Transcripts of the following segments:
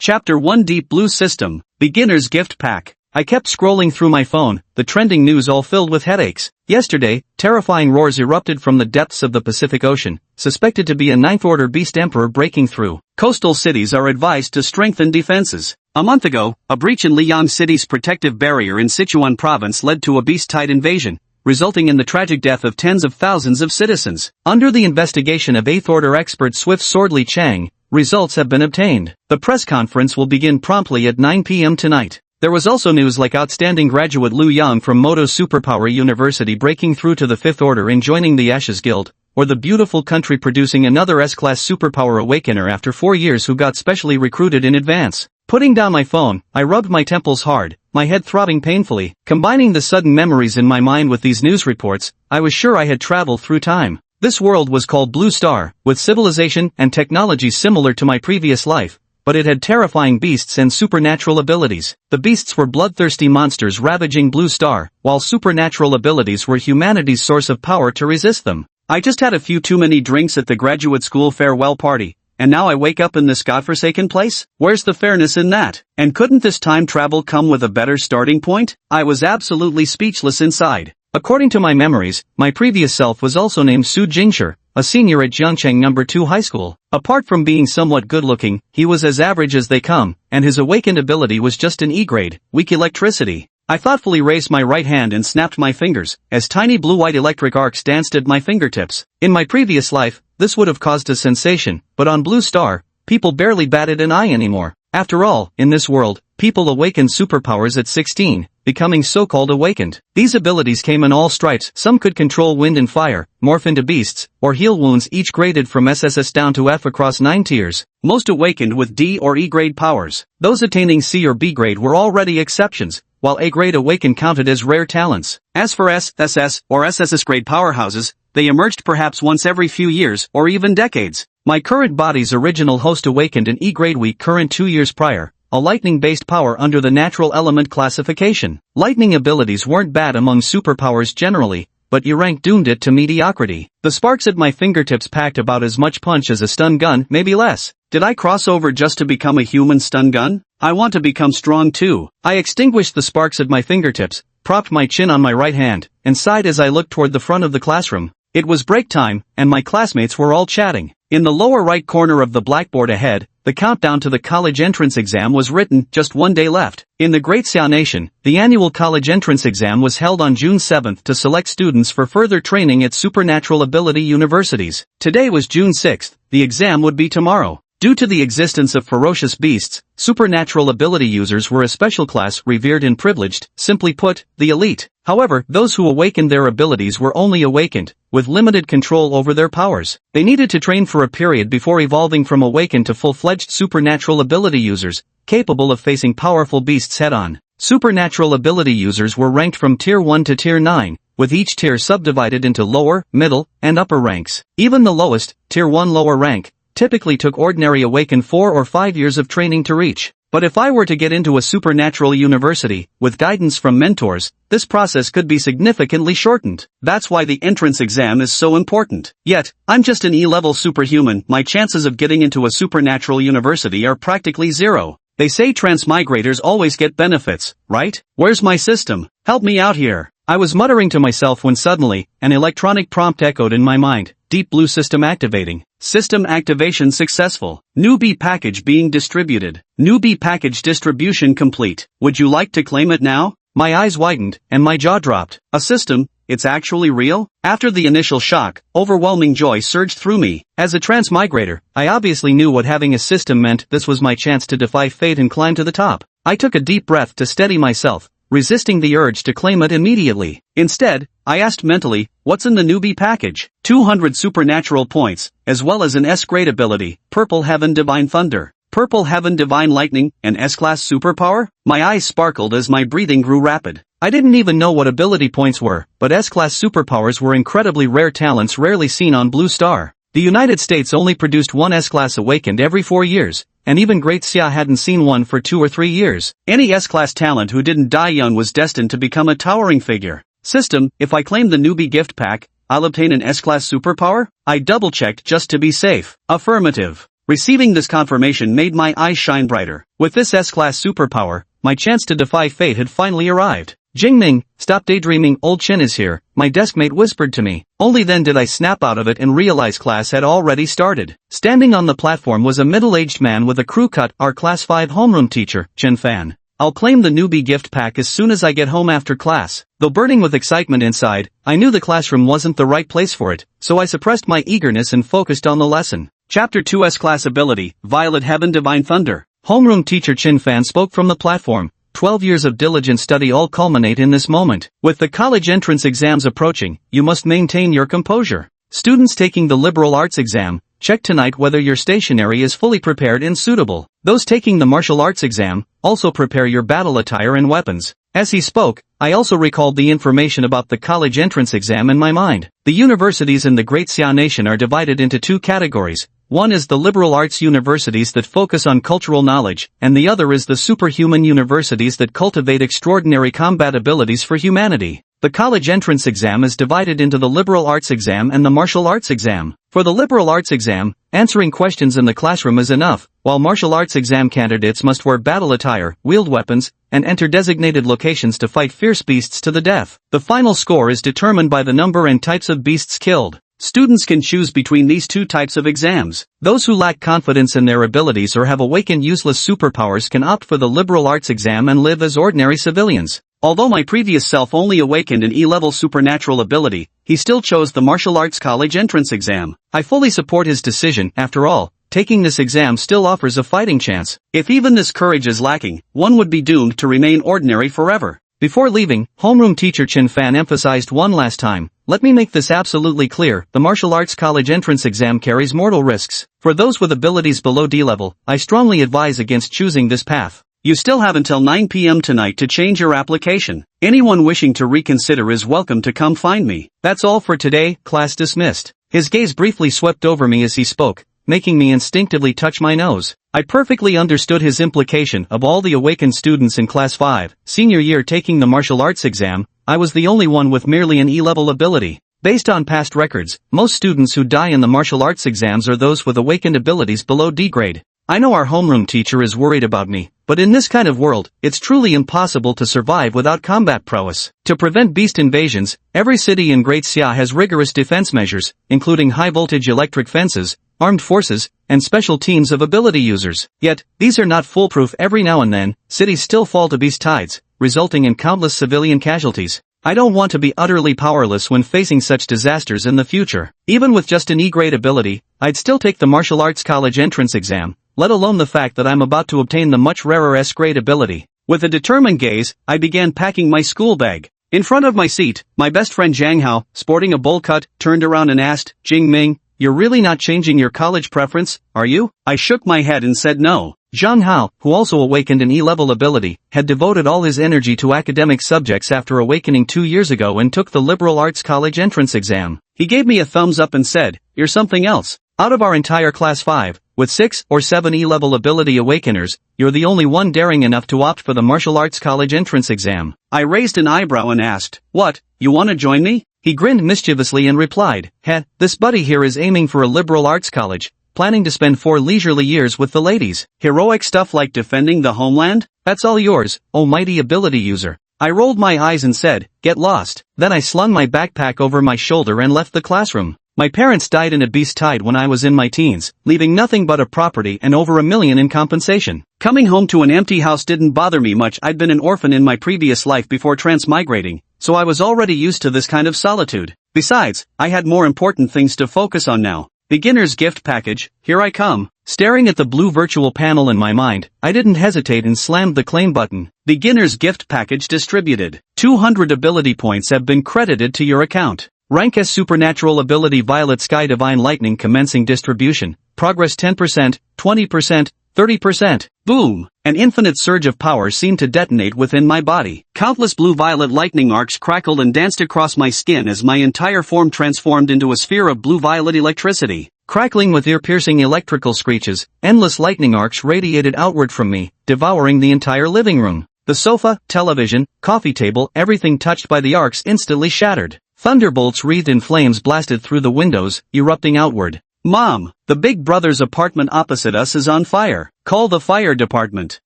Chapter 1 Deep Blue System, Beginner's Gift Pack. I kept scrolling through my phone, the trending news all filled with headaches. Yesterday, terrifying roars erupted from the depths of the Pacific Ocean, suspected to be a ninth-order beast emperor breaking through. Coastal cities are advised to strengthen defenses. A month ago, a breach in Liang City's protective barrier in Sichuan province led to a beast-tide invasion, resulting in the tragic death of tens of thousands of citizens. Under the investigation of 8th-order expert Swift Swordly Chang, results have been obtained. The press conference will begin promptly at 9 p.m. tonight. There was also news like outstanding graduate Liu Yang from Moto Superpower University breaking through to the 5th Order and joining the Ashes Guild, or the beautiful country producing another S-Class Superpower Awakener after 4 years who got specially recruited in advance. Putting down my phone, I rubbed my temples hard, my head throbbing painfully. Combining the sudden memories in my mind with these news reports, I was sure I had traveled through time. This world was called Blue Star, with civilization and technology similar to my previous life, but it had terrifying beasts and supernatural abilities. The beasts were bloodthirsty monsters ravaging Blue Star, while supernatural abilities were humanity's source of power to resist them. I just had a few too many drinks at the graduate school farewell party, and now I wake up in this godforsaken place? Where's the fairness in that? And couldn't this time travel come with a better starting point? I was absolutely speechless inside. According to my memories, my previous self was also named Su Jingshi, a senior at Jiangcheng No. 2 High School. Apart from being somewhat good-looking, he was as average as they come, and his awakened ability was just an E-grade, weak electricity. I thoughtfully raised my right hand and snapped my fingers, as tiny blue-white electric arcs danced at my fingertips. In my previous life, this would have caused a sensation, but on Blue Star, people barely batted an eye anymore. After all, in this world, people awaken superpowers at 16, becoming so-called awakened. These abilities came in all stripes. Some could control wind and fire, morph into beasts, or heal wounds, each graded from SSS down to F across 9 tiers. Most awakened with D or E grade powers. Those attaining C or B grade were already exceptions, while A grade awakened counted as rare talents. As for S, SS, or SSS grade powerhouses, they emerged perhaps once every few years or even decades. My current body's original host awakened an E-grade weak current 2 years prior, a lightning-based power under the natural element classification. Lightning abilities weren't bad among superpowers generally, but E-rank doomed it to mediocrity. The sparks at my fingertips packed about as much punch as a stun gun, maybe less. Did I cross over just to become a human stun gun? I want to become strong too. I extinguished the sparks at my fingertips, propped my chin on my right hand, and sighed as I looked toward the front of the classroom. It was break time, and my classmates were all chatting. In the lower right corner of the blackboard ahead, the countdown to the college entrance exam was written, just 1 day left. In the Great Xiao Nation, the annual college entrance exam was held on June 7th to select students for further training at supernatural ability universities. Today was June 6th, the exam would be tomorrow. Due to the existence of ferocious beasts, supernatural ability users were a special class revered and privileged, simply put, the elite. However, those who awakened their abilities were only awakened, with limited control over their powers. They needed to train for a period before evolving from awakened to full-fledged supernatural ability users, capable of facing powerful beasts head-on. Supernatural ability users were ranked from Tier 1 to Tier 9, with each tier subdivided into lower, middle, and upper ranks. Even the lowest, Tier 1 lower rank, typically took ordinary awakened 4 or 5 years of training to reach. But if I were to get into a supernatural university, with guidance from mentors, this process could be significantly shortened. That's why the entrance exam is so important. Yet, I'm just an E-level superhuman. My chances of getting into a supernatural university are practically zero. They say transmigrators always get benefits, right? Where's my system? Help me out here. I was muttering to myself when suddenly, an electronic prompt echoed in my mind. Deep Blue System activating. System activation successful. Newbie package being distributed. Newbie package distribution complete. Would you like to claim it now? My eyes widened, and my jaw dropped. A system? It's actually real? After the initial shock, overwhelming joy surged through me. As a transmigrator, I obviously knew what having a system meant. This was my chance to defy fate and climb to the top. I took a deep breath to steady myself, resisting the urge to claim it immediately. Instead, I asked mentally, what's in the newbie package? 200 supernatural points, as well as an S-grade ability, Purple Heaven Divine Thunder, Purple Heaven Divine Lightning, and S-class superpower? My eyes sparkled as my breathing grew rapid. I didn't even know what ability points were, but S-class superpowers were incredibly rare talents rarely seen on Blue Star. The United States only produced one S-class awakened every 4 years, and even Great Xia hadn't seen one for 2 or 3 years. Any S-class talent who didn't die young was destined to become a towering figure. System, if I claim the newbie gift pack, I'll obtain an S-class superpower? I double-checked just to be safe. Affirmative. Receiving this confirmation made my eyes shine brighter. With this S-class superpower, my chance to defy fate had finally arrived. Jingming, stop daydreaming, old Chin is here, my deskmate whispered to me. Only then did I snap out of it and realize class had already started. Standing on the platform was a middle-aged man with a crew cut, our class 5 homeroom teacher, Chen Fan. I'll claim the newbie gift pack as soon as I get home after class. Though burning with excitement inside, I knew the classroom wasn't the right place for it, so I suppressed my eagerness and focused on the lesson. Chapter 2 S-Class Ability, Violet Heaven Divine Thunder. Homeroom teacher Chin Fan spoke from the platform. 12 years of diligent study all culminate in this moment. With the college entrance exams approaching, you must maintain your composure. Students taking the liberal arts exam, check tonight whether your stationery is fully prepared and suitable. Those taking the martial arts exam, also prepare your battle attire and weapons. As he spoke, I also recalled the information about the college entrance exam in my mind. The universities in the Great Xia Nation are divided into two categories. One is the liberal arts universities that focus on cultural knowledge, and the other is the superhuman universities that cultivate extraordinary combat abilities for humanity. The college entrance exam is divided into the liberal arts exam and the martial arts exam. For the liberal arts exam, answering questions in the classroom is enough, while martial arts exam candidates must wear battle attire, wield weapons, and enter designated locations to fight fierce beasts to the death. The final score is determined by the number and types of beasts killed. Students can choose between these two types of exams. Those who lack confidence in their abilities or have awakened useless superpowers can opt for the liberal arts exam and live as ordinary civilians. Although my previous self only awakened an E-level supernatural ability, he still chose the martial arts college entrance exam. I fully support his decision. After all, taking this exam still offers a fighting chance. If even this courage is lacking, one would be doomed to remain ordinary forever. Before leaving, homeroom teacher Chin Fan emphasized one last time, let me make this absolutely clear, the martial arts college entrance exam carries mortal risks. For those with abilities below D level, I strongly advise against choosing this path. You still have until 9 p.m. tonight to change your application. Anyone wishing to reconsider is welcome to come find me. That's all for today, class dismissed. His gaze briefly swept over me as he spoke, making me instinctively touch my nose. I perfectly understood his implication. Of all the awakened students in class 5, senior year taking the martial arts exam, I was the only one with merely an E-level ability. Based on past records, most students who die in the martial arts exams are those with awakened abilities below D grade. I know our homeroom teacher is worried about me, but in this kind of world, it's truly impossible to survive without combat prowess. To prevent beast invasions, every city in Great Xia has rigorous defense measures, including high-voltage electric fences, armed forces, and special teams of ability users. Yet, these are not foolproof. Every now and then, cities still fall to beast tides, resulting in countless civilian casualties. I don't want to be utterly powerless when facing such disasters in the future. Even with just an E-grade ability, I'd still take the martial arts college entrance exam, let alone the fact that I'm about to obtain the much rarer S-grade ability. With a determined gaze, I began packing my school bag. In front of my seat, my best friend Zhang Hao, sporting a bowl cut, turned around and asked, Jing Ming, you're really not changing your college preference, are you? I shook my head and said no. Zhang Hao, who also awakened an E-level ability, had devoted all his energy to academic subjects after awakening 2 years ago and took the liberal arts college entrance exam. He gave me a thumbs up and said, you're something else. Out of our entire class 5, with 6 or 7 E-level ability awakeners, you're the only one daring enough to opt for the martial arts college entrance exam. I raised an eyebrow and asked, what, you want to join me? He grinned mischievously and replied, this buddy here is aiming for a liberal arts college, planning to spend 4 leisurely years with the ladies. Heroic stuff like defending the homeland? That's all yours, oh mighty ability user. I rolled my eyes and said, get lost. Then I slung my backpack over my shoulder and left the classroom. My parents died in a beast tide when I was in my teens, leaving nothing but a property and over $1 million in compensation. Coming home to an empty house didn't bother me much. I'd been an orphan in my previous life before transmigrating, so I was already used to this kind of solitude. Besides, I had more important things to focus on now. Beginner's gift package, here I come. Staring at the blue virtual panel in my mind, I didn't hesitate and slammed the claim button. Beginner's gift package distributed. 200 ability points have been credited to your account. Rank as supernatural ability Violet Sky Divine Lightning commencing distribution. Progress 10%, 20%, 30%. Boom! An infinite surge of power seemed to detonate within my body. Countless blue-violet lightning arcs crackled and danced across my skin as my entire form transformed into a sphere of blue-violet electricity. Crackling with ear-piercing electrical screeches, endless lightning arcs radiated outward from me, devouring the entire living room. The sofa, television, coffee table, everything touched by the arcs instantly shattered. Thunderbolts wreathed in flames blasted through the windows, erupting outward. Mom, the big brother's apartment opposite us is on fire. Call the fire department.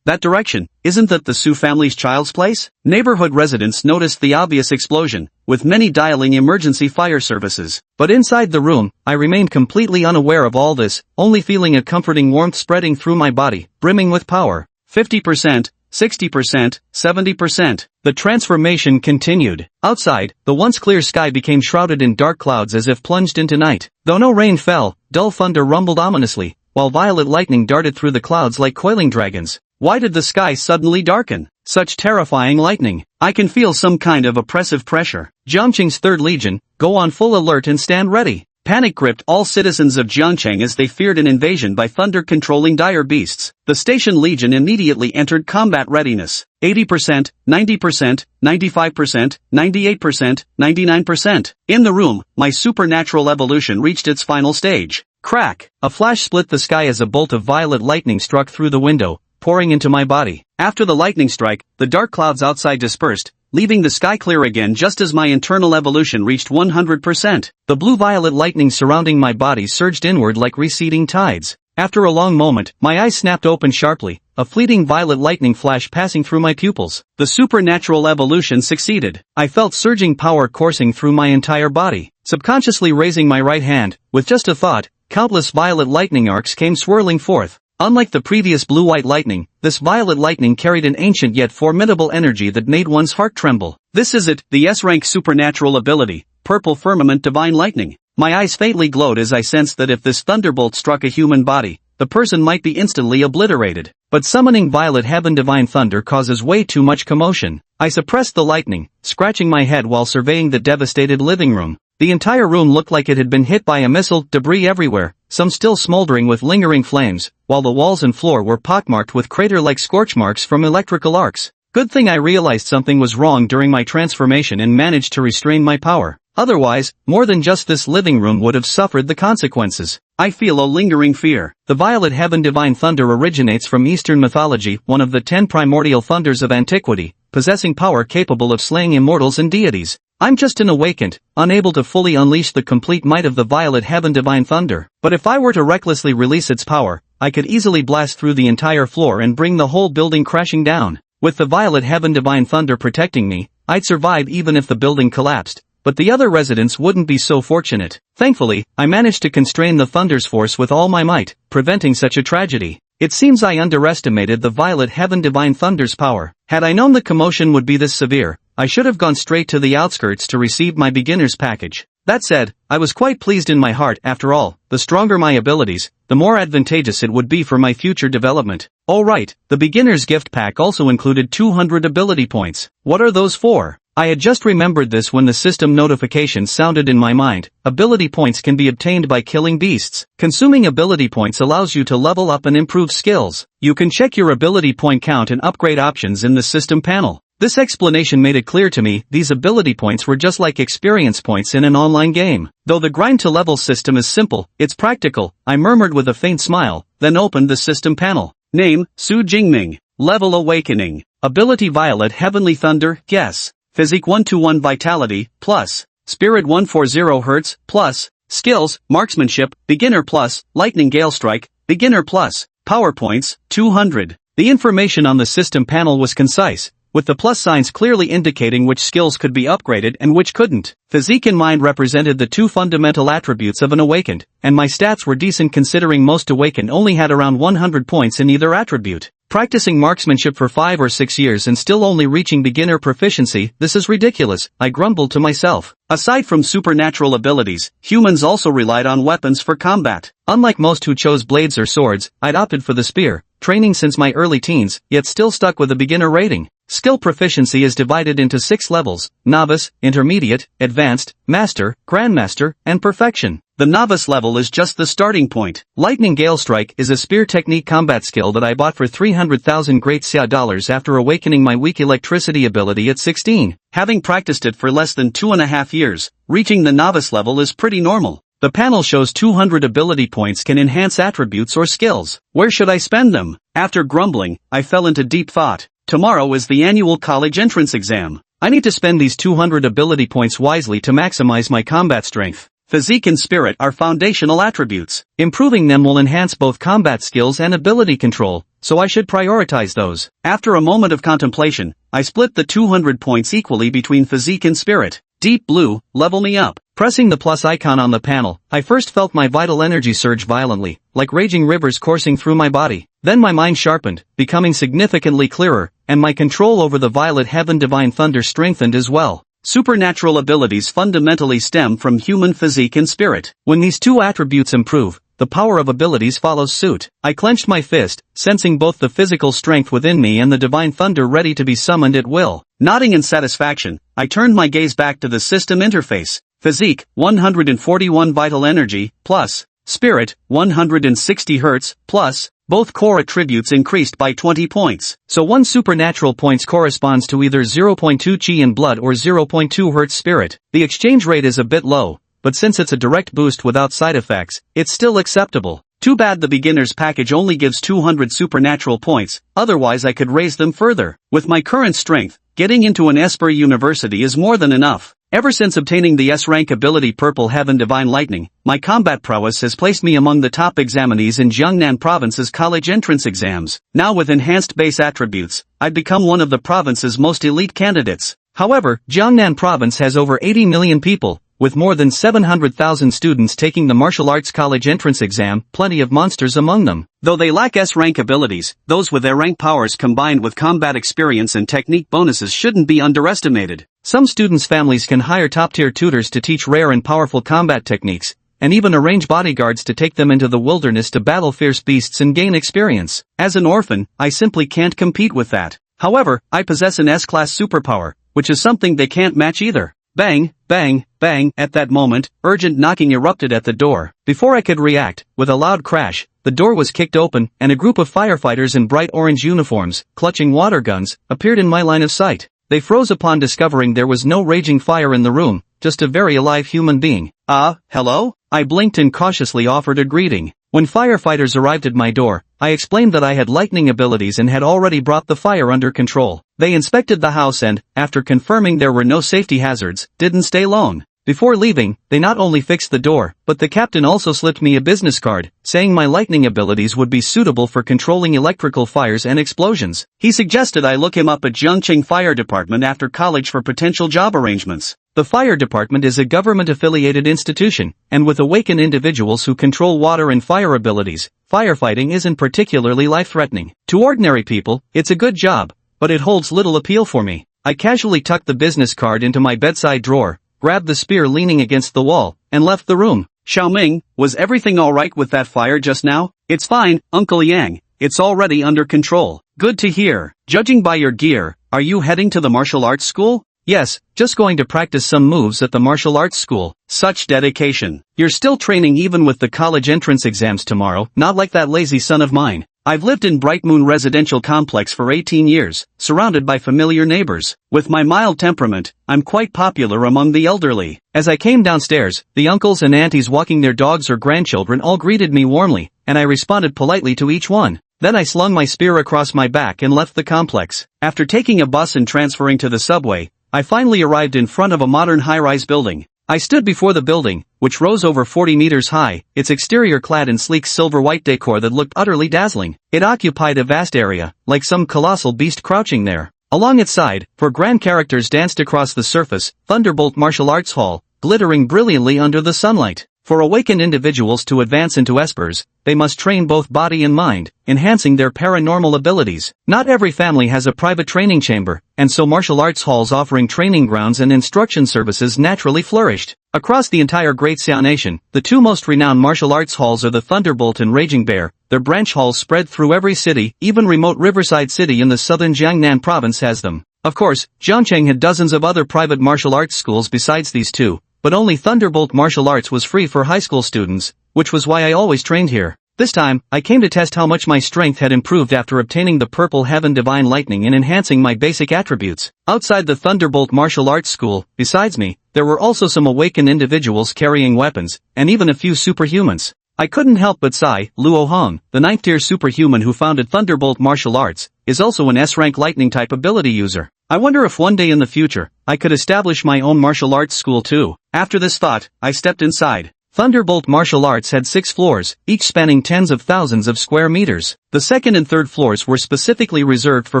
That direction, isn't that the Su family's child's place? Neighborhood residents noticed the obvious explosion, with many dialing emergency fire services. But inside the room, I remained completely unaware of all this, only feeling a comforting warmth spreading through my body, brimming with power. 50%, 60%, 70%. The transformation continued. Outside, the once clear sky became shrouded in dark clouds as if plunged into night. Though no rain fell, dull thunder rumbled ominously, while violet lightning darted through the clouds like coiling dragons. Why did the sky suddenly darken? Such terrifying lightning. I can feel some kind of oppressive pressure. Jiangqing's 3rd Legion, go on full alert and stand ready. Panic gripped all citizens of Jiangqing as they feared an invasion by thunder-controlling dire beasts. The Station Legion immediately entered combat readiness. 80%, 90%, 95%, 98%, 99%. In the room, my supernatural evolution reached its final stage. Crack! A flash split the sky as a bolt of violet lightning struck through the window, pouring into my body. After the lightning strike, the dark clouds outside dispersed, leaving the sky clear again just as my internal evolution reached 100%. The blue-violet lightning surrounding my body surged inward like receding tides. After a long moment, my eyes snapped open sharply, a fleeting violet lightning flash passing through my pupils. The supernatural evolution succeeded. I felt surging power coursing through my entire body. Subconsciously raising my right hand, with just a thought, countless violet lightning arcs came swirling forth. Unlike the previous blue-white lightning, this violet lightning carried an ancient yet formidable energy that made one's heart tremble. This is it, the S-rank supernatural ability, Purple Firmament Divine Lightning. My eyes faintly glowed as I sensed that if this thunderbolt struck a human body, the person might be instantly obliterated. But summoning Violet Heaven Divine Thunder causes way too much commotion. I suppressed the lightning, scratching my head while surveying the devastated living room. The entire room looked like it had been hit by a missile, debris everywhere, some still smoldering with lingering flames, while the walls and floor were pockmarked with crater-like scorch marks from electrical arcs. Good thing I realized something was wrong during my transformation and managed to restrain my power. Otherwise, more than just this living room would have suffered the consequences. I feel a lingering fear. The Violet Heaven Divine Thunder originates from Eastern mythology, one of the 10 primordial thunders of antiquity, possessing power capable of slaying immortals and deities. I'm just an awakened, unable to fully unleash the complete might of the Violet Heaven Divine Thunder. But if I were to recklessly release its power, I could easily blast through the entire floor and bring the whole building crashing down. With the Violet Heaven Divine Thunder protecting me, I'd survive even if the building collapsed. But the other residents wouldn't be so fortunate. Thankfully, I managed to constrain the thunder's force with all my might, preventing such a tragedy. It seems I underestimated the Violet Heaven Divine Thunder's power. Had I known the commotion would be this severe, I should have gone straight to the outskirts to receive my beginner's package. That said, I was quite pleased in my heart. After all, the stronger my abilities, the more advantageous it would be for my future development. Alright, the beginner's gift pack also included 200 ability points. What are those for? I had just remembered this when the system notification sounded in my mind. Ability points can be obtained by killing beasts. Consuming ability points allows you to level up and improve skills. You can check your ability point count and upgrade options in the system panel. This explanation made it clear to me these ability points were just like experience points in an online game. Though the grind-to-level system is simple, it's practical, I murmured with a faint smile, then opened the system panel. Name, Su Jingming. Level Awakening. Ability Violet Heavenly Thunder, yes. Physique 121 Vitality, plus. Spirit 140 Hz, plus. Skills, Marksmanship, Beginner plus. Lightning Gale Strike, Beginner plus. Power points, 200. The information on the system panel was concise, with the plus signs clearly indicating which skills could be upgraded and which couldn't. Physique and mind represented the two fundamental attributes of an awakened, and my stats were decent considering most awakened only had around 100 points in either attribute. Practicing marksmanship for 5 or 6 years and still only reaching beginner proficiency, this is ridiculous, I grumbled to myself. Aside from supernatural abilities, humans also relied on weapons for combat. Unlike most who chose blades or swords, I'd opted for the spear, training since my early teens, yet still stuck with a beginner rating. Skill proficiency is divided into 6 levels: novice, intermediate, advanced, master, grandmaster, and perfection. The novice level is just the starting point. Lightning Gale Strike is a spear technique combat skill that I bought for 300,000 Great Xia dollars after awakening my weak electricity ability at 16. Having practiced it for less than 2.5 years, reaching the novice level is pretty normal. The panel shows 200 ability points can enhance attributes or skills. Where should I spend them? After grumbling, I fell into deep thought. Tomorrow is the annual college entrance exam. I need to spend these 200 ability points wisely to maximize my combat strength. Physique and spirit are foundational attributes. Improving them will enhance both combat skills and ability control, so I should prioritize those. After a moment of contemplation, I split the 200 points equally between physique and spirit. Deep blue, level me up. Pressing the plus icon on the panel, I first felt my vital energy surge violently, like raging rivers coursing through my body. Then my mind sharpened, becoming significantly clearer, and my control over the violet heaven divine thunder strengthened as well. Supernatural abilities fundamentally stem from human physique and spirit. When these two attributes improve, the power of abilities follows suit. I clenched my fist, sensing both the physical strength within me and the divine thunder ready to be summoned at will. Nodding in satisfaction, I turned my gaze back to the system interface. Physique, 141 vital energy, plus. Spirit, 160 Hz, plus. Both core attributes increased by 20 points. So one supernatural points corresponds to either 0.2 chi in blood or 0.2 Hz spirit. The exchange rate is a bit low, but since it's a direct boost without side effects, it's still acceptable. Too bad the beginner's package only gives 200 supernatural points, otherwise I could raise them further. With my current strength, getting into an Esper university is more than enough. Ever since obtaining the S-rank ability Purple Heaven Divine Lightning, my combat prowess has placed me among the top examinees in Jiangnan Province's college entrance exams. Now with enhanced base attributes, I've become one of the province's most elite candidates. However, Jiangnan Province has over 80 million people, with more than 700,000 students taking the martial arts college entrance exam, plenty of monsters among them. Though they lack S-rank abilities, those with their rank powers combined with combat experience and technique bonuses shouldn't be underestimated. Some students' families can hire top-tier tutors to teach rare and powerful combat techniques, and even arrange bodyguards to take them into the wilderness to battle fierce beasts and gain experience. As an orphan, I simply can't compete with that. However, I possess an S-class superpower, which is something they can't match either. Bang, bang, bang. At that moment, urgent knocking erupted at the door. Before I could react, with a loud crash, the door was kicked open, and a group of firefighters in bright orange uniforms, clutching water guns, appeared in my line of sight. They froze upon discovering there was no raging fire in the room, just a very alive human being. Hello? I blinked and cautiously offered a greeting. When firefighters arrived at my door, I explained that I had lightning abilities and had already brought the fire under control. They inspected the house and, after confirming there were no safety hazards, didn't stay long. Before leaving, they not only fixed the door, but the captain also slipped me a business card, saying my lightning abilities would be suitable for controlling electrical fires and explosions. He suggested I look him up at Zhengqing Fire Department after college for potential job arrangements. The fire department is a government-affiliated institution, and with awakened individuals who control water and fire abilities, firefighting isn't particularly life-threatening. To ordinary people, it's a good job, but it holds little appeal for me. I casually tucked the business card into my bedside drawer, grabbed the spear leaning against the wall, and left the room. Xiaoming, was everything alright with that fire just now? It's fine, Uncle Yang. It's already under control. Good to hear. Judging by your gear, are you heading to the martial arts school? Yes, just going to practice some moves at the martial arts school. Such dedication. You're still training even with the college entrance exams tomorrow, not like that lazy son of mine. I've lived in Bright Moon Residential Complex for 18 years, surrounded by familiar neighbors. With my mild temperament, I'm quite popular among the elderly. As I came downstairs, the uncles and aunties walking their dogs or grandchildren all greeted me warmly, and I responded politely to each one. Then I slung my spear across my back and left the complex. After taking a bus and transferring to the subway, I finally arrived in front of a modern high-rise building. I stood before the building, which rose over 40 meters high, its exterior clad in sleek silver-white decor that looked utterly dazzling. It occupied a vast area, like some colossal beast crouching there. Along its side, four grand characters danced across the surface, Thunderbolt Martial Arts Hall, glittering brilliantly under the sunlight. For awakened individuals to advance into espers, they must train both body and mind, enhancing their paranormal abilities. Not every family has a private training chamber, and so martial arts halls offering training grounds and instruction services naturally flourished. Across the entire Great Xiao Nation, the two most renowned martial arts halls are the Thunderbolt and Raging Bear. Their branch halls spread through every city, even remote Riverside City in the southern Jiangnan province has them. Of course, Zhangcheng had dozens of other private martial arts schools besides these two, but only Thunderbolt Martial Arts was free for high school students, which was why I always trained here. This time, I came to test how much my strength had improved after obtaining the Purple Heaven Divine Lightning and enhancing my basic attributes. Outside the Thunderbolt Martial Arts School, besides me, there were also some awakened individuals carrying weapons, and even a few superhumans. I couldn't help but sigh. Luo Hong, the 9th tier superhuman who founded Thunderbolt Martial Arts, is also an S-rank lightning type ability user. I wonder if one day in the future, I could establish my own martial arts school too. After this thought, I stepped inside. Thunderbolt Martial Arts had 6 floors, each spanning tens of thousands of square meters. The second and third floors were specifically reserved for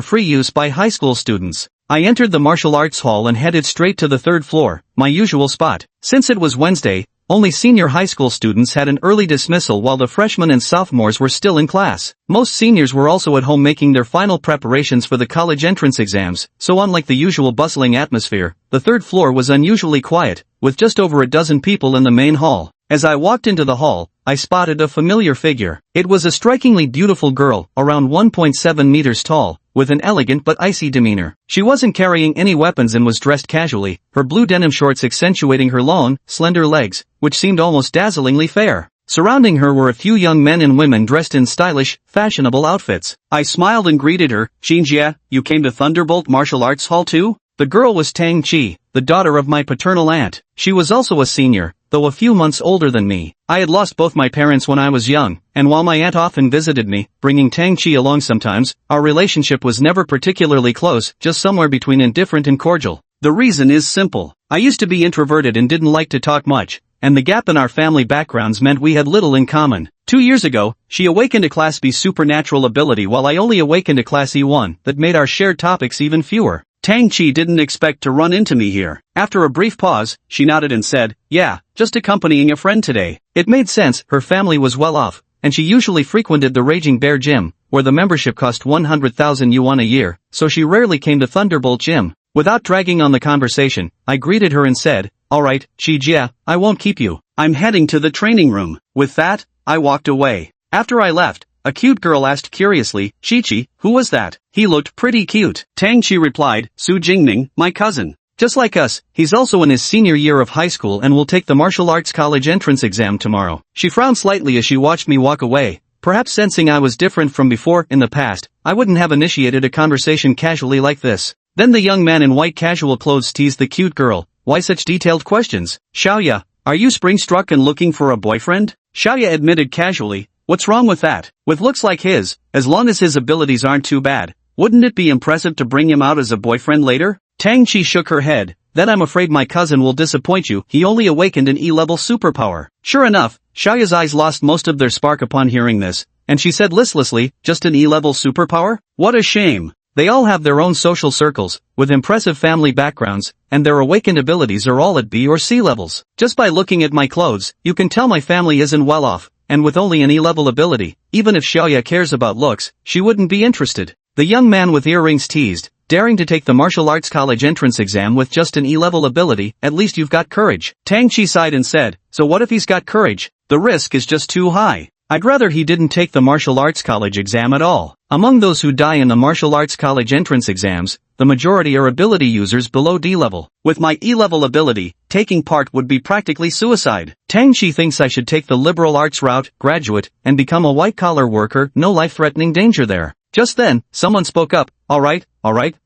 free use by high school students. I entered the martial arts hall and headed straight to the third floor, my usual spot. Since it was Wednesday, only senior high school students had an early dismissal while the freshmen and sophomores were still in class. Most seniors were also at home making their final preparations for the college entrance exams, so unlike the usual bustling atmosphere, the third floor was unusually quiet, with just over a dozen people in the main hall. As I walked into the hall, I spotted a familiar figure. It was a strikingly beautiful girl, around 1.7 meters tall, with an elegant but icy demeanor. She wasn't carrying any weapons and was dressed casually, her blue denim shorts accentuating her long, slender legs, which seemed almost dazzlingly fair. Surrounding her were a few young men and women dressed in stylish, fashionable outfits. I smiled and greeted her. "Xinjie, you came to Thunderbolt Martial Arts Hall too?" The girl was Tang Chi, the daughter of my paternal aunt. She was also a senior, though a few months older than me. I had lost both my parents when I was young, and while my aunt often visited me, bringing Tang Chi along sometimes, our relationship was never particularly close, just somewhere between indifferent and cordial. The reason is simple. I used to be introverted and didn't like to talk much, and the gap in our family backgrounds meant we had little in common. 2 years ago, she awakened a Class B supernatural ability while I only awakened a Class E1 that made our shared topics even fewer. Tang Chi didn't expect to run into me here. After a brief pause, she nodded and said, "Yeah, just accompanying a friend today." It made sense, her family was well off, and she usually frequented the Raging Bear Gym, where the membership cost 100,000 yuan a year, so she rarely came to Thunderbolt Gym. Without dragging on the conversation, I greeted her and said, "Alright, Xinjie, I won't keep you. I'm heading to the training room." With that, I walked away. After I left, a cute girl asked curiously, "Shichi, who was that? He looked pretty cute." Tang Chi replied, "Su Jingming, my cousin. Just like us, he's also in his senior year of high school and will take the martial arts college entrance exam tomorrow." She frowned slightly as she watched me walk away, perhaps sensing I was different from before. In the past, I wouldn't have initiated a conversation casually like this. Then the young man in white casual clothes teased the cute girl, "Why such detailed questions? Xiaoya, are you spring-struck and looking for a boyfriend?" Xiaoya admitted casually, "What's wrong with that? With looks like his, as long as his abilities aren't too bad, wouldn't it be impressive to bring him out as a boyfriend later?" Tang Chi shook her head. "Then I'm afraid my cousin will disappoint you. He only awakened an E-level superpower." Sure enough, Xiaoya's eyes lost most of their spark upon hearing this, and she said listlessly, "Just an E-level superpower? What a shame. They all have their own social circles, with impressive family backgrounds, and their awakened abilities are all at B or C levels. Just by looking at my clothes, you can tell my family isn't well off, and with only an E-level ability, even if Xiaoya cares about looks, she wouldn't be interested." The young man with earrings teased, "Daring to take the martial arts college entrance exam with just an E-level ability, at least you've got courage." Tang Chi sighed and said, "So what if he's got courage? The risk is just too high. I'd rather he didn't take the martial arts college exam at all." Among those who die in the martial arts college entrance exams, the majority are ability users below D level. With my E-level ability, taking part would be practically suicide. Tang Chi thinks I should take the liberal arts route, graduate, and become a white-collar worker. No life-threatening danger there. Just then, someone spoke up, Alright,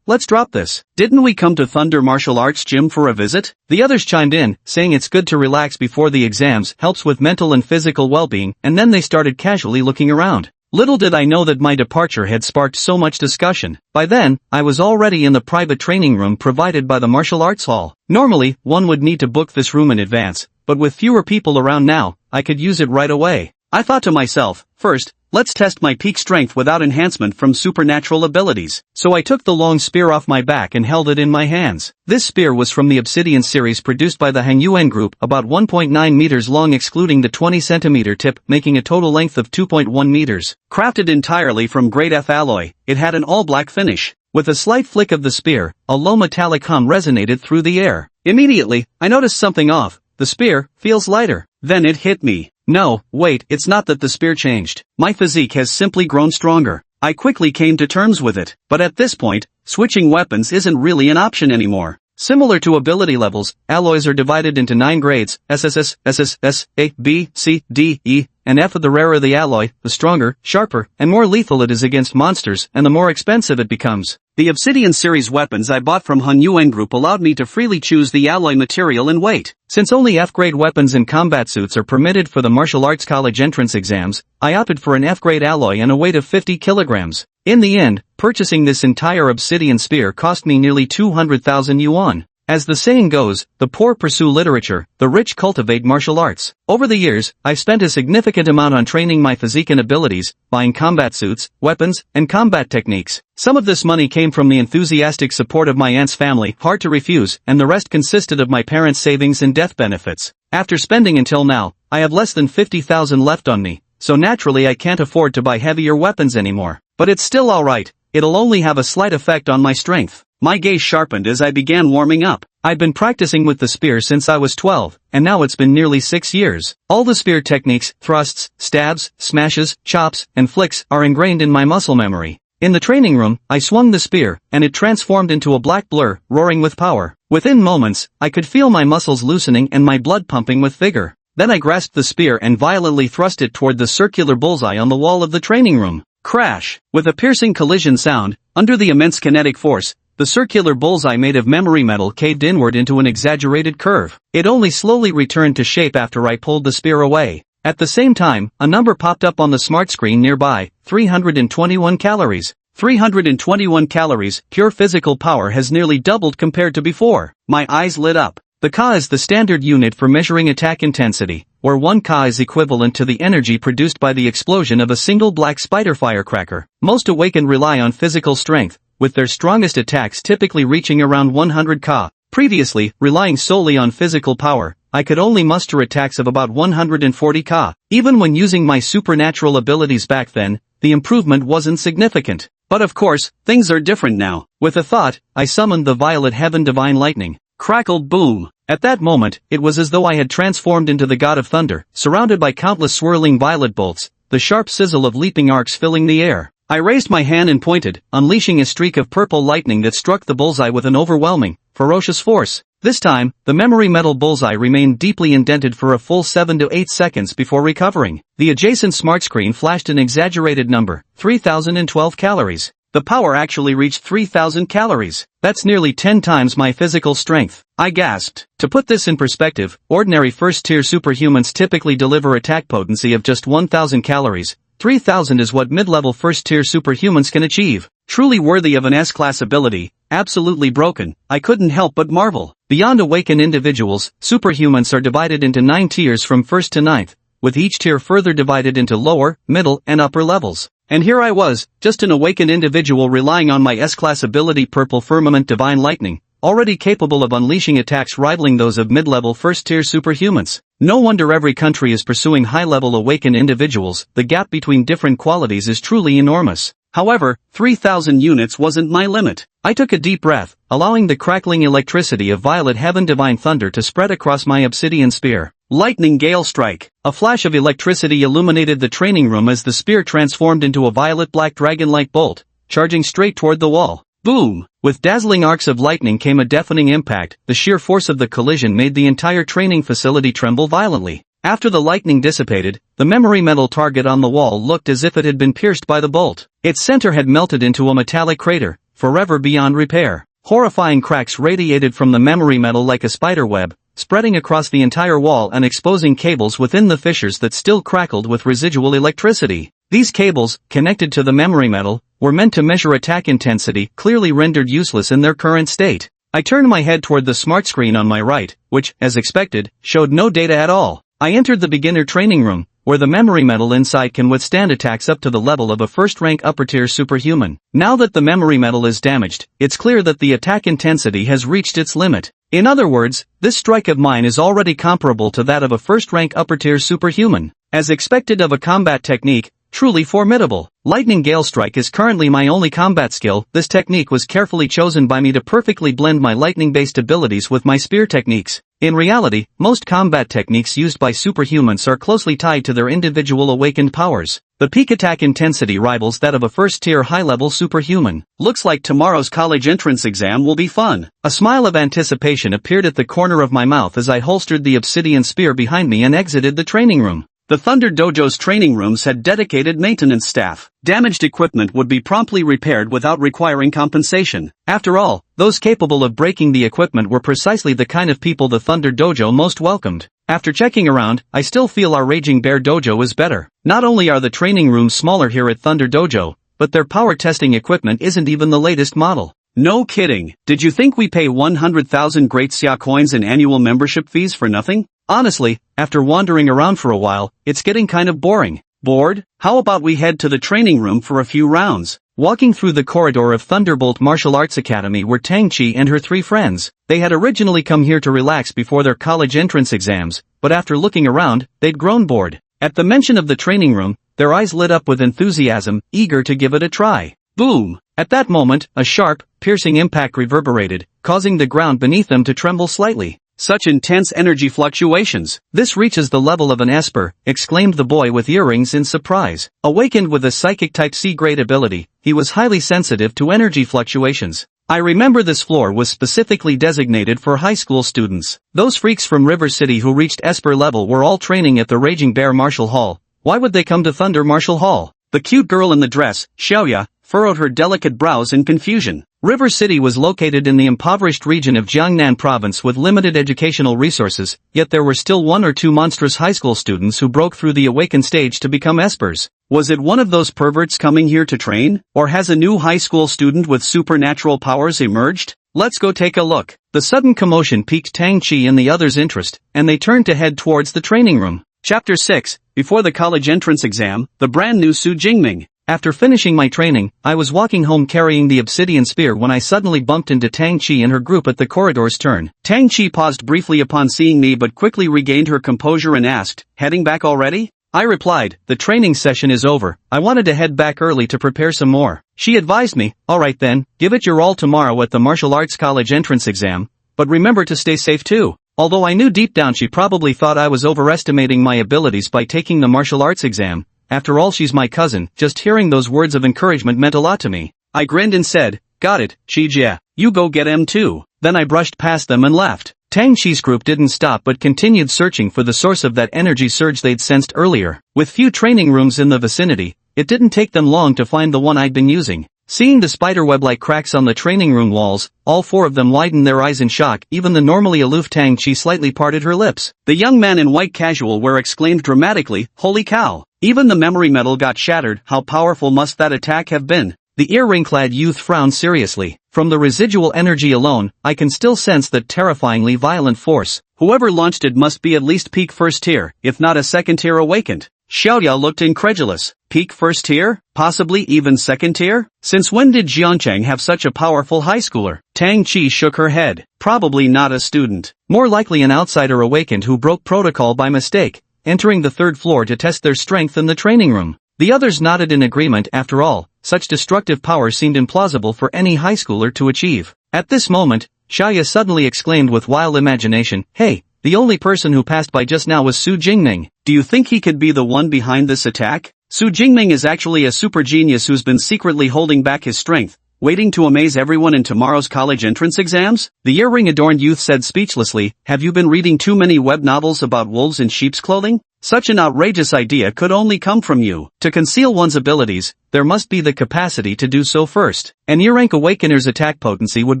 let's drop this. Didn't we come to Thunder Martial Arts Gym for a visit?" The others chimed in, saying it's good to relax before the exams, helps with mental and physical well-being, and then they started casually looking around. Little did I know that my departure had sparked so much discussion. By then, I was already in the private training room provided by the martial arts hall. Normally, one would need to book this room in advance, but with fewer people around now, I could use it right away. I thought to myself, first, let's test my peak strength without enhancement from supernatural abilities. So I took the long spear off my back and held it in my hands. This spear was from the Obsidian series produced by the Hangyuan group, about 1.9 meters long excluding the 20 centimeter tip, making a total length of 2.1 meters. Crafted entirely from grade F alloy, it had an all-black finish. With a slight flick of the spear, a low metallic hum resonated through the air. Immediately, I noticed something off. The spear feels lighter. Then it hit me. No, wait, it's not that the spear changed. My physique has simply grown stronger. I quickly came to terms with it, but at this point, switching weapons isn't really an option anymore. Similar to ability levels, alloys are divided into 9 grades, SSS, SSS, A, B, C, D, E, and F. The rarer the alloy, the stronger, sharper, and more lethal it is against monsters, and the more expensive it becomes. The Obsidian series weapons I bought from Hangyuan Group allowed me to freely choose the alloy material and weight. Since only F-grade weapons and combat suits are permitted for the martial arts college entrance exams, I opted for an F-grade alloy and a weight of 50 kilograms. In the end, purchasing this entire obsidian spear cost me nearly 200,000 yuan. As the saying goes, the poor pursue literature, the rich cultivate martial arts. Over the years, I've spent a significant amount on training my physique and abilities, buying combat suits, weapons, and combat techniques. Some of this money came from the enthusiastic support of my aunt's family, hard to refuse, and the rest consisted of my parents' savings and death benefits. After spending until now, I have less than 50,000 left on me, so naturally I can't afford to buy heavier weapons anymore. But it's still alright, it'll only have a slight effect on my strength. My gaze sharpened as I began warming up. I've been practicing with the spear since I was 12, and now it's been nearly 6 years. All the spear techniques, thrusts, stabs, smashes, chops, and flicks are ingrained in my muscle memory. In the training room, I swung the spear, and it transformed into a black blur, roaring with power. Within moments, I could feel my muscles loosening and my blood pumping with vigor. Then I grasped the spear and violently thrust it toward the circular bullseye on the wall of the training room. Crash! With a piercing collision sound, under the immense kinetic force, the circular bullseye made of memory metal caved inward into an exaggerated curve. It only slowly returned to shape after I pulled the spear away. At the same time, a number popped up on the smart screen nearby, 321 calories. 321 calories, pure physical power has nearly doubled compared to before. My eyes lit up. The Ka is the standard unit for measuring attack intensity, where 1 Ka is equivalent to the energy produced by the explosion of a single black spider firecracker. Most awakened rely on physical strength, with their strongest attacks typically reaching around 100 Ka. Previously, relying solely on physical power, I could only muster attacks of about 140 Ka. Even when using my supernatural abilities back then, the improvement wasn't significant. But of course, things are different now. With a thought, I summoned the Violet Heaven Divine Lightning. Crackled boom! At that moment, it was as though I had transformed into the god of thunder, surrounded by countless swirling violet bolts, the sharp sizzle of leaping arcs filling the air. I raised my hand and pointed, unleashing a streak of purple lightning that struck the bullseye with an overwhelming, ferocious force. This time, the memory metal bullseye remained deeply indented for a full 7 to 8 seconds before recovering. The adjacent smart screen flashed an exaggerated number, 3,012 calories. The power actually reached 3,000 calories. That's nearly 10 times my physical strength. I gasped. To put this in perspective, ordinary first-tier superhumans typically deliver attack potency of just 1,000 calories. 3,000 is what mid-level first-tier superhumans can achieve. Truly worthy of an S-class ability, absolutely broken. I couldn't help but marvel. Beyond awakened individuals, superhumans are divided into 9 tiers from 1st to 9th, with each tier further divided into lower, middle, and upper levels. And here I was, just an awakened individual relying on my S-class ability Purple Firmament Divine Lightning, already capable of unleashing attacks rivaling those of mid-level first-tier superhumans. No wonder every country is pursuing high-level awakened individuals. The gap between different qualities is truly enormous. However, 3,000 units wasn't my limit. I took a deep breath, allowing the crackling electricity of Violet Heaven Divine Thunder to spread across my obsidian spear. Lightning Gale Strike. A flash of electricity illuminated the training room as the spear transformed into a violet-black dragon-like bolt, charging straight toward the wall. Boom! With dazzling arcs of lightning came a deafening impact. The sheer force of the collision made the entire training facility tremble violently. After the lightning dissipated, the memory metal target on the wall looked as if it had been pierced by the bolt. Its center had melted into a metallic crater, forever beyond repair. Horrifying cracks radiated from the memory metal like a spider web, spreading across the entire wall and exposing cables within the fissures that still crackled with residual electricity. These cables, connected to the memory metal, were meant to measure attack intensity, clearly rendered useless in their current state. I turned my head toward the smart screen on my right, which, as expected, showed no data at all. I entered the beginner training room, where the memory metal inside can withstand attacks up to the level of a first-rank upper-tier superhuman. Now that the memory metal is damaged, it's clear that the attack intensity has reached its limit. In other words, this strike of mine is already comparable to that of a first-rank upper-tier superhuman. As expected of a combat technique, truly formidable. Lightning Gale Strike is currently my only combat skill. This technique was carefully chosen by me to perfectly blend my lightning-based abilities with my spear techniques. In reality, most combat techniques used by superhumans are closely tied to their individual awakened powers. The peak attack intensity rivals that of a first-tier high-level superhuman. Looks like tomorrow's college entrance exam will be fun. A smile of anticipation appeared at the corner of my mouth as I holstered the obsidian spear behind me and exited the training room. The Thunder Dojo's training rooms had dedicated maintenance staff. Damaged equipment would be promptly repaired without requiring compensation. After all, those capable of breaking the equipment were precisely the kind of people the Thunder Dojo most welcomed. After checking around, I still feel our Raging Bear Dojo is better. Not only are the training rooms smaller here at Thunder Dojo, but their power testing equipment isn't even the latest model. No kidding. Did you think we pay 100,000 Great Xia coins in annual membership fees for nothing? Honestly, after wandering around for a while, it's getting kind of boring. Bored? How about we head to the training room for a few rounds? Walking through the corridor of Thunderbolt Martial Arts Academy were Tang-Chi and her 3 friends. They had originally come here to relax before their college entrance exams, but after looking around, they'd grown bored. At the mention of the training room, their eyes lit up with enthusiasm, eager to give it a try. Boom! At that moment, a sharp, piercing impact reverberated, causing the ground beneath them to tremble slightly. Such intense energy fluctuations. This reaches the level of an esper, exclaimed the boy with earrings in surprise. Awakened with a psychic type C grade ability, he was highly sensitive to energy fluctuations. I remember this floor was specifically designated for high school students. Those freaks from River City who reached esper level were all training at the Raging Bear Martial Hall. Why would they come to Thunder Martial Hall? The cute girl in the dress, Xiaoya, furrowed her delicate brows in confusion. River City was located in the impoverished region of Jiangnan province with limited educational resources, yet there were still 1 or 2 monstrous high school students who broke through the awakened stage to become espers. Was it one of those perverts coming here to train? Or has a new high school student with supernatural powers emerged? Let's go take a look. The sudden commotion piqued Tang-Chi and the others' interest, and they turned to head towards the training room. Chapter 6. Before the college entrance exam, the brand new Su Jingming. After finishing my training, I was walking home carrying the obsidian spear when I suddenly bumped into Tang-Chi and her group at the corridor's turn. Tang-Chi paused briefly upon seeing me but quickly regained her composure and asked, "Heading back already?" I replied, "The training session is over. I wanted to head back early to prepare some more." She advised me, "Alright then, give it your all tomorrow at the martial arts college entrance exam, but remember to stay safe too." Although I knew deep down she probably thought I was overestimating my abilities by taking the martial arts exam. After all, she's my cousin. Just hearing those words of encouragement meant a lot to me. I grinned and said, "Got it, Shijie. You go get him too." Then I brushed past them and left. Tang-Chi's group didn't stop but continued searching for the source of that energy surge they'd sensed earlier. With few training rooms in the vicinity, it didn't take them long to find the one I'd been using. Seeing the spiderweb-like cracks on the training room walls, all 4 of them widened their eyes in shock. Even the normally aloof Tang-Chi slightly parted her lips. The young man in white casual wear exclaimed dramatically, "Holy cow! Even the memory metal got shattered. How powerful must that attack have been?" The earring-clad youth frowned seriously. "From the residual energy alone, I can still sense that terrifyingly violent force. Whoever launched it must be at least peak first tier, if not a second tier awakened." Xiaoya looked incredulous. Peak first tier? Possibly even second tier? Since when did Jiangcheng have such a powerful high schooler? Tang-Chi shook her head. Probably not a student. More likely an outsider awakened who broke protocol by mistake, entering the 3rd floor to test their strength in the training room. The others nodded in agreement. After all, such destructive power seemed implausible for any high schooler to achieve. At this moment, Xiaoya suddenly exclaimed with wild imagination, "Hey! The only person who passed by just now was Su Jingming. Do you think he could be the one behind this attack?" Su Jingming is actually a super genius who's been secretly holding back his strength, waiting to amaze everyone in tomorrow's college entrance exams? The earring-adorned youth said speechlessly, "Have you been reading too many web novels about wolves in sheep's clothing? Such an outrageous idea could only come from you. To conceal one's abilities, there must be the capacity to do so first. An ear-rank awakener's attack potency would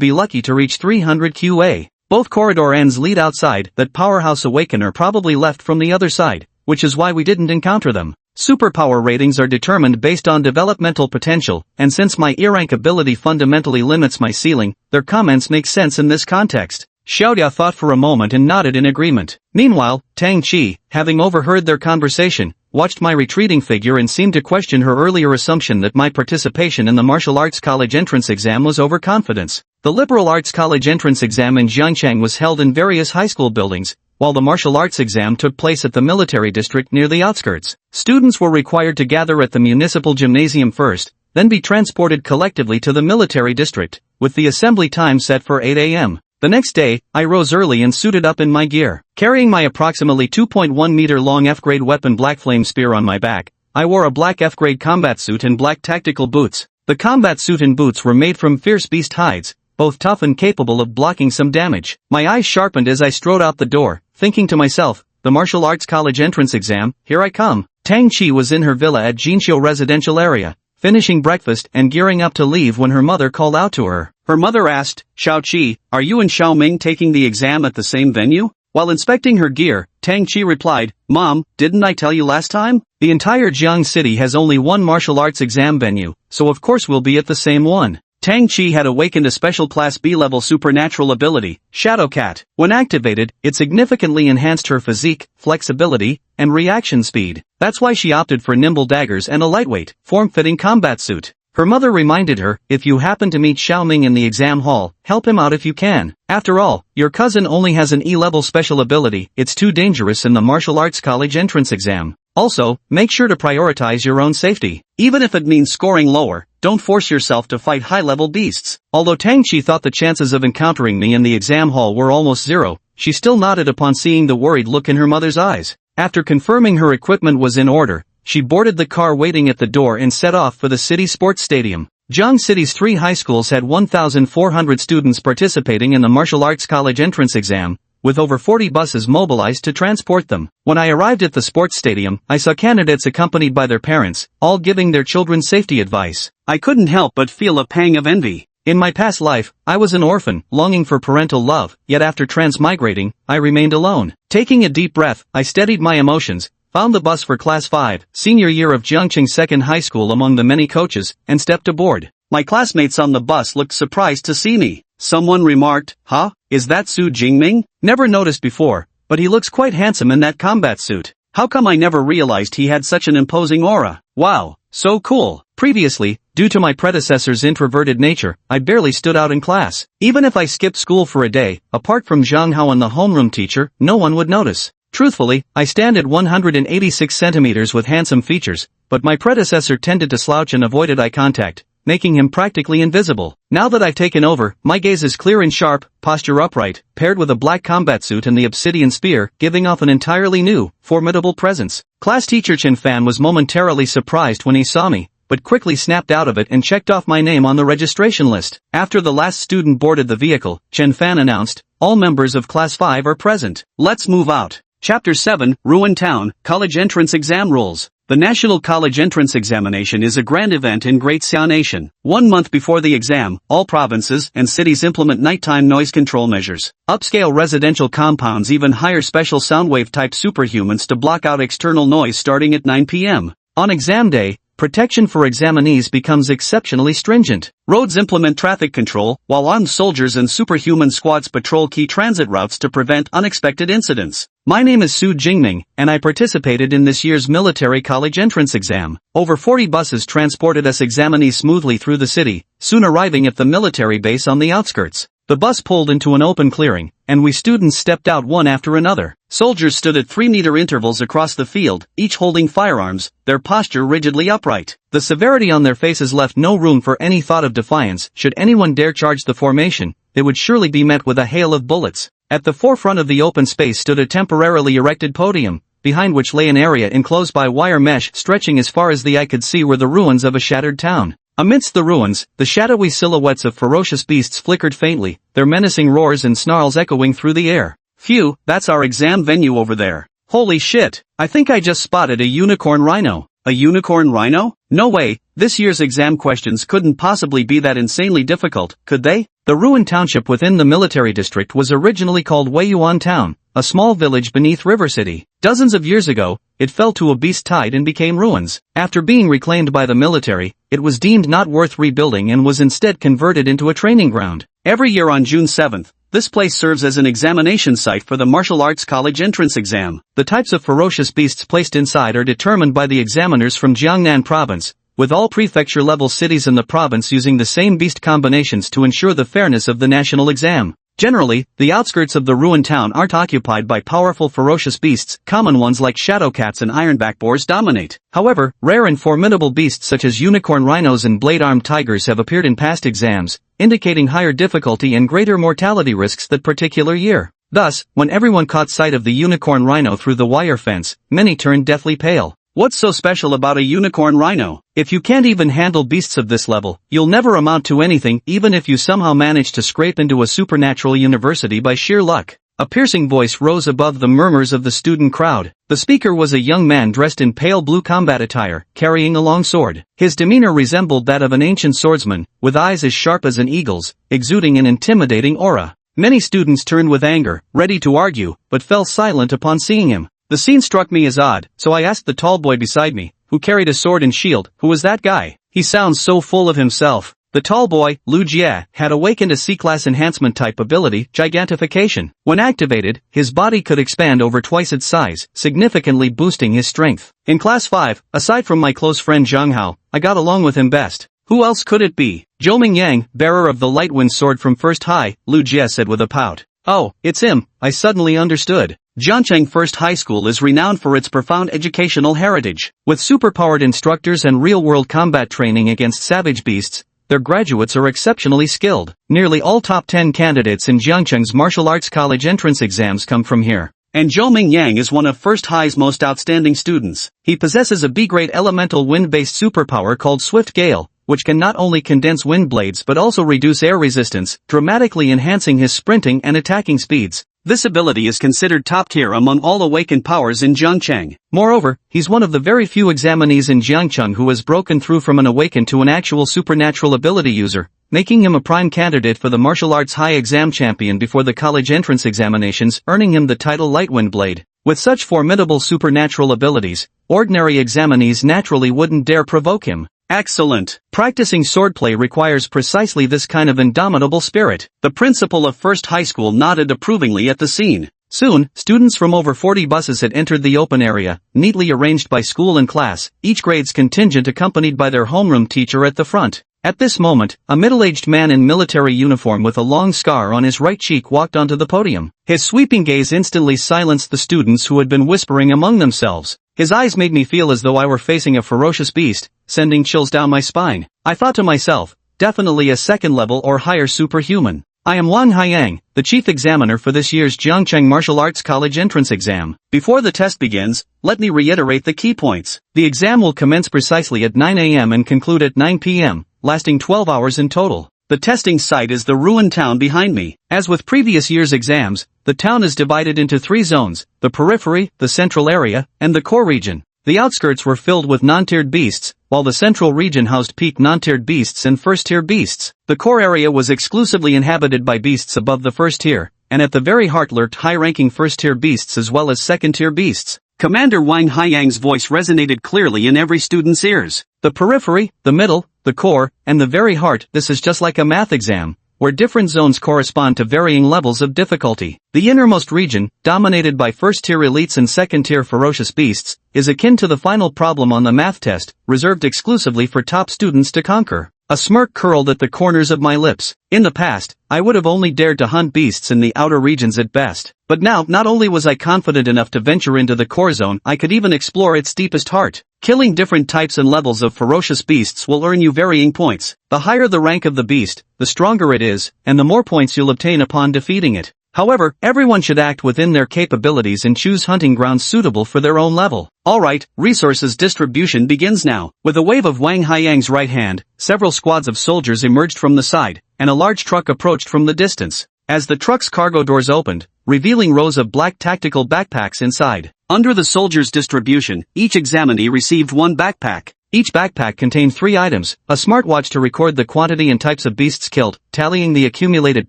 be lucky to reach 300 QA. Both corridor ends lead outside. That powerhouse awakener probably left from the other side, which is why we didn't encounter them. Superpower ratings are determined based on developmental potential, and since my ear-rank ability fundamentally limits my ceiling, their comments make sense in this context." Xiaoya thought for a moment and nodded in agreement. Meanwhile, Tang-Chi, having overheard their conversation, watched my retreating figure and seemed to question her earlier assumption that my participation in the martial arts college entrance exam was overconfidence. The liberal arts college entrance exam in Jiangcheng was held in various high school buildings, while the martial arts exam took place at the military district near the outskirts. Students were required to gather at the municipal gymnasium first, then be transported collectively to the military district, with the assembly time set for 8 a.m. The next day, I rose early and suited up in my gear. Carrying my approximately 2.1 meter long F-grade weapon Black Flame Spear on my back, I wore a black F-grade combat suit and black tactical boots. The combat suit and boots were made from fierce beast hides, both tough and capable of blocking some damage. My eyes sharpened as I strode out the door, thinking to myself, the martial arts college entrance exam, here I come. Tang-Chi was in her villa at Jinqiu residential area, finishing breakfast and gearing up to leave when her mother called out to her. Her mother asked, "Xiao Qi, are you and Xiao Ming taking the exam at the same venue?" While inspecting her gear, Tang Chi replied, "Mom, didn't I tell you last time? The entire Jiang city has only one martial arts exam venue, so of course we'll be at the same one." Tang Chi had awakened a special class B-level supernatural ability, Shadow Cat. When activated, it significantly enhanced her physique, flexibility, and reaction speed. That's why she opted for nimble daggers and a lightweight, form-fitting combat suit. Her mother reminded her, "If you happen to meet Xiaoming in the exam hall, help him out if you can. After all, your cousin only has an E-level special ability, it's too dangerous in the martial arts college entrance exam. Also, make sure to prioritize your own safety. Even if it means scoring lower, don't force yourself to fight high-level beasts." Although Tang Chi thought the chances of encountering me in the exam hall were almost zero, she still nodded upon seeing the worried look in her mother's eyes. After confirming her equipment was in order, she boarded the car waiting at the door and set off for the city sports stadium. Jiang City's 3 high schools had 1,400 students participating in the martial arts college entrance exam, with over 40 buses mobilized to transport them. When I arrived at the sports stadium, I saw candidates accompanied by their parents, all giving their children safety advice. I couldn't help but feel a pang of envy. In my past life, I was an orphan, longing for parental love, yet after transmigrating, I remained alone. Taking a deep breath, I steadied my emotions, found the bus for Class 5, senior year of Jiangqing Second High School among the many coaches, and stepped aboard. My classmates on the bus looked surprised to see me. Someone remarked, "Huh? Is that Su Jingming? Never noticed before, but he looks quite handsome in that combat suit. How come I never realized he had such an imposing aura? Wow, so cool." Previously, due to my predecessor's introverted nature, I barely stood out in class. Even if I skipped school for a day, apart from Zhang Hao and the homeroom teacher, no one would notice. Truthfully, I stand at 186 centimeters with handsome features, but my predecessor tended to slouch and avoided eye contact, making him practically invisible. Now that I've taken over, my gaze is clear and sharp, posture upright, paired with a black combat suit and the obsidian spear, giving off an entirely new, formidable presence. Class teacher Chen Fan was momentarily surprised when he saw me, but quickly snapped out of it and checked off my name on the registration list. After the last student boarded the vehicle, Chen Fan announced, "All members of Class 5 are present. Let's move out." Chapter 7, Ruin Town, College Entrance Exam Rules. The National College Entrance Examination is a grand event in Great Xia Nation. 1 month before the exam, all provinces and cities implement nighttime noise control measures. Upscale residential compounds even hire special soundwave-type superhumans to block out external noise starting at 9 p.m. On exam day, protection for examinees becomes exceptionally stringent. Roads implement traffic control, while armed soldiers and superhuman squads patrol key transit routes to prevent unexpected incidents. My name is Su Jingming, and I participated in this year's military college entrance exam. Over 40 buses transported us examinees smoothly through the city, soon arriving at the military base on the outskirts. The bus pulled into an open clearing, and we students stepped out one after another. Soldiers stood at 3-meter intervals across the field, each holding firearms, their posture rigidly upright. The severity on their faces left no room for any thought of defiance. Should anyone dare charge the formation, they would surely be met with a hail of bullets. At the forefront of the open space stood a temporarily erected podium, behind which lay an area enclosed by wire mesh stretching as far as the eye could see were the ruins of a shattered town. Amidst the ruins, the shadowy silhouettes of ferocious beasts flickered faintly, their menacing roars and snarls echoing through the air. Phew, that's our exam venue over there. Holy shit, I think I just spotted a unicorn rhino. A unicorn rhino? No way, this year's exam questions couldn't possibly be that insanely difficult, could they? The ruined township within the military district was originally called Weiyuan Town, a small village beneath River City. Dozens of years ago, it fell to a beast tide and became ruins. After being reclaimed by the military, it was deemed not worth rebuilding and was instead converted into a training ground. Every year on June 7th, this place serves as an examination site for the martial arts college entrance exam. The types of ferocious beasts placed inside are determined by the examiners from Jiangnan province, with all prefecture-level cities in the province using the same beast combinations to ensure the fairness of the national exam. Generally, the outskirts of the ruined town aren't occupied by powerful ferocious beasts. Common ones like shadow cats and ironback boars dominate. However, rare and formidable beasts such as unicorn rhinos and blade-armed tigers have appeared in past exams, indicating higher difficulty and greater mortality risks that particular year. Thus, when everyone caught sight of the unicorn rhino through the wire fence, many turned deathly pale. What's so special about a unicorn rhino? If you can't even handle beasts of this level, you'll never amount to anything even if you somehow manage to scrape into a supernatural university by sheer luck. A piercing voice rose above the murmurs of the student crowd. The speaker was a young man dressed in pale blue combat attire, carrying a long sword. His demeanor resembled that of an ancient swordsman, with eyes as sharp as an eagle's, exuding an intimidating aura. Many students turned with anger, ready to argue, but fell silent upon seeing him. The scene struck me as odd, so I asked the tall boy beside me, who carried a sword and shield, who was that guy? He sounds so full of himself. The tall boy, Lu Jie, had awakened a C-class enhancement type ability, Gigantification. When activated, his body could expand over twice its size, significantly boosting his strength. In Class 5, aside from my close friend Zhang Hao, I got along with him best. Who else could it be? Zhou Yang, bearer of the Lightwind sword from First High, Lu Jie said with a pout. Oh, it's him, I suddenly understood. Jiangcheng First High School is renowned for its profound educational heritage. With superpowered instructors and real-world combat training against savage beasts, their graduates are exceptionally skilled. Nearly all top 10 candidates in Jiangcheng's martial arts college entrance exams come from here. And Zhou Yang is one of First High's most outstanding students. He possesses a B-grade elemental wind-based superpower called Swift Gale, which can not only condense wind blades but also reduce air resistance, dramatically enhancing his sprinting and attacking speeds. This ability is considered top tier among all awakened powers in Jiangcheng. Moreover, he's one of the very few examinees in Jiangcheng who has broken through from an awakened to an actual supernatural ability user, making him a prime candidate for the martial arts high exam champion before the college entrance examinations, earning him the title Lightwind Blade. With such formidable supernatural abilities, ordinary examinees naturally wouldn't dare provoke him. Excellent. Practicing swordplay requires precisely this kind of indomitable spirit. The principal of First High School nodded approvingly at the scene. Soon, students from over 40 buses had entered the open area, neatly arranged by school and class, each grade's contingent accompanied by their homeroom teacher at the front. At this moment, a middle-aged man in military uniform with a long scar on his right cheek walked onto the podium. His sweeping gaze instantly silenced the students who had been whispering among themselves. His eyes made me feel as though I were facing a ferocious beast, sending chills down my spine. I thought to myself, definitely a second-level or higher superhuman. I am Wang Haiyang, the chief examiner for this year's Jiangcheng Martial Arts College entrance exam. Before the test begins, let me reiterate the key points. The exam will commence precisely at 9 a.m. and conclude at 9 p.m., lasting 12 hours in total. The testing site is the ruined town behind me. As with previous year's exams, the town is divided into 3 zones, the periphery, the central area, and the core region. The outskirts were filled with non-tiered beasts, while the central region housed peak non-tiered beasts and first-tier beasts. The core area was exclusively inhabited by beasts above the first tier, and at the very heart lurked high-ranking first-tier beasts as well as second-tier beasts. Commander Wang Haiyang's voice resonated clearly in every student's ears. The periphery, the middle, the core, and the very heart. This is just like a math exam, where different zones correspond to varying levels of difficulty. The innermost region, dominated by first-tier elites and second-tier ferocious beasts, is akin to the final problem on the math test, reserved exclusively for top students to conquer. A smirk curled at the corners of my lips. In the past, I would have only dared to hunt beasts in the outer regions at best. But now, not only was I confident enough to venture into the core zone, I could even explore its deepest heart. Killing different types and levels of ferocious beasts will earn you varying points. The higher the rank of the beast, the stronger it is, and the more points you'll obtain upon defeating it. However, everyone should act within their capabilities and choose hunting grounds suitable for their own level. Alright, resources distribution begins now. With a wave of Wang Haiyang's right hand, several squads of soldiers emerged from the side, and a large truck approached from the distance. As the truck's cargo doors opened, revealing rows of black tactical backpacks inside. Under the soldiers' distribution, each examinee received 1 backpack. Each backpack contained 3 items, a smartwatch to record the quantity and types of beasts killed, tallying the accumulated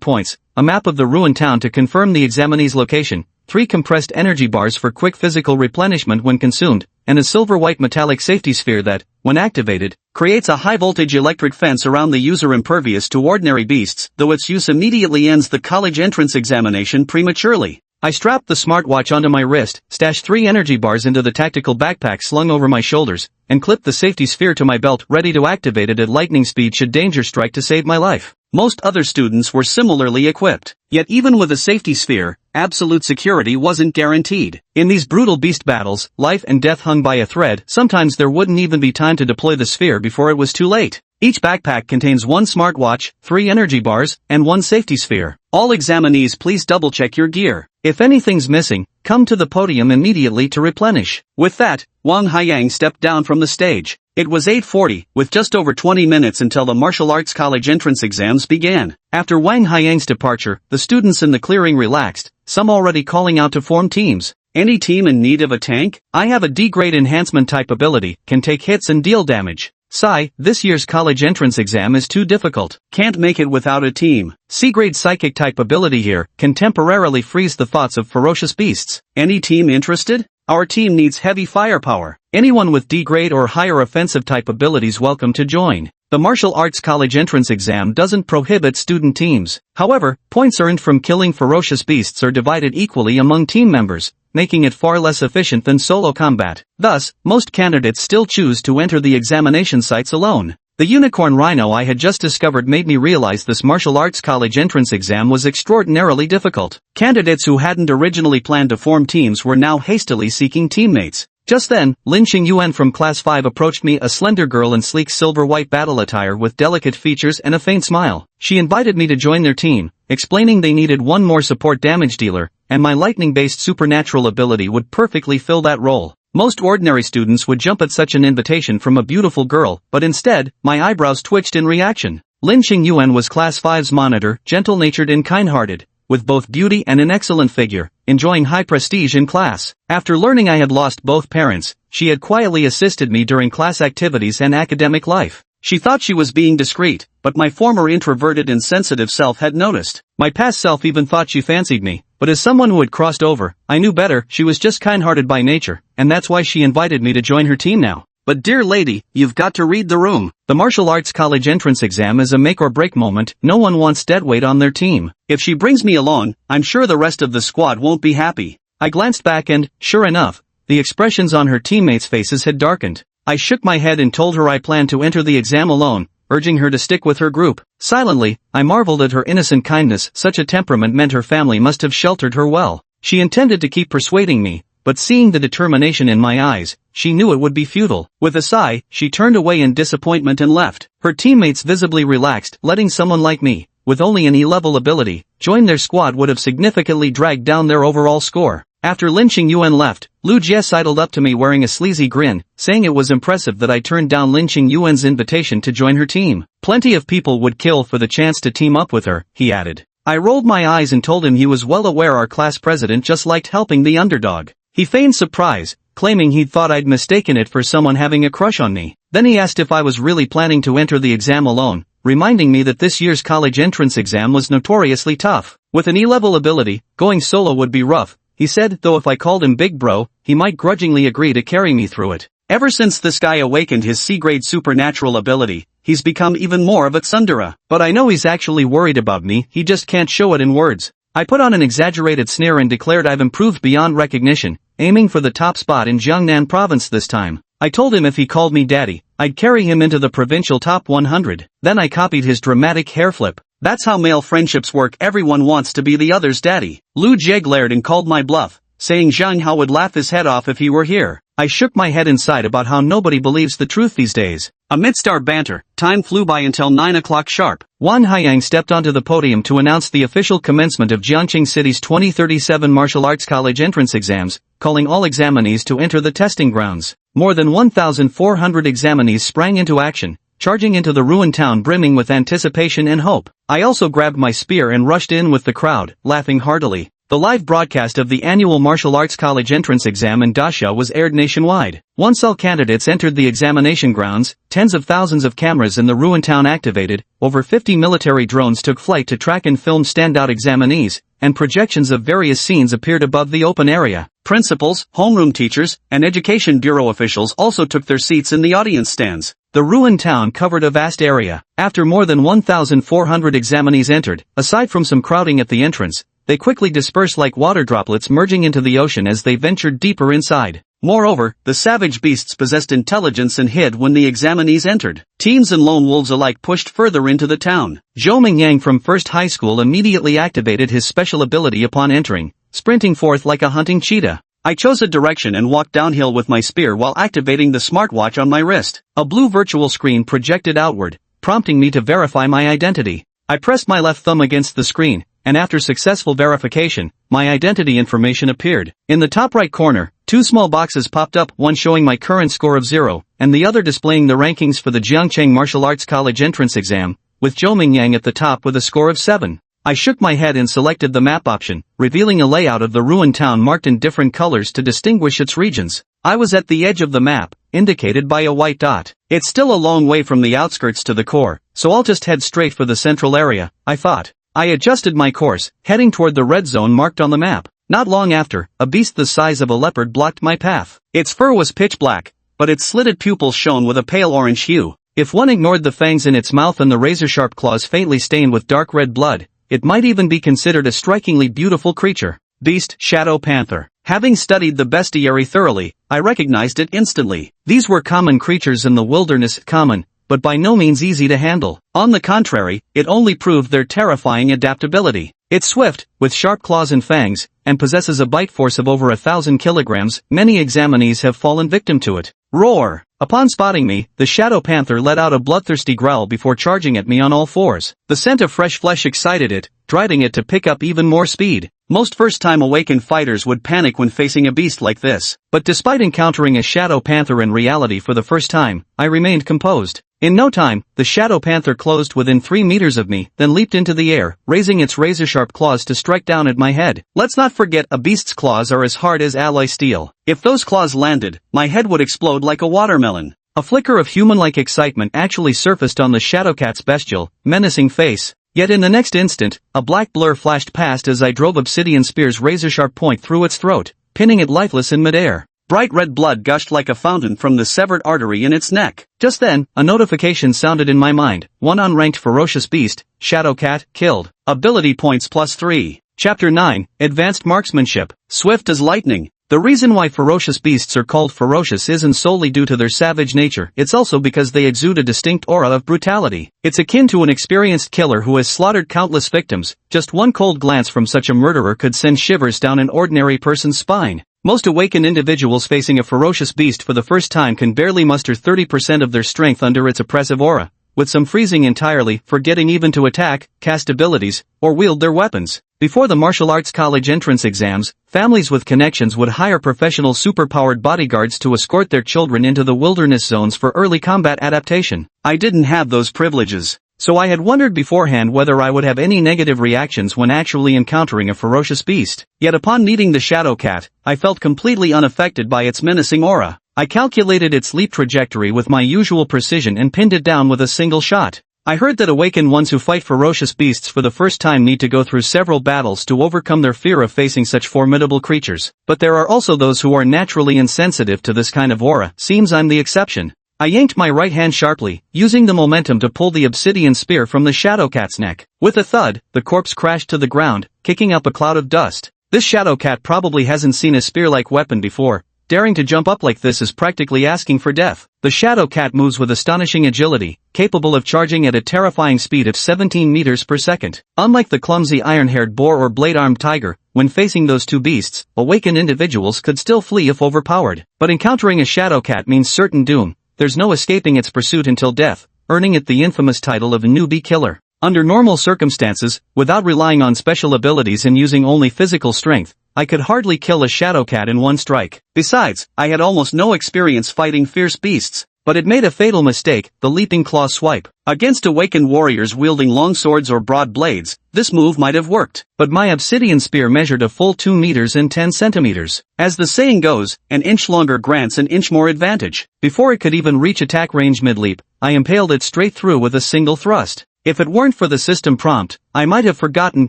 points, a map of the ruined town to confirm the examinee's location, 3 compressed energy bars for quick physical replenishment when consumed, and a silver-white metallic safety sphere that, when activated, creates a high-voltage electric fence around the user impervious to ordinary beasts, though its use immediately ends the college entrance examination prematurely. I strapped the smartwatch onto my wrist, stashed 3 energy bars into the tactical backpack slung over my shoulders, and clipped the safety sphere to my belt, ready to activate it at lightning speed should danger strike to save my life. Most other students were similarly equipped. Yet even with a safety sphere, absolute security wasn't guaranteed. In these brutal beast battles, life and death hung by a thread. Sometimes there wouldn't even be time to deploy the sphere before it was too late. Each backpack contains 1 smartwatch, 3 energy bars, and 1 safety sphere. All examinees, please double-check your gear. If anything's missing, come to the podium immediately to replenish. With that, Wang Haiyang stepped down from the stage. It was 8:40, with just over 20 minutes until the martial arts college entrance exams began. After Wang Haiyang's departure, the students in the clearing relaxed, some already calling out to form teams. Any team in need of a tank? I have a D-grade enhancement type ability, can take hits and deal damage. Sigh, this year's college entrance exam is too difficult. Can't make it without a team. C-grade psychic type ability here can temporarily freeze the thoughts of ferocious beasts. Any team interested? Our team needs heavy firepower. Anyone with D-grade or higher offensive type abilities welcome to join. The martial arts college entrance exam doesn't prohibit student teams. However, points earned from killing ferocious beasts are divided equally among team members, making it far less efficient than solo combat. Thus, most candidates still choose to enter the examination sites alone. The unicorn rhino I had just discovered made me realize this martial arts college entrance exam was extraordinarily difficult. Candidates who hadn't originally planned to form teams were now hastily seeking teammates. Just then, Lin Xingyuan from Class 5 approached me, a slender girl in sleek silver-white battle attire with delicate features and a faint smile. She invited me to join their team, explaining they needed one more support damage dealer, and my lightning-based supernatural ability would perfectly fill that role. Most ordinary students would jump at such an invitation from a beautiful girl, but instead, my eyebrows twitched in reaction. Lin Xingyuan was Class 5's monitor, gentle-natured and kind-hearted, with both beauty and an excellent figure, enjoying high prestige in class. After learning I had lost both parents, she had quietly assisted me during class activities and academic life. She thought she was being discreet, but my former introverted and sensitive self had noticed. My past self even thought she fancied me, but as someone who had crossed over, I knew better. She was just kind-hearted by nature, and that's why she invited me to join her team now. But dear lady, you've got to read the room. The martial arts college entrance exam is a make-or-break moment. No one wants deadweight on their team. If she brings me along, I'm sure the rest of the squad won't be happy. I glanced back and, sure enough, the expressions on her teammates' faces had darkened. I shook my head and told her I planned to enter the exam alone, urging her to stick with her group. Silently, I marveled at her innocent kindness. Such a temperament meant her family must have sheltered her well. She intended to keep persuading me, but seeing the determination in my eyes, she knew it would be futile. With a sigh, she turned away in disappointment and left. Her teammates visibly relaxed. Letting someone like me, with only an E-level ability, join their squad would have significantly dragged down their overall score. After Lin Xingyuan left, Lu Jie sidled up to me wearing a sleazy grin, saying it was impressive that I turned down Lin Xingyuan's invitation to join her team. Plenty of people would kill for the chance to team up with her, he added. I rolled my eyes and told him he was well aware our class president just liked helping the underdog. He feigned surprise, claiming he'd thought I'd mistaken it for someone having a crush on me. Then he asked if I was really planning to enter the exam alone, reminding me that this year's college entrance exam was notoriously tough. With an E-level ability, going solo would be rough, he said, though if I called him Big Bro, he might grudgingly agree to carry me through it. Ever since this guy awakened his C-grade supernatural ability, he's become even more of a tsundere. But I know he's actually worried about me, he just can't show it in words. I put on an exaggerated sneer and declared I've improved beyond recognition, aiming for the top spot in Jiangnan province this time. I told him if he called me daddy, I'd carry him into the provincial top 100. Then I copied his dramatic hair flip. That's how male friendships work. Everyone wants to be the other's daddy. Lu Jie glared and called my bluff, saying Zhang Hao would laugh his head off if he were here. I shook my head inside about how nobody believes the truth these days. Amidst our banter, time flew by until 9 o'clock sharp. Wan Haiyang stepped onto the podium to announce the official commencement of Jiangqing City's 2037 martial arts college entrance exams, calling all examinees to enter the testing grounds. More than 1,400 examinees sprang into action, charging into the ruined town brimming with anticipation and hope. I also grabbed my spear and rushed in with the crowd, laughing heartily. The live broadcast of the annual martial arts college entrance exam in Dasha was aired nationwide. Once all candidates entered the examination grounds, tens of thousands of cameras in the ruined town activated, over 50 military drones took flight to track and film standout examinees, and projections of various scenes appeared above the open area. Principals, homeroom teachers, and education bureau officials also took their seats in the audience stands. The ruined town covered a vast area. After more than 1,400 examinees entered, aside from some crowding at the entrance, they quickly dispersed like water droplets merging into the ocean as they ventured deeper inside. Moreover, the savage beasts possessed intelligence and hid when the examinees entered. Teams and lone wolves alike pushed further into the town. Zhou Mingyang from First High School immediately activated his special ability upon entering, sprinting forth like a hunting cheetah. I chose a direction and walked downhill with my spear while activating the smartwatch on my wrist. A blue virtual screen projected outward, prompting me to verify my identity. I pressed my left thumb against the screen, and after successful verification, my identity information appeared. In the top right corner, two small boxes popped up, one showing my current score of 0, and the other displaying the rankings for the Jiangcheng Martial Arts College entrance exam, with Zhou Mingyang at the top with a score of 7. I shook my head and selected the map option, revealing a layout of the ruined town marked in different colors to distinguish its regions. I was at the edge of the map, indicated by a white dot. It's still a long way from the outskirts to the core, so I'll just head straight for the central area, I thought. I adjusted my course, heading toward the red zone marked on the map. Not long after, a beast the size of a leopard blocked my path. Its fur was pitch black, but its slitted pupils shone with a pale orange hue. If one ignored the fangs in its mouth and the razor-sharp claws faintly stained with dark red blood, it might even be considered a strikingly beautiful creature. Beast, Shadow Panther. Having studied the bestiary thoroughly, I recognized it instantly. These were common creatures in the wilderness, common, but by no means easy to handle. On the contrary, it only proved their terrifying adaptability. It's swift, with sharp claws and fangs, and possesses a bite force of over 1,000 kilograms. Many examinees have fallen victim to it. Roar! Upon spotting me, the Shadow Panther let out a bloodthirsty growl before charging at me on all fours. The scent of fresh flesh excited it, driving it to pick up even more speed. Most first-time awakened fighters would panic when facing a beast like this, but despite encountering a Shadow Panther in reality for the first time, I remained composed. In no time, the Shadow Panther closed within 3 meters of me, then leaped into the air, raising its razor-sharp claws to strike down at my head. Let's not forget a beast's claws are as hard as alloy steel. If those claws landed, my head would explode like a watermelon. A flicker of human-like excitement actually surfaced on the Shadowcat's bestial, menacing face. Yet in the next instant, a black blur flashed past as I drove Obsidian Spear's razor-sharp point through its throat, pinning it lifeless in midair. Bright red blood gushed like a fountain from the severed artery in its neck. Just then, a notification sounded in my mind. One unranked ferocious beast, Shadowcat, killed. Ability points +3. Chapter 9, Advanced Marksmanship. Swift as lightning. The reason why ferocious beasts are called ferocious isn't solely due to their savage nature, it's also because they exude a distinct aura of brutality. It's akin to an experienced killer who has slaughtered countless victims. Just one cold glance from such a murderer could send shivers down an ordinary person's spine. Most awakened individuals facing a ferocious beast for the first time can barely muster 30% of their strength under its oppressive aura, with some freezing entirely, forgetting even to attack, cast abilities, or wield their weapons. Before the martial arts college entrance exams, families with connections would hire professional superpowered bodyguards to escort their children into the wilderness zones for early combat adaptation. I didn't have those privileges, so I had wondered beforehand whether I would have any negative reactions when actually encountering a ferocious beast. Yet upon meeting the Shadowcat, I felt completely unaffected by its menacing aura. I calculated its leap trajectory with my usual precision and pinned it down with a single shot. I heard that awakened ones who fight ferocious beasts for the first time need to go through several battles to overcome their fear of facing such formidable creatures. But there are also those who are naturally insensitive to this kind of aura. Seems I'm the exception. I yanked my right hand sharply, using the momentum to pull the obsidian spear from the Shadowcat's neck. With a thud, the corpse crashed to the ground, kicking up a cloud of dust. This Shadowcat probably hasn't seen a spear-like weapon before. Daring to jump up like this is practically asking for death. The Shadowcat moves with astonishing agility, capable of charging at a terrifying speed of 17 meters per second. Unlike the clumsy iron-haired boar or blade-armed tiger, when facing those two beasts, awakened individuals could still flee if overpowered. But encountering a Shadowcat means certain doom. There's no escaping its pursuit until death, earning it the infamous title of a Newbie killer. Under normal circumstances, without relying on special abilities and using only physical strength, I could hardly kill a Shadowcat in one strike. Besides, I had almost no experience fighting fierce beasts. But it made a fatal mistake, the leaping claw swipe. Against awakened warriors wielding long swords or broad blades, this move might have worked. But my obsidian spear measured a full 2 meters and 10 centimeters. As the saying goes, an inch longer grants an inch more advantage. Before it could even reach attack range mid-leap, I impaled it straight through with a single thrust. If it weren't for the system prompt, I might have forgotten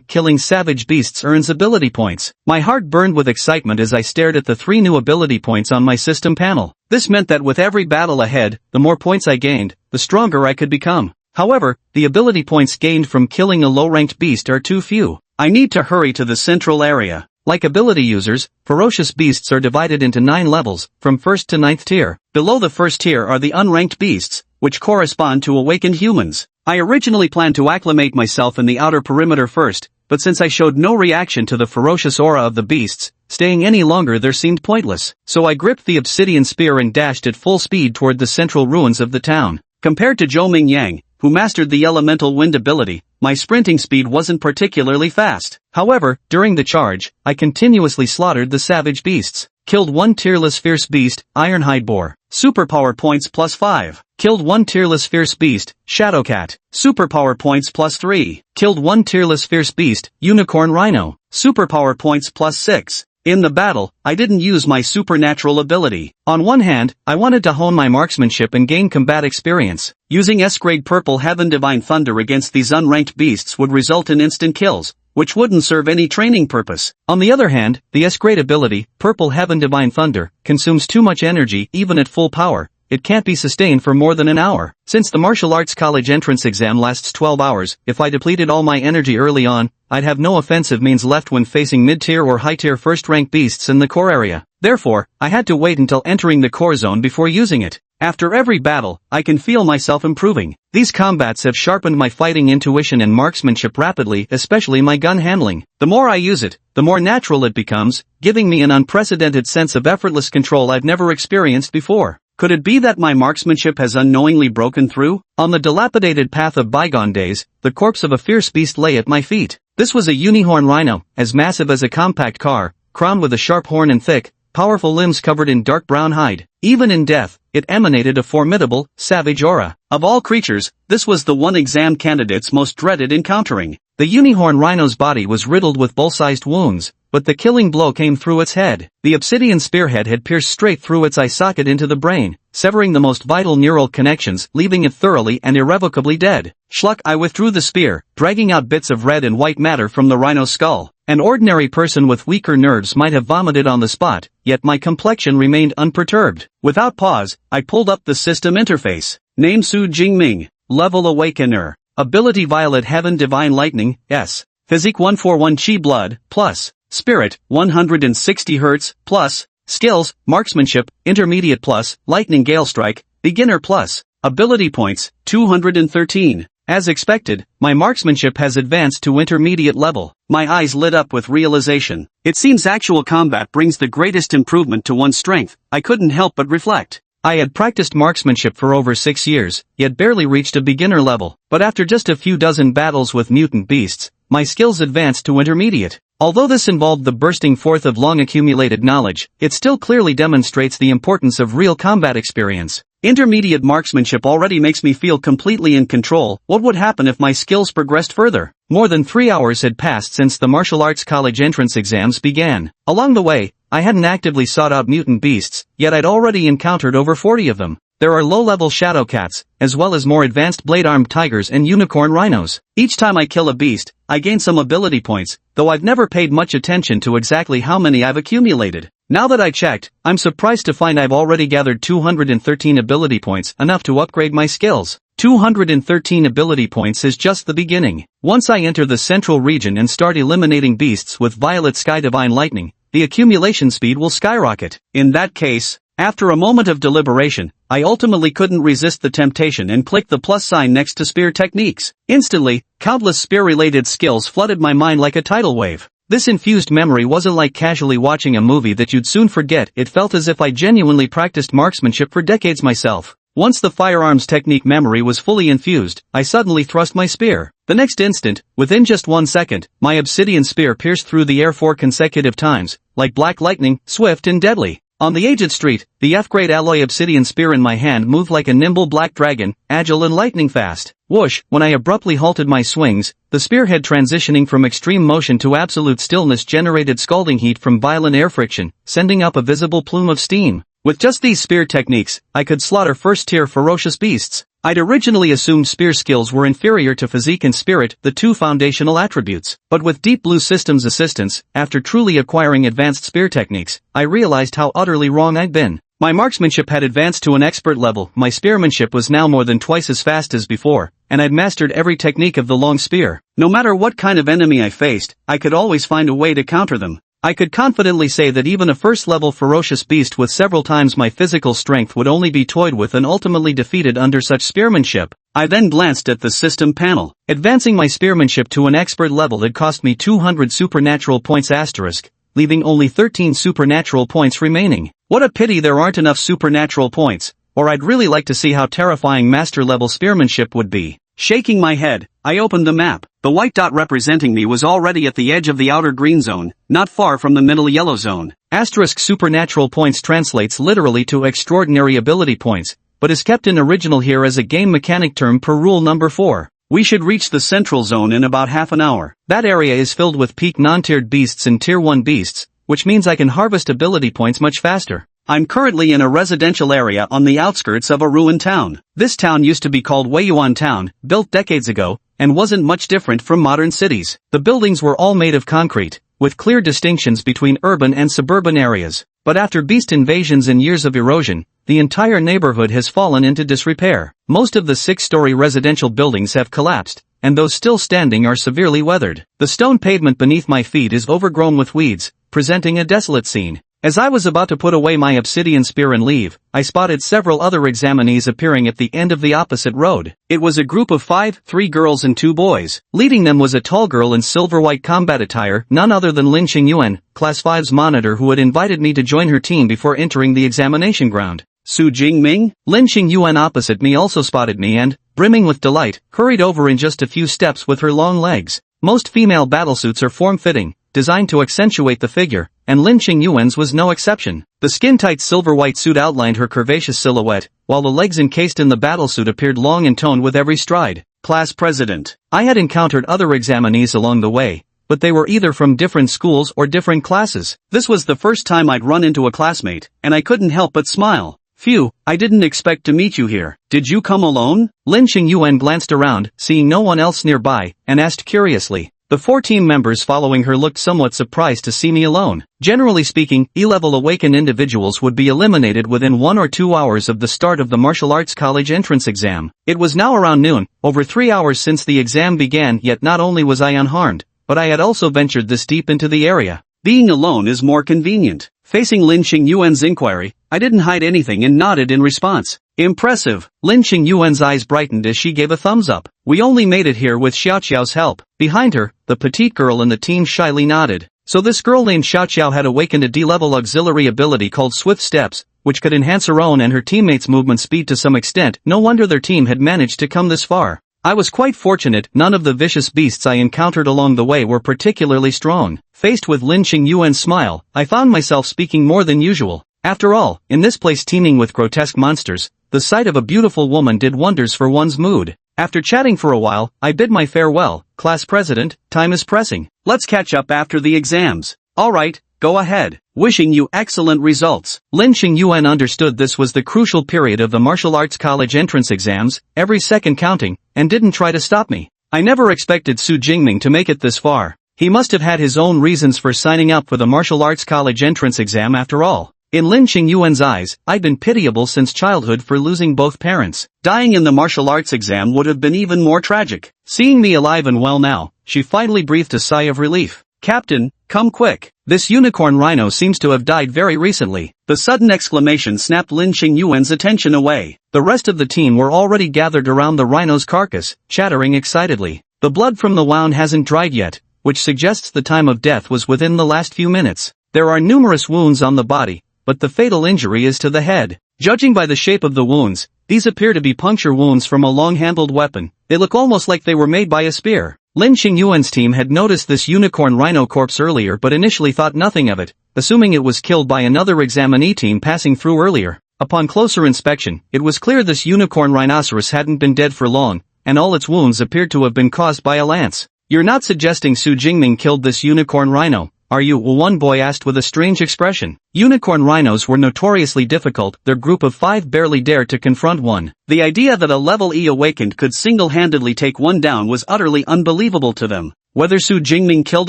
killing savage beasts earns ability points. My heart burned with excitement as I stared at the 3 new ability points on my system panel. This meant that with every battle ahead, the more points I gained, the stronger I could become. However, the ability points gained from killing a low-ranked beast are too few. I need to hurry to the central area. Like ability users, ferocious beasts are divided into 9 levels, from 1st to 9th tier. Below the 1st tier are the unranked beasts, which correspond to awakened humans. I originally planned to acclimate myself in the outer perimeter first, but since I showed no reaction to the ferocious aura of the beasts, staying any longer there seemed pointless. So I gripped the obsidian spear and dashed at full speed toward the central ruins of the town. Compared to Zhou Ming Yang, who mastered the elemental wind ability, my sprinting speed wasn't particularly fast. However, during the charge, I continuously slaughtered the savage beasts. Killed one tearless fierce beast, Ironhide Boar. Superpower points plus 5. Killed one tearless fierce beast, Shadowcat. Superpower points plus 3. Killed one tearless fierce beast, Unicorn Rhino. Superpower points plus 6. In the battle, I didn't use my supernatural ability. On one hand, I wanted to hone my marksmanship and gain combat experience. Using S-grade Purple Heaven Divine Thunder against these unranked beasts would result in instant kills, which wouldn't serve any training purpose. On the other hand, the S-grade ability, Purple Heaven Divine Thunder, consumes too much energy even at full power. It can't be sustained for more than an hour. Since the martial arts college entrance exam lasts 12 hours, if I depleted all my energy early on, I'd have no offensive means left when facing mid-tier or high-tier first-rank beasts in the core area. Therefore, I had to wait until entering the core zone before using it. After every battle, I can feel myself improving. These combats have sharpened my fighting intuition and marksmanship rapidly, especially my gun handling. The more I use it, the more natural it becomes, giving me an unprecedented sense of effortless control I've never experienced before. Could it be that my marksmanship has unknowingly broken through? On the dilapidated path of bygone days, the corpse of a fierce beast lay at my feet. This was a unicorn rhino, as massive as a compact car, crowned with a sharp horn and thick, powerful limbs covered in dark brown hide. Even in death, it emanated a formidable, savage aura. Of all creatures, this was the one exam candidates most dreaded encountering. The unicorn rhino's body was riddled with bull-sized wounds, but the killing blow came through its head. The obsidian spearhead had pierced straight through its eye socket into the brain, severing the most vital neural connections, leaving it thoroughly and irrevocably dead. Schluck! I withdrew the spear, dragging out bits of red and white matter from the rhino's skull. An ordinary person with weaker nerves might have vomited on the spot, yet my complexion remained unperturbed. Without pause, I pulled up the system interface. Name Su Jingming. Level Awakener. Ability Violet Heaven Divine Lightning, S. Physique 141 Chi Blood, plus. Spirit, 160 Hz, plus. Skills, Marksmanship, Intermediate plus. Lightning Gale Strike, Beginner plus. Ability points, 213. As expected, my marksmanship has advanced to intermediate level. My eyes lit up with realization. It seems actual combat brings the greatest improvement to one's strength. I couldn't help but reflect. I had practiced marksmanship for over 6 years, yet barely reached a beginner level. But after just a few dozen battles with mutant beasts, my skills advanced to intermediate. Although this involved the bursting forth of long-accumulated knowledge, it still clearly demonstrates the importance of real combat experience. Intermediate marksmanship already makes me feel completely in control. What would happen if my skills progressed further? More than 3 hours had passed since the martial arts college entrance exams began. Along the way, I hadn't actively sought out mutant beasts, yet I'd already encountered over 40 of them. There are low-level shadow cats, as well as more advanced blade-armed tigers and unicorn rhinos. Each time I kill a beast, I gain some ability points, though I've never paid much attention to exactly how many I've accumulated. Now that I checked, I'm surprised to find I've already gathered 213 ability points, enough to upgrade my skills. 213 ability points is just the beginning. Once I enter the central region and start eliminating beasts with Violet Sky Divine Lightning, the accumulation speed will skyrocket. In that case, after a moment of deliberation, I ultimately couldn't resist the temptation and clicked the plus sign next to spear techniques. Instantly, countless spear-related skills flooded my mind like a tidal wave. This infused memory wasn't like casually watching a movie that you'd soon forget. It felt as if I genuinely practiced marksmanship for decades myself. Once the firearms technique memory was fully infused, I suddenly thrust my spear. The next instant, within just 1 second, my obsidian spear pierced through the air 4 consecutive times, like black lightning, swift and deadly. On the aged street, the F-grade alloy obsidian spear in my hand moved like a nimble black dragon, agile and lightning fast. Whoosh! When I abruptly halted my swings, the spearhead transitioning from extreme motion to absolute stillness generated scalding heat from violent air friction, sending up a visible plume of steam. With just these spear techniques, I could slaughter first-tier ferocious beasts. I'd originally assumed spear skills were inferior to physique and spirit, the two foundational attributes. But with Deep Blue System's assistance, after truly acquiring advanced spear techniques, I realized how utterly wrong I'd been. My marksmanship had advanced to an expert level, my spearmanship was now more than twice as fast as before, and I'd mastered every technique of the long spear. No matter what kind of enemy I faced, I could always find a way to counter them. I could confidently say that even a first-level ferocious beast with several times my physical strength would only be toyed with and ultimately defeated under such spearmanship. I then glanced at the system panel. Advancing my spearmanship to an expert level had cost me 200 supernatural points asterisk, leaving only 13 supernatural points remaining. What a pity there aren't enough supernatural points, or I'd really like to see how terrifying master-level spearmanship would be. Shaking my head, I opened the map. The white dot representing me was already at the edge of the outer green zone, not far from the middle yellow zone. Asterisk supernatural points translates literally to extraordinary ability points, but is kept in original here as a game mechanic term per rule number 4. We should reach the central zone in about half an hour. That area is filled with peak non-tiered beasts and tier 1 beasts, which means I can harvest ability points much faster. I'm currently in a residential area on the outskirts of a ruined town. This town used to be called Weiyuan Town, built decades ago, and wasn't much different from modern cities. The buildings were all made of concrete, with clear distinctions between urban and suburban areas. But after beast invasions and years of erosion, the entire neighborhood has fallen into disrepair. Most of the 6-story residential buildings have collapsed, and those still standing are severely weathered. The stone pavement beneath my feet is overgrown with weeds, presenting a desolate scene. As I was about to put away my obsidian spear and leave, I spotted several other examinees appearing at the end of the opposite road. It was a group of 5, 3 girls and 2 boys. Leading them was a tall girl in silver-white combat attire, none other than Lin Xingyuan, Class 5's monitor who had invited me to join her team before entering the examination ground. Su Jingming? Lin Xingyuan opposite me also spotted me and, brimming with delight, hurried over in just a few steps with her long legs. Most female battlesuits are form-fitting, designed to accentuate the figure, and Lin Xingyuan's was no exception. The skin-tight silver-white suit outlined her curvaceous silhouette, while the legs encased in the battlesuit appeared long and toned with every stride. Class President. I had encountered other examinees along the way, but they were either from different schools or different classes. This was the first time I'd run into a classmate, and I couldn't help but smile. Phew, I didn't expect to meet you here. Did you come alone? Lin Xingyuan glanced around, seeing no one else nearby, and asked curiously. The 4 team members following her looked somewhat surprised to see me alone. Generally speaking, E-level awakened individuals would be eliminated within 1 or 2 hours of the start of the martial arts college entrance exam. It was now around noon, over 3 hours since the exam began, yet not only was I unharmed, but I had also ventured this deep into the area. Being alone is more convenient. Facing Lin Xingyuan's inquiry, I didn't hide anything and nodded in response. Impressive. Lin Xingyuan's eyes brightened as she gave a thumbs up. We only made it here with Xiaoqiao's help. Behind her, the petite girl in the team shyly nodded. So this girl named Xiaoqiao had awakened a D-level auxiliary ability called Swift Steps, which could enhance her own and her teammates' movement speed to some extent. No wonder their team had managed to come this far. I was quite fortunate. None of the vicious beasts I encountered along the way were particularly strong. Faced with Lin Xingyuan's smile, I found myself speaking more than usual. After all, in this place teeming with grotesque monsters, the sight of a beautiful woman did wonders for one's mood. After chatting for a while, I bid my farewell. Class President, time is pressing. Let's catch up after the exams. Alright, go ahead. Wishing you excellent results. Lin Xingyuan understood this was the crucial period of the martial arts college entrance exams, every second counting, and didn't try to stop me. I never expected Su Jingming to make it this far. He must have had his own reasons for signing up for the martial arts college entrance exam after all. In Lin Xingyuan's eyes, I'd been pitiable since childhood for losing both parents. Dying in the martial arts exam would have been even more tragic. Seeing me alive and well now, she finally breathed a sigh of relief. Captain, come quick. This unicorn rhino seems to have died very recently. The sudden exclamation snapped Lin Xingyuan's attention away. The rest of the team were already gathered around the rhino's carcass, chattering excitedly. The blood from the wound hasn't dried yet, which suggests the time of death was within the last few minutes. There are numerous wounds on the body, but the fatal injury is to the head. Judging by the shape of the wounds, these appear to be puncture wounds from a long-handled weapon. They look almost like they were made by a spear. Lin Xingyuan's team had noticed this unicorn rhino corpse earlier but initially thought nothing of it, assuming it was killed by another examinee team passing through earlier. Upon closer inspection, it was clear this unicorn rhinoceros hadn't been dead for long, and all its wounds appeared to have been caused by a lance. You're not suggesting Su Jingming killed this unicorn rhino, are you? One boy asked with a strange expression. Unicorn rhinos were notoriously difficult. Their group of 5 barely dared to confront one. The idea that a level E awakened could single-handedly take one down was utterly unbelievable to them. Whether Su Jingming killed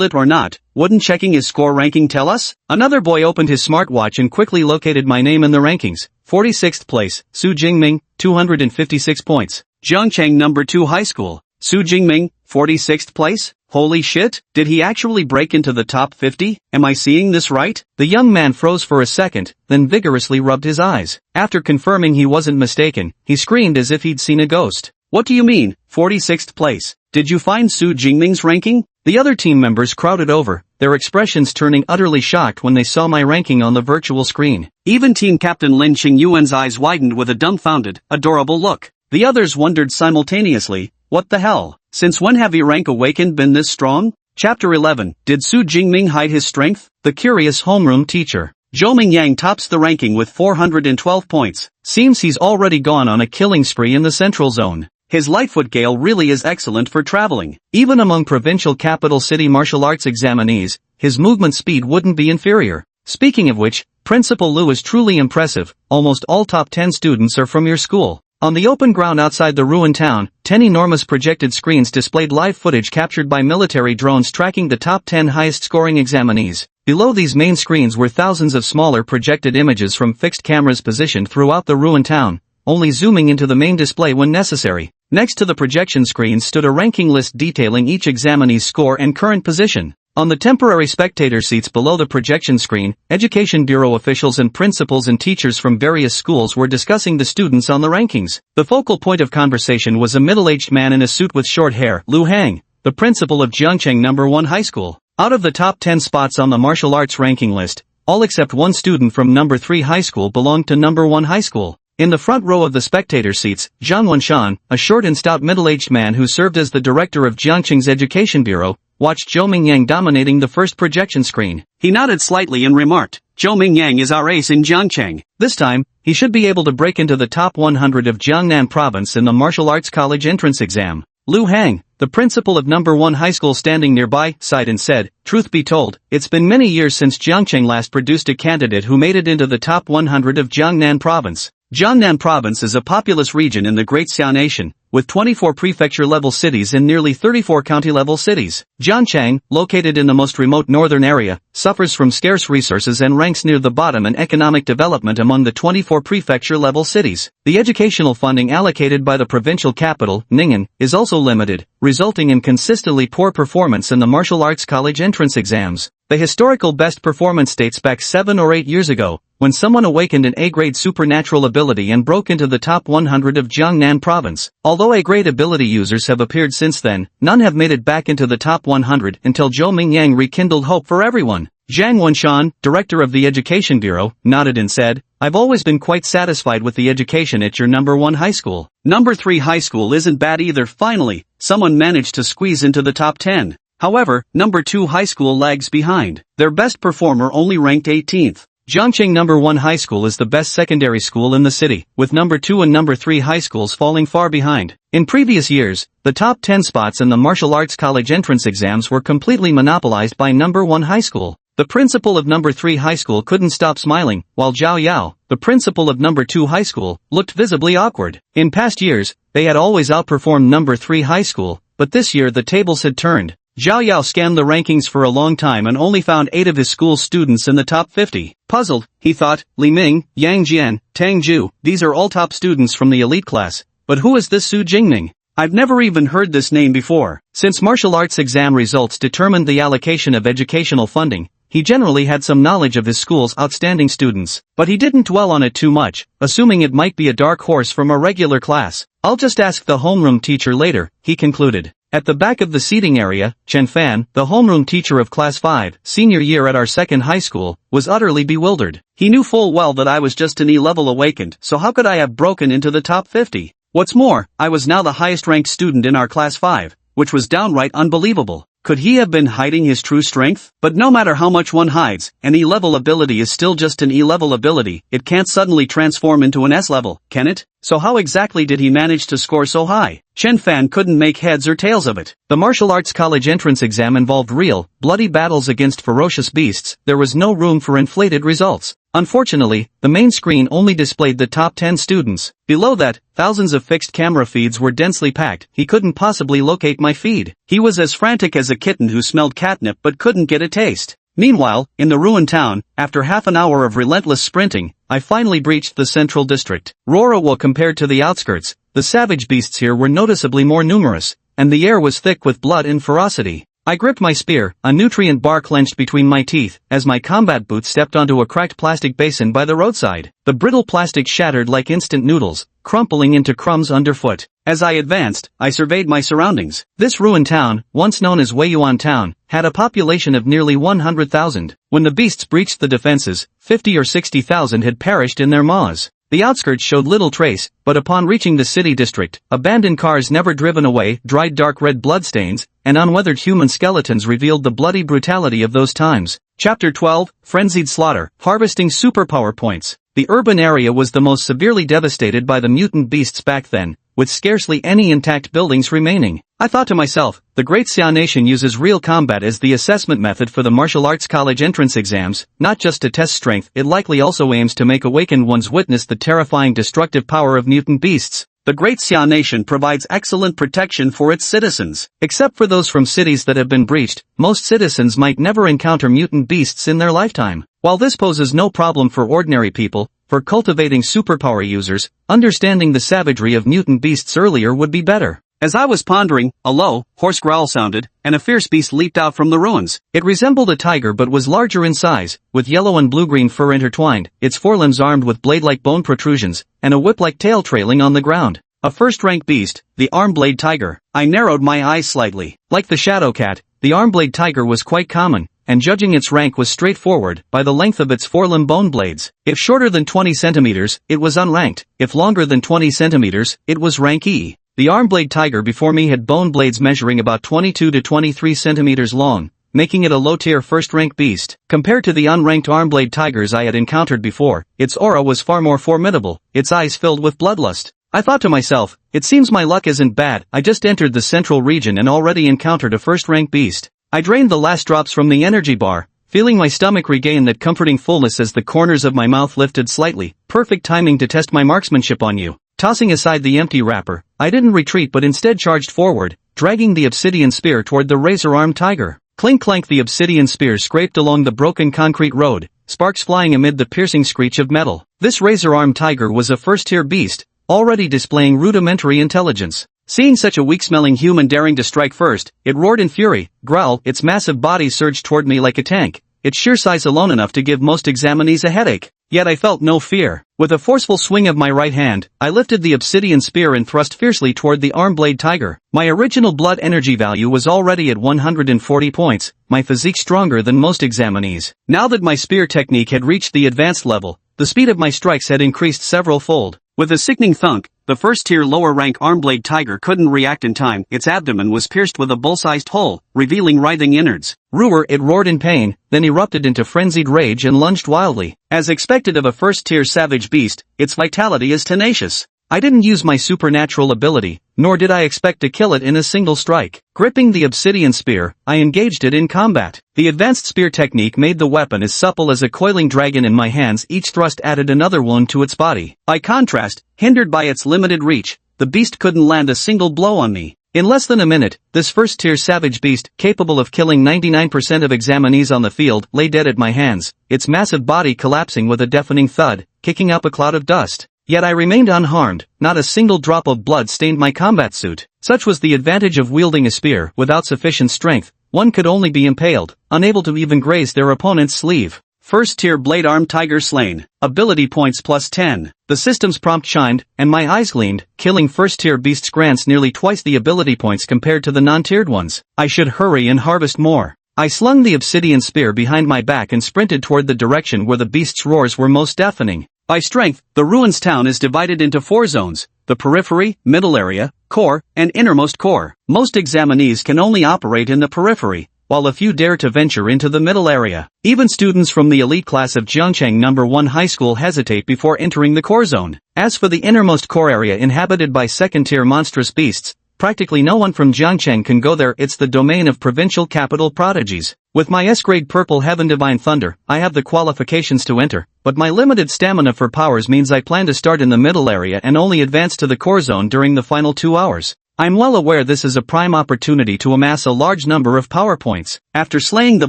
it or not, wouldn't checking his score ranking tell us? Another boy opened his smartwatch and quickly located my name in the rankings. 46th place, Su Jingming, 256 points. Zhengcheng number 2 high school. Su Jingming, 46th place? Holy shit, did he actually break into the top 50? Am I seeing this right? The young man froze for a second, then vigorously rubbed his eyes. After confirming he wasn't mistaken, he screamed as if he'd seen a ghost. What do you mean, 46th place? Did you find Su Jingming's ranking? The other team members crowded over, their expressions turning utterly shocked when they saw my ranking on the virtual screen. Even team captain Lin Xingyuan's eyes widened with a dumbfounded, adorable look. The others wondered simultaneously, what the hell? Since when have your rank awakened been this strong? Chapter 11. Did Su Jingming hide his strength? The curious homeroom teacher. Zhou Mingyang tops the ranking with 412 points. Seems he's already gone on a killing spree in the central zone. His Lightfoot Gale really is excellent for traveling. Even among provincial capital city martial arts examinees, his movement speed wouldn't be inferior. Speaking of which, Principal Liu is truly impressive. Almost all top 10 students are from your school. On the open ground outside the ruined town, 10 enormous projected screens displayed live footage captured by military drones tracking the top 10 highest-scoring examinees. Below these main screens were thousands of smaller projected images from fixed cameras positioned throughout the ruined town, only zooming into the main display when necessary. Next to the projection screens stood a ranking list detailing each examinee's score and current position. On the temporary spectator seats below the projection screen, Education Bureau officials and principals and teachers from various schools were discussing the students on the rankings. The focal point of conversation was a middle-aged man in a suit with short hair, Lu Hang, the principal of Jiangcheng No. 1 High School. Out of the top 10 spots on the martial arts ranking list, all except one student from No. 3 High School belonged to No. 1 High School. In the front row of the spectator seats, Zhang Wenshan, a short and stout middle-aged man who served as the director of Jiangcheng's Education Bureau, watched Zhou Mingyang dominating the first projection screen. He nodded slightly and remarked, "Zhou Mingyang is our ace in Jiangcheng. This time, he should be able to break into the top 100 of Jiangnan province in the martial arts college entrance exam." Lu Hang, the principal of No. 1 High School standing nearby, sighed and said, "Truth be told, it's been many years since Jiangcheng last produced a candidate who made it into the top 100 of Jiangnan province." Jiangnan province is a populous region in the Great Xiao Nation, with 24 prefecture-level cities and nearly 34 county-level cities. Jiangcheng, located in the most remote northern area, suffers from scarce resources and ranks near the bottom in economic development among the 24 prefecture-level cities. The educational funding allocated by the provincial capital, Ning'an, is also limited, resulting in consistently poor performance in the martial arts college entrance exams. The historical best performance dates back 7 or 8 years ago, when someone awakened an A-grade supernatural ability and broke into the top 100 of Jiangnan province. Although A-grade ability users have appeared since then, none have made it back into the top 100 until Zhou Mingyang rekindled hope for everyone. Zhang Wenshan, director of the Education Bureau, nodded and said, "I've always been quite satisfied with the education at your No. 1 High School. No. 3 High School isn't bad either." Finally, someone managed to squeeze into the top 10. However, No. 2 High School lags behind. Their best performer only ranked 18th. Jiangcheng No. 1 High School is the best secondary school in the city, with No. 2 and No. 3 high schools falling far behind. In previous years, the top 10 spots in the martial arts college entrance exams were completely monopolized by No. 1 High School. The principal of No. 3 High School couldn't stop smiling, while Zhao Yao, the principal of No. 2 High School, looked visibly awkward. In past years, they had always outperformed No. 3 High School, but this year the tables had turned. Zhao Yao scanned the rankings for a long time and only found 8 of his school's students in the top 50. Puzzled, he thought, Li Ming, Yang Jian, Tang Zhu, these are all top students from the elite class. But who is this Su Jingming? I've never even heard this name before. Since martial arts exam results determined the allocation of educational funding, he generally had some knowledge of his school's outstanding students. But he didn't dwell on it too much, assuming it might be a dark horse from a regular class. "I'll just ask the homeroom teacher later," he concluded. At the back of the seating area, Chen Fan, the homeroom teacher of Class 5, senior year at our second high school, was utterly bewildered. He knew full well that I was just an E-level awakened, so how could I have broken into the top 50? What's more, I was now the highest-ranked student in our Class 5, which was downright unbelievable. Could he have been hiding his true strength? But no matter how much one hides, an E-level ability is still just an E-level ability. It can't suddenly transform into an S-level, can it? So how exactly did he manage to score so high? Chen Fan couldn't make heads or tails of it. The martial arts college entrance exam involved real, bloody battles against ferocious beasts. There was no room for inflated results. Unfortunately, the main screen only displayed the top 10 students. Below that, thousands of fixed camera feeds were densely packed. He couldn't possibly locate my feed. He was as frantic as a kitten who smelled catnip but couldn't get a taste. Meanwhile, in the ruined town, after half an hour of relentless sprinting, I finally breached the central district. Rorawa compared to the outskirts, the savage beasts here were noticeably more numerous, and the air was thick with blood and ferocity. I gripped my spear, a nutrient bar clenched between my teeth, as my combat boots stepped onto a cracked plastic basin by the roadside. The brittle plastic shattered like instant noodles, crumpling into crumbs underfoot. As I advanced, I surveyed my surroundings. This ruined town, once known as Weiyuan Town, had a population of nearly 100,000. When the beasts breached the defenses, 50 or 60,000 had perished in their maws. The outskirts showed little trace, but upon reaching the city district, abandoned cars never driven away, dried dark red bloodstains, and unweathered human skeletons revealed the bloody brutality of those times. Chapter 12, Frenzied Slaughter, Harvesting Superpower Points. The urban area was the most severely devastated by the mutant beasts back then, with scarcely any intact buildings remaining. I thought to myself, the Great Xia Nation uses real combat as the assessment method for the martial arts college entrance exams, not just to test strength. It likely also aims to make awakened ones witness the terrifying destructive power of mutant beasts. The Great Xia Nation provides excellent protection for its citizens. Except for those from cities that have been breached, most citizens might never encounter mutant beasts in their lifetime. While this poses no problem for ordinary people, for cultivating superpower users, understanding the savagery of mutant beasts earlier would be better. As I was pondering, a low, hoarse growl sounded, and a fierce beast leaped out from the ruins. It resembled a tiger but was larger in size, with yellow and blue-green fur intertwined, its forelimbs armed with blade-like bone protrusions, and a whip-like tail trailing on the ground. A first-rank beast, the arm-blade tiger. I narrowed my eyes slightly. Like the shadow cat, the arm-blade tiger was quite common, and judging its rank was straightforward by the length of its forelimb bone blades. If shorter than 20 centimeters, it was unranked. If longer than 20 centimeters, it was rank E. The arm-blade tiger before me had bone blades measuring about 22 to 23 centimeters long, making it a low-tier first-rank beast. Compared to the unranked arm-blade tigers I had encountered before, its aura was far more formidable, its eyes filled with bloodlust. I thought to myself, it seems my luck isn't bad. I just entered the central region and already encountered a first-rank beast. I drained the last drops from the energy bar, feeling my stomach regain that comforting fullness as the corners of my mouth lifted slightly. Perfect timing to test my marksmanship on you. Tossing aside the empty wrapper, I didn't retreat but instead charged forward, dragging the obsidian spear toward the razor-armed tiger. Clink clank, the obsidian spear scraped along the broken concrete road, sparks flying amid the piercing screech of metal. This razor-armed tiger was a first-tier beast, already displaying rudimentary intelligence. Seeing such a weak-smelling human daring to strike first, it roared in fury, growl, its massive body surged toward me like a tank, its sheer size alone enough to give most examinees a headache. Yet I felt no fear. With a forceful swing of my right hand, I lifted the obsidian spear and thrust fiercely toward the arm-blade tiger. My original blood energy value was already at 140 points, my physique stronger than most examinees. Now that my spear technique had reached the advanced level, the speed of my strikes had increased several-fold. With a sickening thunk, the first-tier lower-rank arm-blade tiger couldn't react in time. Its abdomen was pierced with a bull-sized hole, revealing writhing innards. Roar, it roared in pain, then erupted into frenzied rage and lunged wildly. As expected of a first-tier savage beast, its vitality is tenacious. I didn't use my supernatural ability, nor did I expect to kill it in a single strike. Gripping the obsidian spear, I engaged it in combat. The advanced spear technique made the weapon as supple as a coiling dragon in my hands. Each thrust added another wound to its body. By contrast, hindered by its limited reach, the beast couldn't land a single blow on me. In less than a minute, this first-tier savage beast, capable of killing 99% of examinees on the field, lay dead at my hands, its massive body collapsing with a deafening thud, kicking up a cloud of dust. Yet I remained unharmed, not a single drop of blood stained my combat suit. Such was the advantage of wielding a spear. Without sufficient strength, one could only be impaled, unable to even graze their opponent's sleeve. First-tier blade-armed tiger slain. Ability points plus 10. The system's prompt chimed, and my eyes gleamed. Killing first-tier beasts grants nearly twice the ability points compared to the non-tiered ones. I should hurry and harvest more. I slung the obsidian spear behind my back and sprinted toward the direction where the beast's roars were most deafening. By strength, the ruins town is divided into 4 zones: the periphery, middle area, core, and innermost core. Most examinees can only operate in the periphery, while a few dare to venture into the middle area. Even students from the elite class of Jiangcheng No. 1 high school hesitate before entering the core zone. As for the innermost core area inhabited by second-tier monstrous beasts, practically no one from Jiangcheng can go there. It's the domain of provincial capital prodigies. With my S-grade Purple Heaven Divine Thunder, I have the qualifications to enter, but my limited stamina for powers means I plan to start in the middle area and only advance to the core zone during the final 2 hours. I'm well aware this is a prime opportunity to amass a large number of power points. After slaying the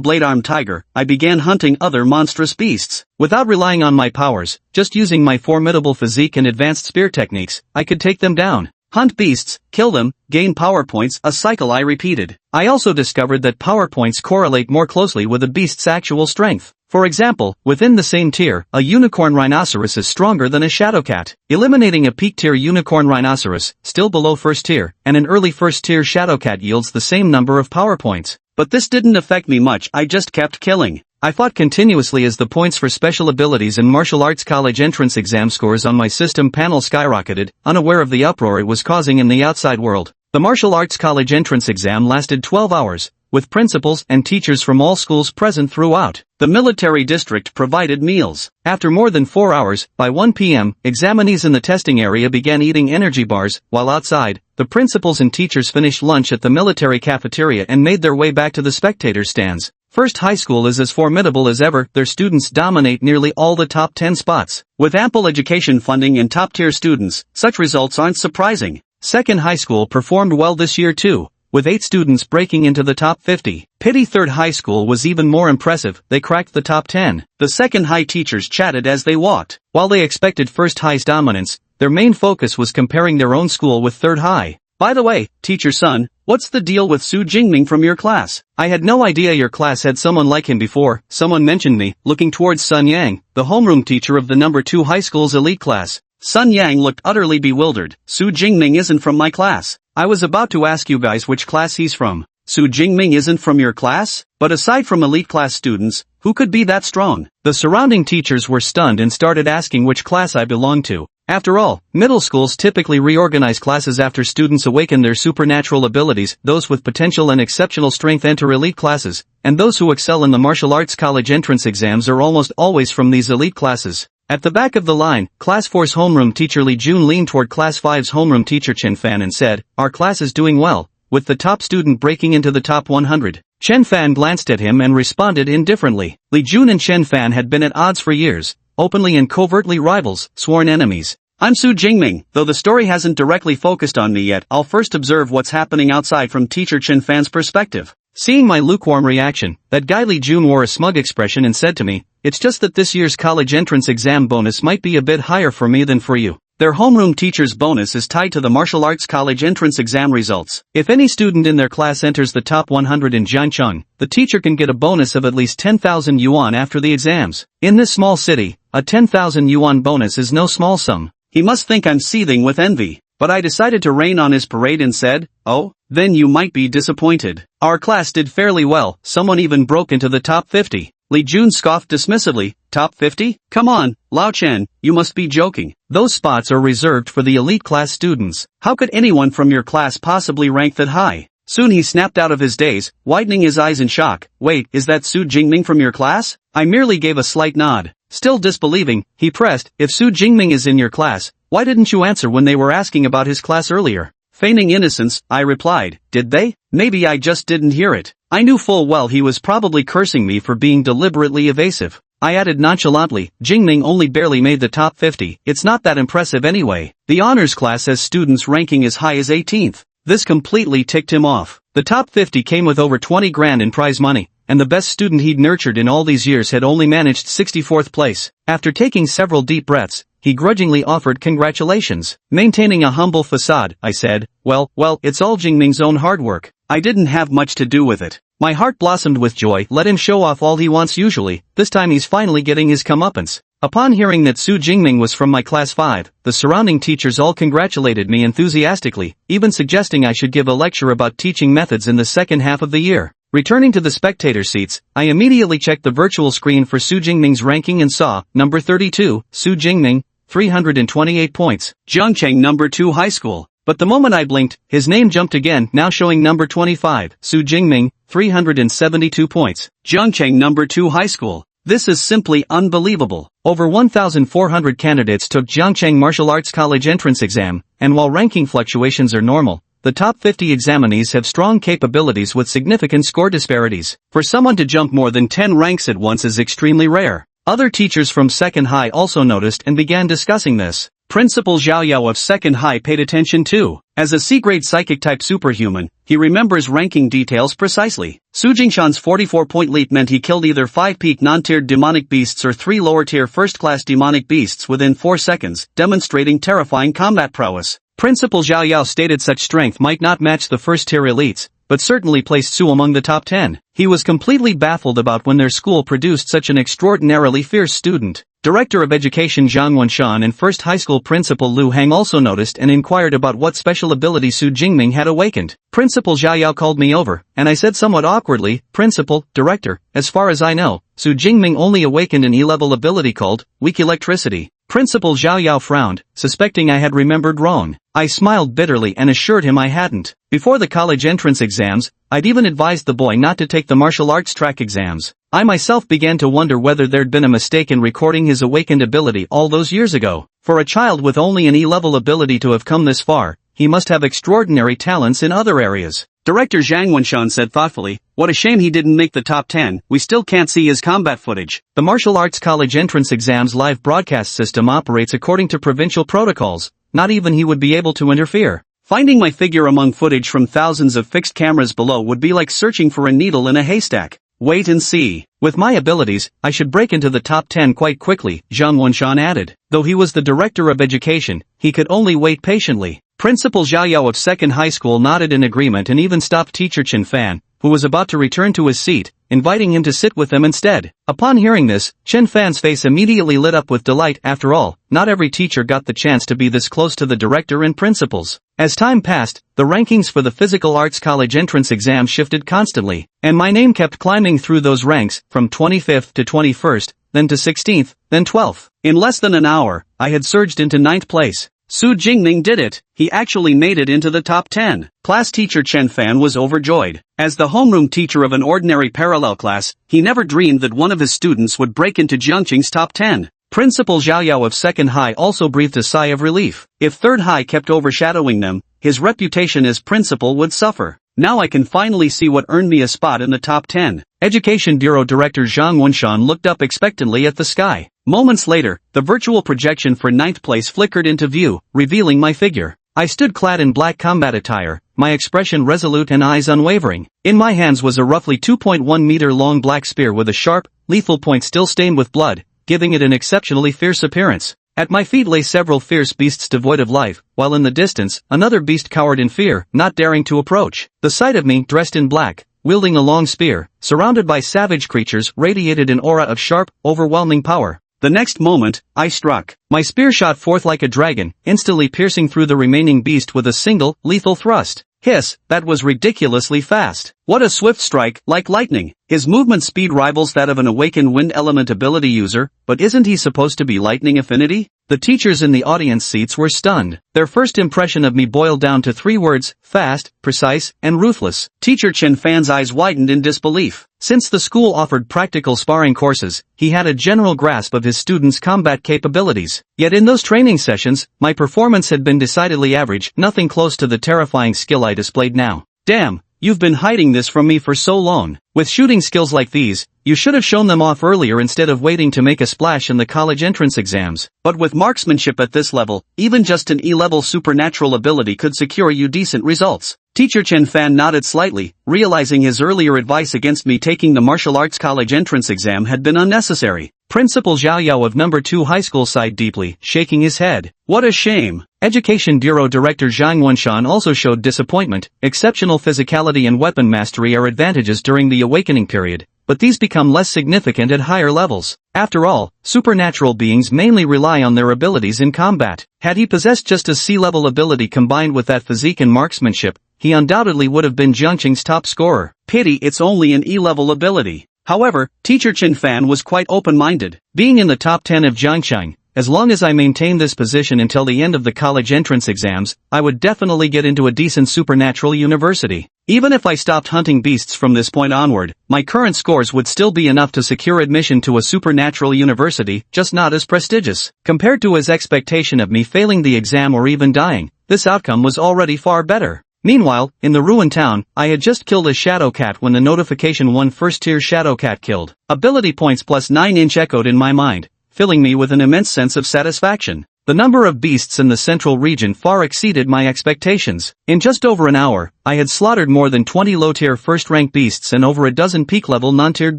blade-armed tiger, I began hunting other monstrous beasts. Without relying on my powers, just using my formidable physique and advanced spear techniques, I could take them down. Hunt beasts, kill them, gain power points, a cycle I repeated. I also discovered that power points correlate more closely with a beast's actual strength. For example, within the same tier, a unicorn rhinoceros is stronger than a shadow cat. Eliminating a peak-tier unicorn rhinoceros, still below first tier, and an early first-tier shadow cat yields the same number of power points. But this didn't affect me much. I just kept killing. I fought continuously as the points for special abilities and martial arts college entrance exam scores on my system panel skyrocketed, unaware of the uproar it was causing in the outside world. The martial arts college entrance exam lasted 12 hours, with principals and teachers from all schools present throughout. The military district provided meals. After more than 4 hours, by 1 p.m., examinees in the testing area began eating energy bars, while outside, the principals and teachers finished lunch at the military cafeteria and made their way back to the spectator stands. First High School is as formidable as ever, their students dominate nearly all the top 10 spots. With ample education funding and top-tier students, such results aren't surprising. Second High School performed well this year too, with 8 students breaking into the top 50. Pity Third High School was even more impressive, they cracked the top 10. The Second High teachers chatted as they walked. While they expected First High's dominance, their main focus was comparing their own school with Third High. By the way, teacher son, what's the deal with Su Jingming from your class? I had no idea your class had someone like him before, someone mentioned me, looking towards Sun Yang, the homeroom teacher of the number 2 high school's elite class. Sun Yang looked utterly bewildered. Su Jingming isn't from my class. I was about to ask you guys which class he's from. Su Jingming isn't from your class? But aside from elite class students, who could be that strong? The surrounding teachers were stunned and started asking which class I belonged to. After all, middle schools typically reorganize classes after students awaken their supernatural abilities. Those with potential and exceptional strength enter elite classes, and those who excel in the martial arts college entrance exams are almost always from these elite classes. At the back of the line, Class 4's homeroom teacher Li Jun leaned toward Class 5's homeroom teacher Chen Fan and said, "Our class is doing well, with the top student breaking into the top 100. Chen Fan glanced at him and responded indifferently. Li Jun and Chen Fan had been at odds for years, openly and covertly rivals, sworn enemies. I'm Su Jingming, though the story hasn't directly focused on me yet, I'll first observe what's happening outside from teacher Chen Fan's perspective." Seeing my lukewarm reaction, that guy Li Jun wore a smug expression and said to me, "It's just that this year's college entrance exam bonus might be a bit higher for me than for you. Their homeroom teacher's bonus is tied to the martial arts college entrance exam results. If any student in their class enters the top 100 in Jiancheng, the teacher can get a bonus of at least 10,000 yuan after the exams. In this small city, a 10,000 yuan bonus is no small sum." He must think I'm seething with envy. But I decided to rain on his parade and said, "Oh, then you might be disappointed. Our class did fairly well, someone even broke into the top 50. Li Jun scoffed dismissively, "Top 50? Come on, Lao Chen, you must be joking. Those spots are reserved for the elite class students. How could anyone from your class possibly rank that high?" Soon he snapped out of his daze, widening his eyes in shock. "Wait, is that Su Jingming from your class?" I merely gave a slight nod. Still disbelieving, he pressed, "If Su Jingming is in your class, why didn't you answer when they were asking about his class earlier?" Feigning innocence, I replied, "Did they? Maybe I just didn't hear it." I knew full well he was probably cursing me for being deliberately evasive. I added nonchalantly, "Jingming only barely made the top 50, it's not that impressive anyway. The honors class has students ranking as high as 18th. This completely ticked him off. The top 50 came with over 20 grand in prize money, and the best student he'd nurtured in all these years had only managed 64th place. After taking several deep breaths, he grudgingly offered congratulations. Maintaining a humble facade, I said, well, it's all Jingming's own hard work. I didn't have much to do with it." My heart blossomed with joy. Let him show off all he wants usually, this time he's finally getting his comeuppance. Upon hearing that Su Jingming was from my class 5, the surrounding teachers all congratulated me enthusiastically, even suggesting I should give a lecture about teaching methods in the second half of the year. Returning to the spectator seats, I immediately checked the virtual screen for Su Jingming's ranking and saw, number 32, Su Jingming, 328 points, Jiangcheng number 2 high school. But the moment I blinked, his name jumped again, now showing number 25, Su Jingming, 372 points, Jiangcheng number 2 high school. This is simply unbelievable. Over 1,400 candidates took Jiangcheng Martial Arts College entrance exam, and while ranking fluctuations are normal, the top 50 examinees have strong capabilities with significant score disparities. For someone to jump more than 10 ranks at once is extremely rare. Other teachers from Second High also noticed and began discussing this. Principal Zhao Yao of Second High paid attention too. As a C-grade psychic-type superhuman, he remembers ranking details precisely. Su Jingshan's 44-point leap meant he killed either 5 peak non-tiered demonic beasts or 3 lower-tier first-class demonic beasts within 4 seconds, demonstrating terrifying combat prowess. Principal Zhao Yao stated such strength might not match the first-tier elites, but certainly placed Su among the top 10. He was completely baffled about when their school produced such an extraordinarily fierce student. Director of Education Zhang Wenshan and first high school principal Lu Hang also noticed and inquired about what special ability Su Jingming had awakened. Principal Zhao Yao called me over, and I said somewhat awkwardly, "Principal, Director, as far as I know, Su Jingming only awakened an E-level ability called weak electricity." Principal Zhao Yao frowned, suspecting I had remembered wrong. I smiled bitterly and assured him I hadn't. Before the college entrance exams, I'd even advised the boy not to take the martial arts track exams. I myself began to wonder whether there'd been a mistake in recording his awakened ability all those years ago. For a child with only an E-level ability to have come this far, he must have extraordinary talents in other areas. Director Zhang Wenshan said thoughtfully, "What a shame he didn't make the top 10, we still can't see his combat footage." The Martial Arts College entrance exams live broadcast system operates according to provincial protocols, not even he would be able to interfere. Finding my figure among footage from thousands of fixed cameras below would be like searching for a needle in a haystack. Wait and see. With my abilities, I should break into the top 10 quite quickly, Zhang Wenshan added. Though he was the director of education, he could only wait patiently. Principal Zhao Yao of second high school nodded in agreement and even stopped teacher Chen Fan, who was about to return to his seat, inviting him to sit with them instead. Upon hearing this, Chen Fan's face immediately lit up with delight. After all, not every teacher got the chance to be this close to the director and principals. As time passed, the rankings for the Physical Arts College entrance exam shifted constantly, and my name kept climbing through those ranks, from 25th to 21st, then to 16th, then 12th. In less than an hour, I had surged into 9th place. Su Jingming did it. He actually made it into the top 10. Class teacher Chen Fan was overjoyed. As the homeroom teacher of an ordinary parallel class, he never dreamed that one of his students would break into Jiangqing's top 10. Principal Zhao Yao of second high also breathed a sigh of relief. If third high kept overshadowing them, his reputation as principal would suffer. Now I can finally see what earned me a spot in the top 10. Education Bureau Director Zhang Wenshan looked up expectantly at the sky. Moments later, the virtual projection for 9th place flickered into view, revealing my figure. I stood clad in black combat attire, my expression resolute and eyes unwavering. In my hands was a roughly 2.1 meter long black spear with a sharp, lethal point still stained with blood, giving it an exceptionally fierce appearance. At my feet lay several fierce beasts devoid of life, while in the distance, another beast cowered in fear, not daring to approach. The sight of me, dressed in black, wielding a long spear, surrounded by savage creatures, radiated an aura of sharp, overwhelming power. The next moment, I struck. My spear shot forth like a dragon, instantly piercing through the remaining beast with a single, lethal thrust. Hiss, that was ridiculously fast. What a swift strike, like lightning. His movement speed rivals that of an awakened wind element ability user, but isn't he supposed to be lightning affinity? The teachers in the audience seats were stunned. Their first impression of me boiled down to 3 words: fast, precise, and ruthless. Teacher Chen Fan's eyes widened in disbelief. Since the school offered practical sparring courses, he had a general grasp of his students' combat capabilities. Yet in those training sessions, my performance had been decidedly average, nothing close to the terrifying skill I displayed now. Damn, you've been hiding this from me for so long. With shooting skills like these, you should have shown them off earlier instead of waiting to make a splash in the college entrance exams. But with marksmanship at this level, even just an E-level supernatural ability could secure you decent results. Teacher Chen Fan nodded slightly, realizing his earlier advice against me taking the martial arts college entrance exam had been unnecessary. Principal Zhao Yao of number 2 high school sighed deeply, shaking his head. What a shame. Education Bureau Director Zhang Wenshan also showed disappointment. Exceptional physicality and weapon mastery are advantages during the awakening period, but these become less significant at higher levels. After all, supernatural beings mainly rely on their abilities in combat. Had he possessed just a C-level ability combined with that physique and marksmanship, he undoubtedly would have been Jiangqing's top scorer. Pity it's only an E-level ability. However, Teacher Chen Fan was quite open-minded. Being in the top 10 of Jiangqing, as long as I maintained this position until the end of the college entrance exams, I would definitely get into a decent supernatural university. Even if I stopped hunting beasts from this point onward, my current scores would still be enough to secure admission to a supernatural university, just not as prestigious. Compared to his expectation of me failing the exam or even dying, this outcome was already far better. Meanwhile, in the ruined town, I had just killed a shadow cat when the notification 1 first-tier shadow cat killed. Ability points plus 9-inch echoed in my mind, filling me with an immense sense of satisfaction. The number of beasts in the central region far exceeded my expectations. In just over an hour, I had slaughtered more than 20 low-tier first-rank beasts and over a dozen peak-level non-tiered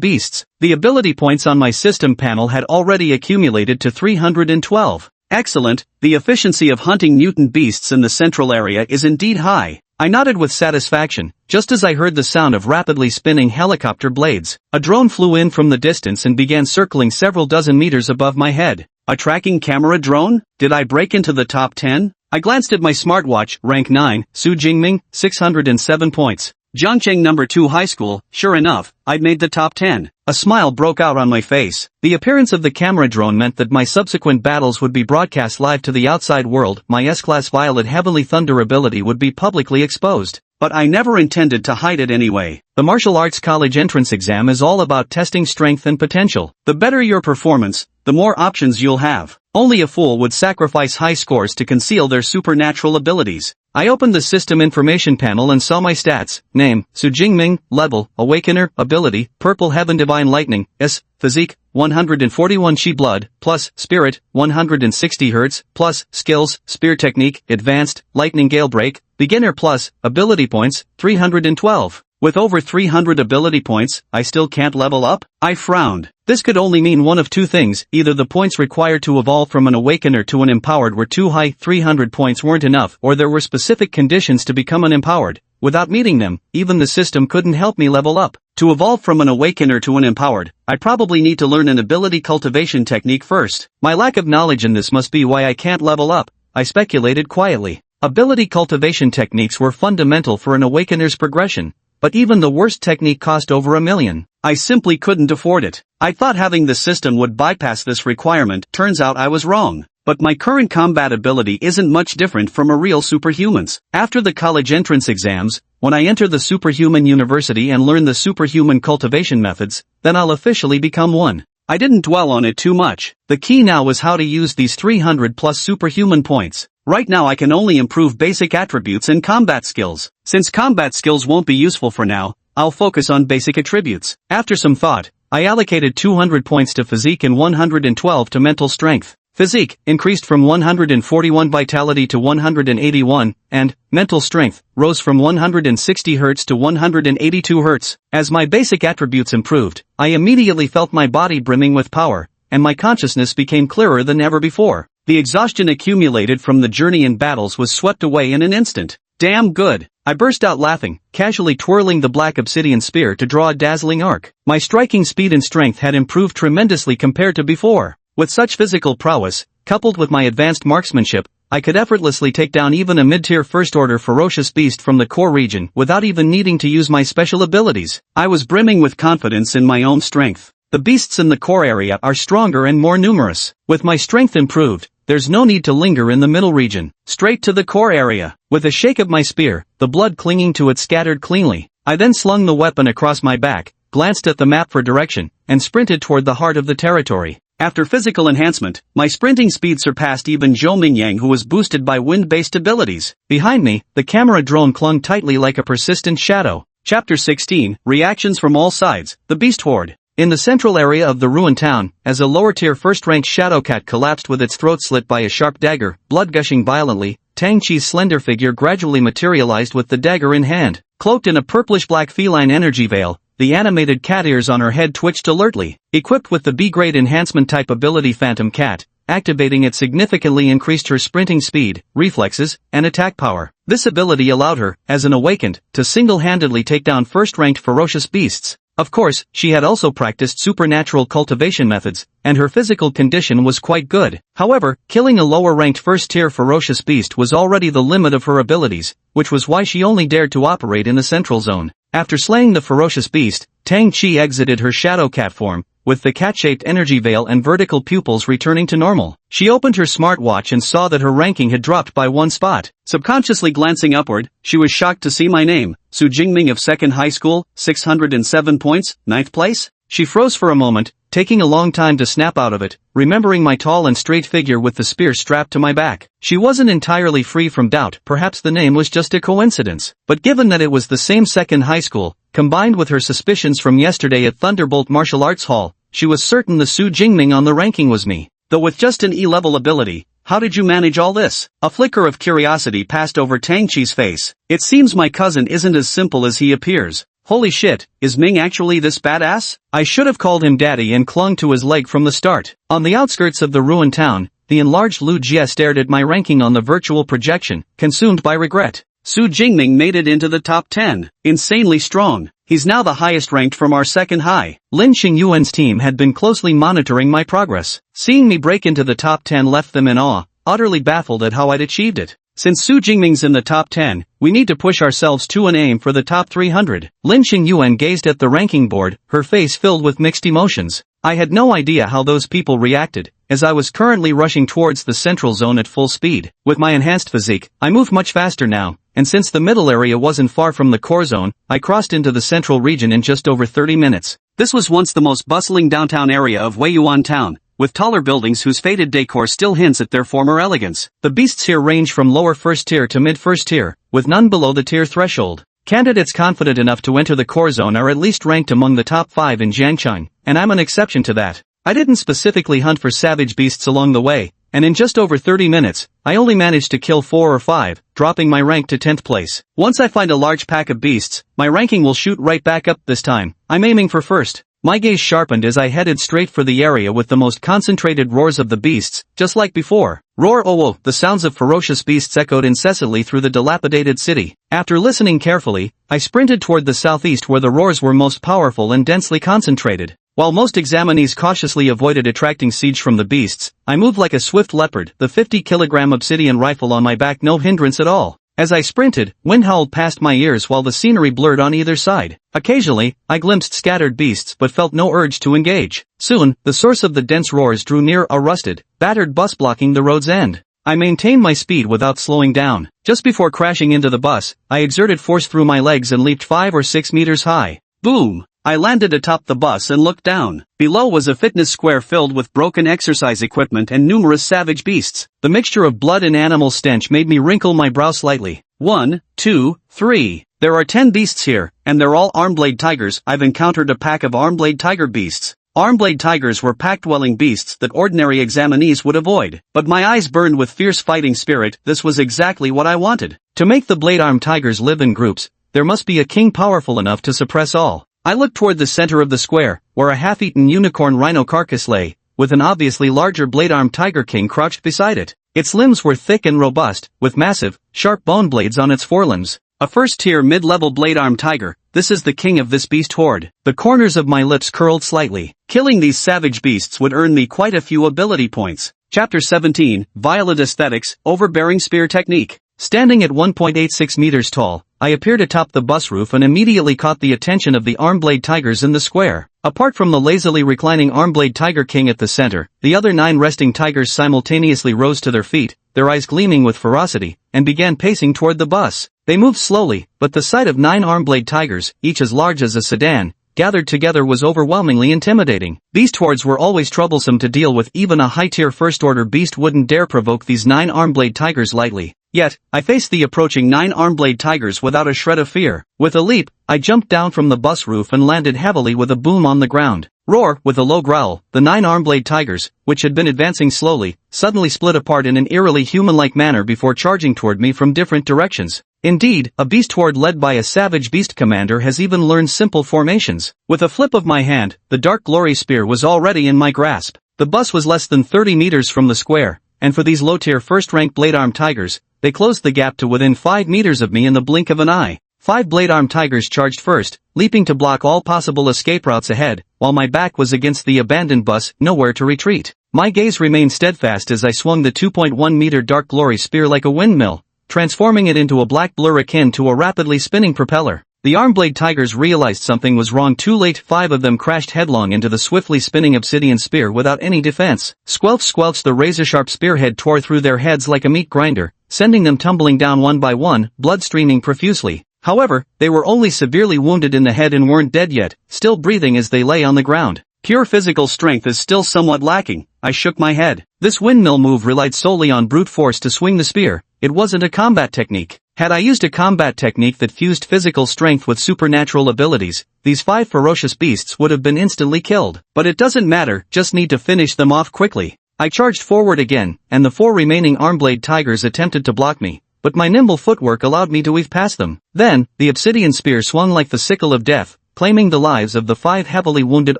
beasts. The ability points on my system panel had already accumulated to 312. Excellent, the efficiency of hunting mutant beasts in the central area is indeed high. I nodded with satisfaction, just as I heard the sound of rapidly spinning helicopter blades. A drone flew in from the distance and began circling several dozen meters above my head. A tracking camera drone? Did I break into the top 10? I glanced at my smartwatch, rank 9, Su Jingming, 607 points. Zhangcheng number 2 high school. Sure enough, I'd made the top 10. A smile broke out on my face. The appearance of the camera drone meant that my subsequent battles would be broadcast live to the outside world. My S-Class Violet Heavenly Thunder ability would be publicly exposed. But I never intended to hide it anyway. The martial arts college entrance exam is all about testing strength and potential. The better your performance, the more options you'll have. Only a fool would sacrifice high scores to conceal their supernatural abilities. I opened the system information panel and saw my stats. Name, Su Jingming. Level, Awakener. Ability, Purple Heaven Divine Lightning. S. Physique, 141 Chi Blood, plus Spirit, 160 Hz, plus Skills, Spear Technique, Advanced, Lightning Gale Break, Beginner plus, Ability Points, 312. With over 300 ability points, I still can't level up? I frowned. This could only mean one of two things: either the points required to evolve from an Awakener to an Empowered were too high, 300 points weren't enough, or there were specific conditions to become an Empowered. Without meeting them, even the system couldn't help me level up. To evolve from an Awakener to an Empowered, I probably need to learn an ability cultivation technique first. My lack of knowledge in this must be why I can't level up, I speculated quietly. Ability cultivation techniques were fundamental for an Awakener's progression, but even the worst technique cost over $1 million. I simply couldn't afford it. I thought having the system would bypass this requirement. Turns out I was wrong. But my current combat ability isn't much different from a real superhuman's. After the college entrance exams, when I enter the superhuman university and learn the superhuman cultivation methods, then I'll officially become one. I didn't dwell on it too much. The key now was how to use these 300 plus superhuman points. Right now I can only improve basic attributes and combat skills. Since combat skills won't be useful for now, I'll focus on basic attributes. After some thought, I allocated 200 points to physique and 112 to mental strength. Physique increased from 141 vitality to 181, and mental strength rose from 160 Hz to 182 Hz. As my basic attributes improved, I immediately felt my body brimming with power, and my consciousness became clearer than ever before. The exhaustion accumulated from the journey and battles was swept away in an instant. Damn good! I burst out laughing, casually twirling the black obsidian spear to draw a dazzling arc. My striking speed and strength had improved tremendously compared to before. With such physical prowess, coupled with my advanced marksmanship, I could effortlessly take down even a mid-tier first-order ferocious beast from the core region without even needing to use my special abilities. I was brimming with confidence in my own strength. The beasts in the core area are stronger and more numerous. With my strength improved, there's no need to linger in the middle region. Straight to the core area. With a shake of my spear, the blood clinging to it scattered cleanly. I then slung the weapon across my back, glanced at the map for direction, and sprinted toward the heart of the territory. After physical enhancement, my sprinting speed surpassed even Zhou Mingyang, who was boosted by wind-based abilities. Behind me, the camera drone clung tightly like a persistent shadow. Chapter 16, Reactions from All Sides, The Beast Horde. In the central area of the ruined town, as a lower-tier first-rank Shadowcat collapsed with its throat slit by a sharp dagger, blood gushing violently, Tang Chi's slender figure gradually materialized with the dagger in hand. Cloaked in a purplish-black feline energy veil, the animated cat ears on her head twitched alertly. Equipped with the B-grade enhancement type ability Phantom Cat, activating it significantly increased her sprinting speed, reflexes, and attack power. This ability allowed her, as an awakened, to single-handedly take down first-ranked ferocious beasts. Of course, she had also practiced supernatural cultivation methods, and her physical condition was quite good. However, killing a lower-ranked first-tier ferocious beast was already the limit of her abilities, which was why she only dared to operate in the central zone. After slaying the ferocious beast, Tang Chi exited her shadow cat form, with the cat-shaped energy veil and vertical pupils returning to normal. She opened her smartwatch and saw that her ranking had dropped by 1 spot. Subconsciously glancing upward, she was shocked to see my name, Su Jingming of 2nd High School, 607 points, 9th place. She froze for a moment, taking a long time to snap out of it, remembering my tall and straight figure with the spear strapped to my back. She wasn't entirely free from doubt, perhaps the name was just a coincidence. But given that it was the same 2nd High School, combined with her suspicions from yesterday at Thunderbolt Martial Arts Hall, she was certain the Su Jingming on the ranking was me. Though with just an E-level ability, how did you manage all this? A flicker of curiosity passed over Tang Chi's face. It seems my cousin isn't as simple as he appears. Holy shit, is Ming actually this badass? I should have called him daddy and clung to his leg from the start. On the outskirts of the ruined town, the enlarged Lu Jie stared at my ranking on the virtual projection, consumed by regret. Su Jingming made it into the top 10. Insanely strong. He's now the highest ranked from our second high. Lin Xingyuan's team had been closely monitoring my progress. Seeing me break into the top 10 left them in awe, utterly baffled at how I'd achieved it. Since Su Jingming's in the top 10, we need to push ourselves to and aim for the top 300. Lin Xingyuan gazed at the ranking board, her face filled with mixed emotions. I had no idea how those people reacted, as I was currently rushing towards the central zone at full speed. With my enhanced physique, I moved much faster now, and since the middle area wasn't far from the core zone, I crossed into the central region in just over 30 minutes. This was once the most bustling downtown area of Weiyuan town, with taller buildings whose faded decor still hints at their former elegance. The beasts here range from lower first tier to mid first tier, with none below the tier threshold. Candidates confident enough to enter the core zone are at least ranked among the top 5 in Jiangcheng, and I'm an exception to that. I didn't specifically hunt for savage beasts along the way, and in just over 30 minutes, I only managed to kill 4 or 5, dropping my rank to 10th place. Once I find a large pack of beasts, my ranking will shoot right back up this time. I'm aiming for first. My gaze sharpened as I headed straight for the area with the most concentrated roars of the beasts, just like before. Roar oh oh, the sounds of ferocious beasts echoed incessantly through the dilapidated city. After listening carefully, I sprinted toward the southeast where the roars were most powerful and densely concentrated. While most examinees cautiously avoided attracting siege from the beasts, I moved like a swift leopard, the 50-kilogram obsidian rifle on my back no hindrance at all. As I sprinted, wind howled past my ears while the scenery blurred on either side. Occasionally, I glimpsed scattered beasts but felt no urge to engage. Soon, the source of the dense roars drew near, a rusted, battered bus blocking the road's end. I maintained my speed without slowing down. Just before crashing into the bus, I exerted force through my legs and leaped 5 or 6 meters high. Boom! I landed atop the bus and looked down. Below was a fitness square filled with broken exercise equipment and numerous savage beasts. The mixture of blood and animal stench made me wrinkle my brow slightly. 1, 2, 3. There are 10 beasts here, and they're all arm-blade tigers. I've encountered a pack of arm-blade tiger beasts. Arm-blade tigers were pack-dwelling beasts that ordinary examinees would avoid. But my eyes burned with fierce fighting spirit. This was exactly what I wanted. To make the blade-armed tigers live in groups, there must be a king powerful enough to suppress all. I looked toward the center of the square, where a half-eaten unicorn rhino carcass lay, with an obviously larger blade-armed tiger king crouched beside it. Its limbs were thick and robust, with massive, sharp bone blades on its forelimbs. A first-tier mid-level blade-armed tiger, this is the king of this beast horde. The corners of my lips curled slightly. Killing these savage beasts would earn me quite a few ability points. Chapter 17, Violent Aesthetics, Overbearing Spear Technique. Standing at 1.86 meters tall, I appeared atop the bus roof and immediately caught the attention of the arm-blade tigers in the square. Apart from the lazily reclining arm-blade tiger king at the center, the other 9 resting tigers simultaneously rose to their feet, their eyes gleaming with ferocity, and began pacing toward the bus. They moved slowly, but the sight of 9 arm-blade tigers, each as large as a sedan, gathered together was overwhelmingly intimidating. Beast hordes were always troublesome to deal with. Even a high-tier first-order beast wouldn't dare provoke these 9 arm-blade tigers lightly. Yet, I faced the approaching 9 arm-blade tigers without a shred of fear. With a leap, I jumped down from the bus roof and landed heavily with a boom on the ground. Roar! With a low growl, the 9 arm-blade tigers, which had been advancing slowly, suddenly split apart in an eerily human-like manner before charging toward me from different directions. Indeed, a beast horde led by a savage beast commander has even learned simple formations. With a flip of my hand, the dark glory spear was already in my grasp. The bus was less than 30 meters from the square, and for these low-tier first-rank blade-armed tigers, they closed the gap to within 5 meters of me in the blink of an eye. 5 blade-armed tigers charged first, leaping to block all possible escape routes ahead, while my back was against the abandoned bus, nowhere to retreat. My gaze remained steadfast as I swung the 2.1-meter dark glory spear like a windmill, transforming it into a black blur akin to a rapidly spinning propeller. The arm-blade tigers realized something was wrong too late. 5 of them crashed headlong into the swiftly spinning obsidian spear without any defense. Squelch squelch, the razor-sharp spearhead tore through their heads like a meat grinder, sending them tumbling down one by one, blood streaming profusely. However, they were only severely wounded in the head and weren't dead yet, still breathing as they lay on the ground. Pure physical strength is still somewhat lacking. I shook my head. This windmill move relied solely on brute force to swing the spear. It wasn't a combat technique. Had I used a combat technique that fused physical strength with supernatural abilities, these 5 ferocious beasts would have been instantly killed. But it doesn't matter, just need to finish them off quickly. I charged forward again, and the 4 remaining arm-blade tigers attempted to block me, but my nimble footwork allowed me to weave past them. Then, the obsidian spear swung like the sickle of death, claiming the lives of the 5 heavily wounded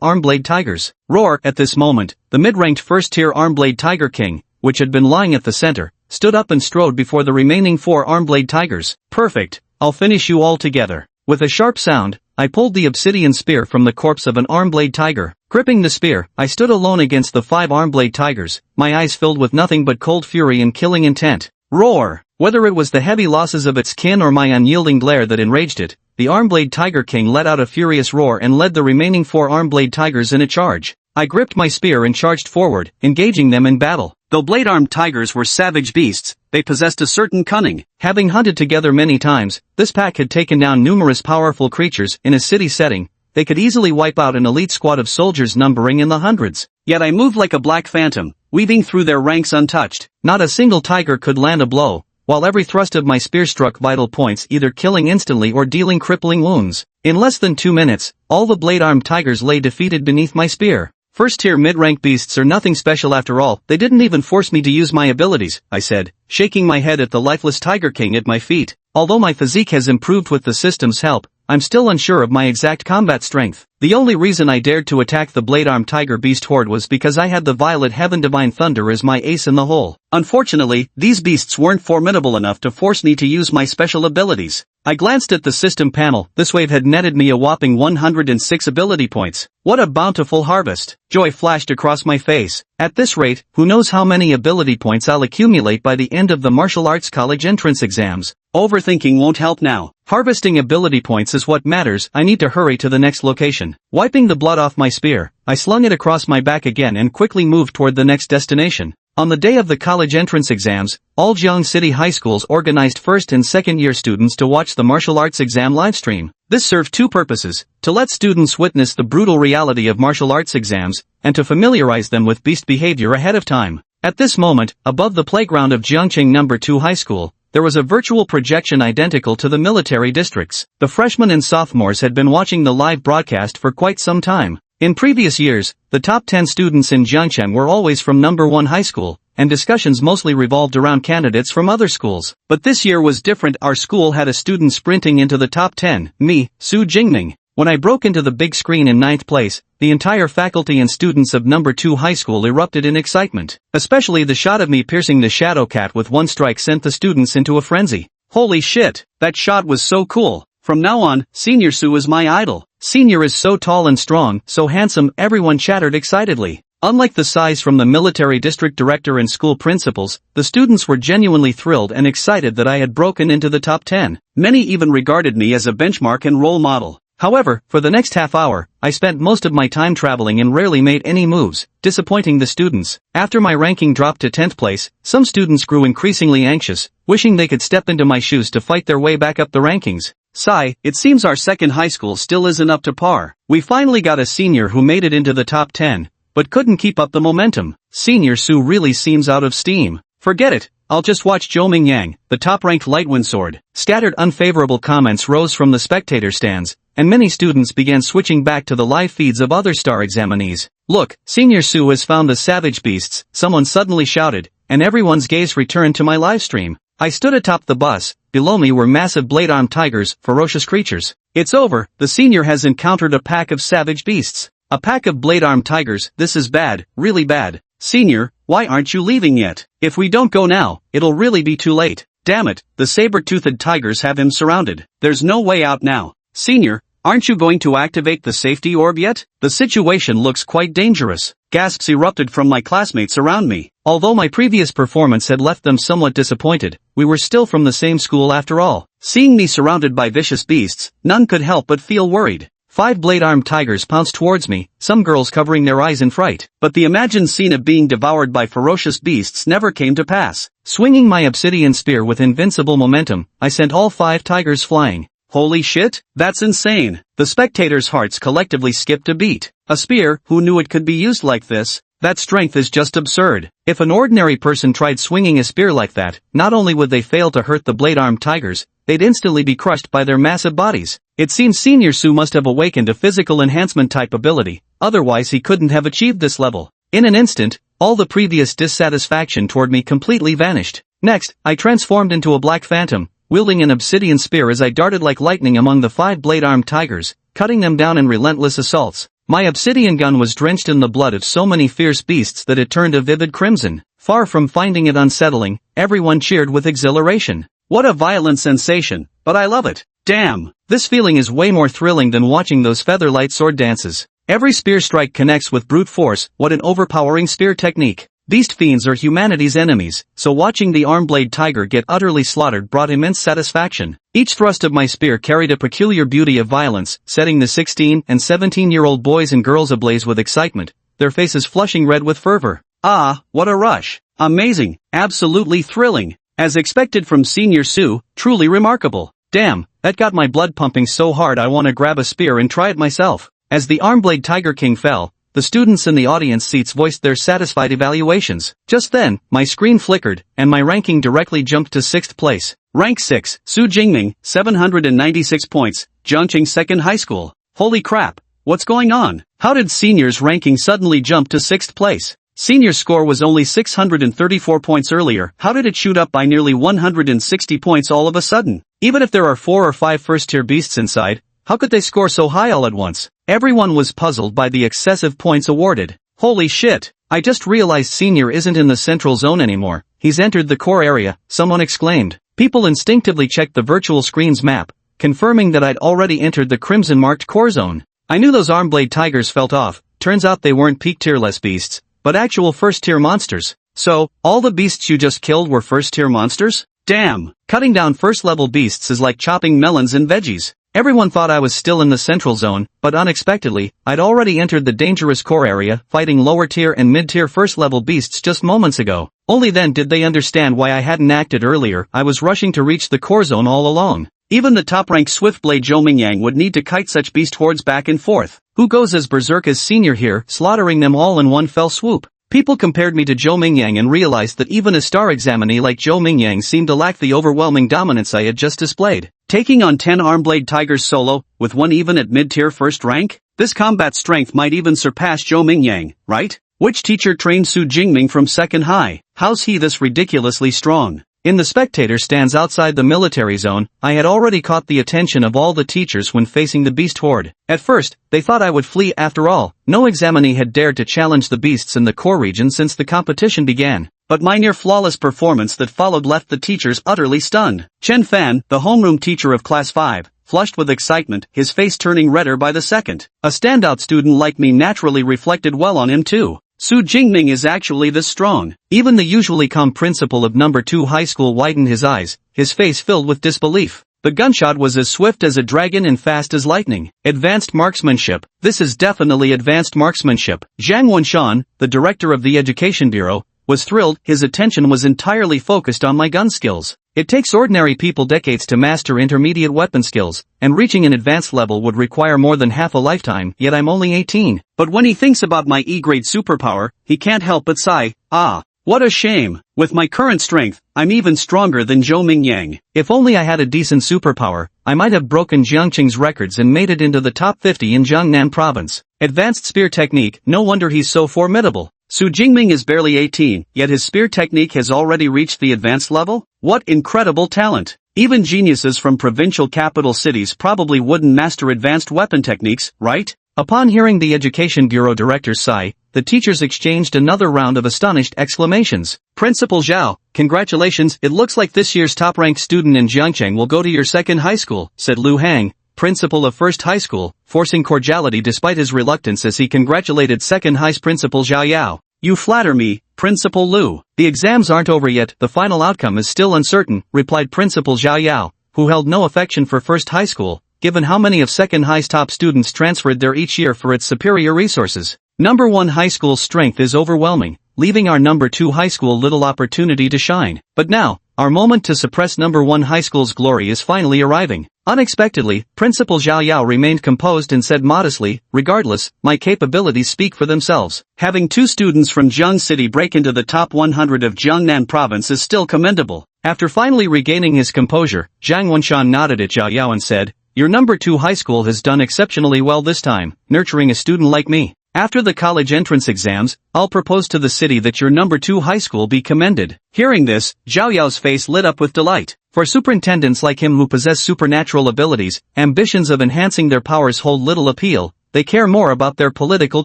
arm-blade tigers. Roar! At this moment, the mid-ranked first-tier arm-blade tiger king, which had been lying at the center, stood up and strode before the remaining 4 arm-blade tigers. Perfect, I'll finish you all together. With a sharp sound, I pulled the obsidian spear from the corpse of an arm-blade tiger. Gripping the spear, I stood alone against the 5 arm-blade tigers, my eyes filled with nothing but cold fury and killing intent. Roar! Whether it was the heavy losses of its kin or my unyielding glare that enraged it, the arm-blade tiger king let out a furious roar and led the remaining 4 arm-blade tigers in a charge. I gripped my spear and charged forward, engaging them in battle. Though blade-armed tigers were savage beasts, they possessed a certain cunning. Having hunted together many times, this pack had taken down numerous powerful creatures in a city setting. They could easily wipe out an elite squad of soldiers numbering in the hundreds. Yet I moved like a black phantom, weaving through their ranks untouched. Not a single tiger could land a blow, while every thrust of my spear struck vital points, either killing instantly or dealing crippling wounds. In less than 2 minutes, all the blade-armed tigers lay defeated beneath my spear. First-tier mid-rank beasts are nothing special after all, they didn't even force me to use my abilities, I said, shaking my head at the lifeless Tiger King at my feet. Although my physique has improved with the system's help, I'm still unsure of my exact combat strength. The only reason I dared to attack the blade-armed tiger beast horde was because I had the Violet Heaven Divine Thunder as my ace in the hole. Unfortunately, these beasts weren't formidable enough to force me to use my special abilities. I glanced at the system panel. This wave had netted me a whopping 106 ability points. What a bountiful harvest. Joy flashed across my face. At this rate, who knows how many ability points I'll accumulate by the end of the martial arts college entrance exams. Overthinking won't help now. Harvesting ability points is what matters. I need to hurry to the next location. Wiping the blood off my spear, I slung it across my back again and quickly moved toward the next destination. On the day of the college entrance exams, all Jiang City high schools organized first and second year students to watch the martial arts exam livestream. This served 2 purposes: to let students witness the brutal reality of martial arts exams, and to familiarize them with beast behavior ahead of time. At this moment, above the playground of Jiangqing No. 2 High School, there was a virtual projection identical to the military districts. The freshmen and sophomores had been watching the live broadcast for quite some time. In previous years, the top 10 students in Jiangcheng were always from No. 1 high school, and discussions mostly revolved around candidates from other schools. But this year was different. Our school had a student sprinting into the top 10, me, Su Jingming. When I broke into the big screen in 9th place, the entire faculty and students of No. 2 high school erupted in excitement. Especially the shot of me piercing the shadow cat with one strike sent the students into a frenzy. Holy shit, that shot was so cool. From now on, Senior Su is my idol. Senior is so tall and strong, so handsome, everyone chattered excitedly. Unlike the size from the military district director and school principals, the students were genuinely thrilled and excited that I had broken into the top 10. Many even regarded me as a benchmark and role model. However, for the next half hour, I spent most of my time traveling and rarely made any moves, disappointing the students. After my ranking dropped to 10th place, some students grew increasingly anxious, wishing they could step into my shoes to fight their way back up the rankings. Sigh, it seems our second high school still isn't up to par. We finally got a senior who made it into the top 10, but couldn't keep up the momentum. Senior Su really seems out of steam. Forget it, I'll just watch Zhou Mingyang, the top-ranked Lightwind Sword. Scattered unfavorable comments rose from the spectator stands, and many students began switching back to the live feeds of other star examinees. Look, Senior Su has found the savage beasts, someone suddenly shouted, and everyone's gaze returned to my livestream. I stood atop the bus. Below me were massive blade-armed tigers, ferocious creatures. It's over, the senior has encountered a pack of savage beasts. A pack of blade-armed tigers. This is bad, really bad. Senior, why aren't you leaving yet? If we don't go now, it'll really be too late. Damn it, the saber-toothed tigers have him surrounded. There's no way out now. Senior, aren't you going to activate the safety orb yet? The situation looks quite dangerous. Gasps erupted from my classmates around me. Although my previous performance had left them somewhat disappointed, we were still from the same school after all. Seeing me surrounded by vicious beasts, none could help but feel worried. 5 blade-armed tigers pounced towards me, some girls covering their eyes in fright. But the imagined scene of being devoured by ferocious beasts never came to pass. Swinging my obsidian spear with invincible momentum, I sent all 5 tigers flying. Holy shit, that's insane. The spectators' hearts collectively skipped a beat. A spear, who knew it could be used like this? That strength is just absurd. If an ordinary person tried swinging a spear like that, not only would they fail to hurt the blade-armed tigers, they'd instantly be crushed by their massive bodies. It seems Senior Su must have awakened a physical enhancement type ability, otherwise he couldn't have achieved this level. In an instant, all the previous dissatisfaction toward me completely vanished. Next, I transformed into a black phantom, wielding an obsidian spear as I darted like lightning among the 5 blade-armed tigers, cutting them down in relentless assaults. My obsidian gun was drenched in the blood of so many fierce beasts that it turned a vivid crimson. Far from finding it unsettling, everyone cheered with exhilaration. What a violent sensation, but I love it. Damn, this feeling is way more thrilling than watching those featherlight sword dances. Every spear strike connects with brute force. What an overpowering spear technique. Beast fiends are humanity's enemies, so watching the arm-blade tiger get utterly slaughtered brought immense satisfaction. Each thrust of my spear carried a peculiar beauty of violence, setting the 16 and 17-year-old boys and girls ablaze with excitement, their faces flushing red with fervor. Ah, what a rush. Amazing, absolutely thrilling. As expected from Senior Sue, truly remarkable. Damn, that got my blood pumping so hard I want to grab a spear and try it myself. As the Armblade Tiger King fell, the students in the audience seats voiced their satisfied evaluations. Just then, my screen flickered, and my ranking directly jumped to 6th place. Rank 6, Su Jingming, 796 points, Jiangqing Second High School. Holy crap, what's going on? How did Senior's ranking suddenly jump to 6th place? Senior's score was only 634 points earlier. How did it shoot up by nearly 160 points all of a sudden? Even if there are 4 or 5 first-tier beasts inside, how could they score so high all at once? Everyone was puzzled by the excessive points awarded. Holy shit, I just realized Senior isn't in the central zone anymore. He's entered the core area, someone exclaimed. People instinctively checked the virtual screen's map, confirming that I'd already entered the crimson-marked core zone. I knew those Armblade Tigers felt off. Turns out they weren't peak tier-less beasts, but actual first-tier monsters. So, all the beasts you just killed were first-tier monsters? Damn, cutting down first-level beasts is like chopping melons and veggies. Everyone thought I was still in the central zone, but unexpectedly, I'd already entered the dangerous core area, fighting lower-tier and mid-tier first-level beasts just moments ago. Only then did they understand why I hadn't acted earlier. I was rushing to reach the core zone all along. Even the top-ranked Swiftblade Zhou Mingyang would need to kite such beast hordes back and forth. Who goes as berserk as Senior here, slaughtering them all in one fell swoop? People compared me to Zhou Mingyang and realized that even a star examinee like Zhou Mingyang seemed to lack the overwhelming dominance I had just displayed. Taking on 10 Armblade Tigers solo, with one even at mid-tier first rank? This combat strength might even surpass Zhou Mingyang, right? Which teacher trained Su Jingming from second high? How's he this ridiculously strong? In the spectator stands outside the military zone, I had already caught the attention of all the teachers when facing the beast horde. At first, they thought I would flee. After all, no examinee had dared to challenge the beasts in the core region since the competition began. But my near-flawless performance that followed left the teachers utterly stunned. Chen Fan, the homeroom teacher of Class 5, flushed with excitement, his face turning redder by the second. A standout student like me naturally reflected well on him too. Su Jingming is actually this strong. Even the usually calm principal of number 2 high school widened his eyes, his face filled with disbelief. The gunshot was as swift as a dragon and fast as lightning. Advanced marksmanship. This is definitely advanced marksmanship. Zhang Wenshan, the director of the Education Bureau, was thrilled. His attention was entirely focused on my gun skills. It takes ordinary people decades to master intermediate weapon skills, and reaching an advanced level would require more than half a lifetime, yet I'm only 18. But when he thinks about my E-grade superpower, he can't help but sigh. Ah, what a shame. With my current strength, I'm even stronger than Zhou Mingyang. If only I had a decent superpower, I might have broken Jiangqing's records and made it into the top 50 in Jiangnan province. Advanced spear technique, no wonder he's so formidable. Su Jingming is barely 18, yet his spear technique has already reached the advanced level? What incredible talent! Even geniuses from provincial capital cities probably wouldn't master advanced weapon techniques, right? Upon hearing the Education Bureau director's sigh, the teachers exchanged another round of astonished exclamations. Principal Zhao, congratulations, it looks like this year's top-ranked student in Jiangcheng will go to your second high school, said Lu Hang, principal of first high school, forcing cordiality despite his reluctance as he congratulated second high's principal Zhao Yao. You flatter me, Principal Lu. The exams aren't over yet, the final outcome is still uncertain, replied Principal Zhao Yao, who held no affection for first high school, given how many of second high's top students transferred there each year for its superior resources. Number 1 high school's strength is overwhelming, leaving our number 2 high school little opportunity to shine. But now, our moment to suppress number 1 high school's glory is finally arriving. Unexpectedly, Principal Zhao Yao remained composed and said modestly, regardless, my capabilities speak for themselves. Having 2 students from Jiang City break into the top 100 of Jiangnan province is still commendable. After finally regaining his composure, Zhang Wenshan nodded at Zhao Yao and said, your number 2 high school has done exceptionally well this time, nurturing a student like me. After the college entrance exams, I'll propose to the city that your number 2 high school be commended. Hearing this, Zhao Yao's face lit up with delight. For superintendents like him who possess supernatural abilities, ambitions of enhancing their powers hold little appeal. They care more about their political